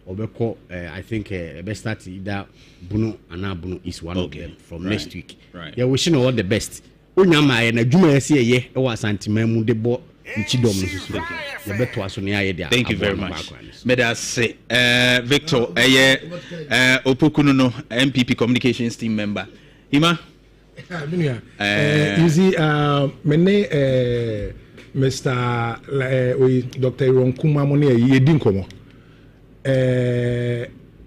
obeko I think best start either Bunu and is one of them from next week yeah wishing all the best onyama na adwuma yesi ye e wa Asantehemaa mu de bo nchidom no so ya beto aso ne aye dia. Thank you very much. May I say Victor Opokuno no MPP communications team member Hima you see mene Mr. Dr. Ronkuma mo ne yedi nkomo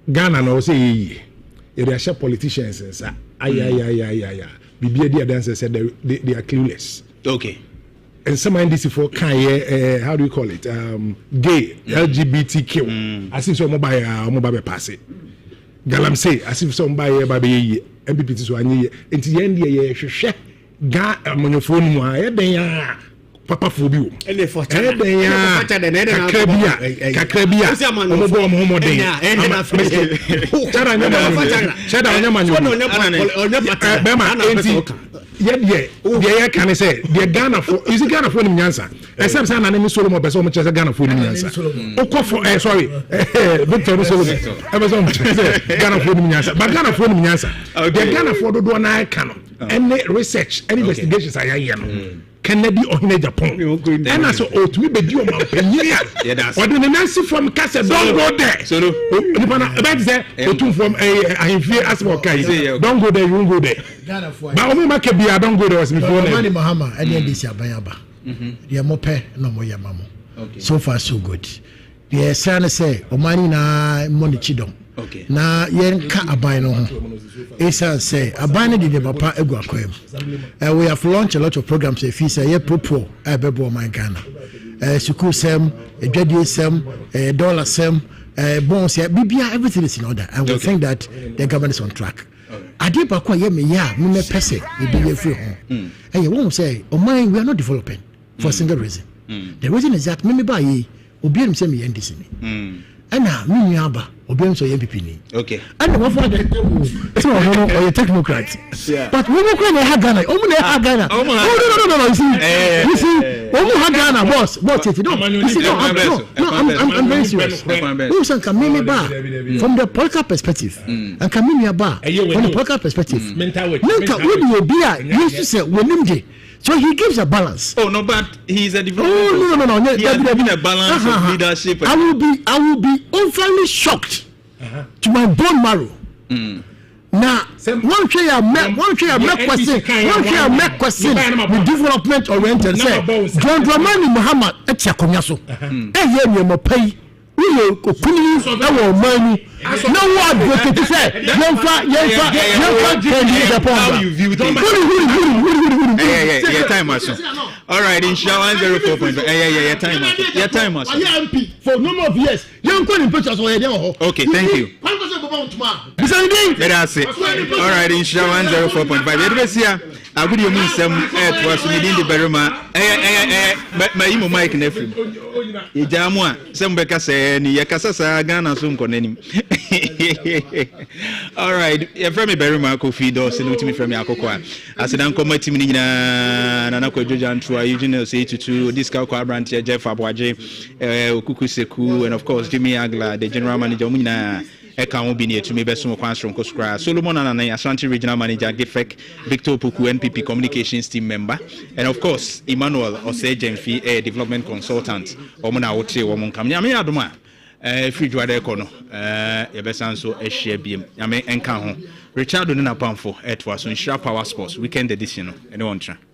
Ghana no say ye share politicians say ay bibia dia dance said they are clueless. Okay. And some NDC for how do you call it? Gay, LGBTQ. As if some mobile pass it. Galamsey, as if some buy baby MPP so any into the end ye she ga monofone mu a papa phobia. And for kakrabia omo modern. Yeah, can I say the Ghana for is it Ghana for the answer? Except say na name Solomon person mo chese Ghana for the answer. Oko for sorry. Victor Solomon. Emerson Ghana for the answer. But Ghana for the answer. The Ghana for the do na can. Any research, any investigations are here no. Kennedy or in Japan. And also to me be do ma penye. Or the Nancy from Kase don't go there. So no. About say to from I fear as for kai. Don't go there, you won't go there. But omo make bia don't go there was before. Mani Mahama any this abayaba. They mo pe no mo yamamo. So far so good. The son say omani na money chidom. Okay. Na yenka aban no ho. Esan say aban de papa egu akwem. We have launched a lot of programs if you say ye propo ebebo man Ghana. Sukuu sem, edwadie sem, dollar sem, bonds bibia everything is in order and we think that the government is on track. Ade ba kwa ye me ya me pese e be ye free home. You won't say oh my we are not developing for a single reason. The reason is that me ba ye obi em say me ndc ni. Ana me aba obi em so ye MPP ni. Okay. And what for the so or technocrats. Yeah. But we go na ha Ghana. Omo na ha Ghana. Oh no. You see omo ha Ghana boss it don't. You see no I'm very serious. We say kamini ba from the political perspective and kamini ba from the political perspective. Mental we be a used to say we nimje. So he gives a balance. Oh no, but he's a development. No. He has given a balance of leadership. I will be overly shocked to my bone marrow. Now, one thing I make question the development oriented. Say, John Dramani Muhammad Etiakonyaso. Ye mo pay. We kuni our money. No one go to say. How you view things? Yeah, time also. All right, inshallah 04.5. Yeah, time also. Yeah, time also. For a number of years, okay, thank you. That's it. All right, inshallah 04.5. I would you mean some was within the Barima. My imo mic nephew. Ijamwa, some beka say ni yakasa Ghana soon konenim. All right, you're from Barima Kofi Dawson, to me from Yakokwa. As an uncle, my team in Nanako Jantuah, Eugene say to this Kakwa branch, Jeff Abwaje, Kukuseku, and of course Jimmy Agla, the general manager Mina. Eka won't be near to me best from Koskra. Solomon and Ashanti regional manager Gifek, Victor Puku NPP communications team member, and of course Emmanuel Ose Jemfi, a development consultant. Omona Oche Womon Kamyami Aduma, free Juade Kono, Ebesanso, Eshia BM, Yame Enkaho, Richard Nuna Pamfo, Etwas, Sharp Power Sports, weekend edition, anyone.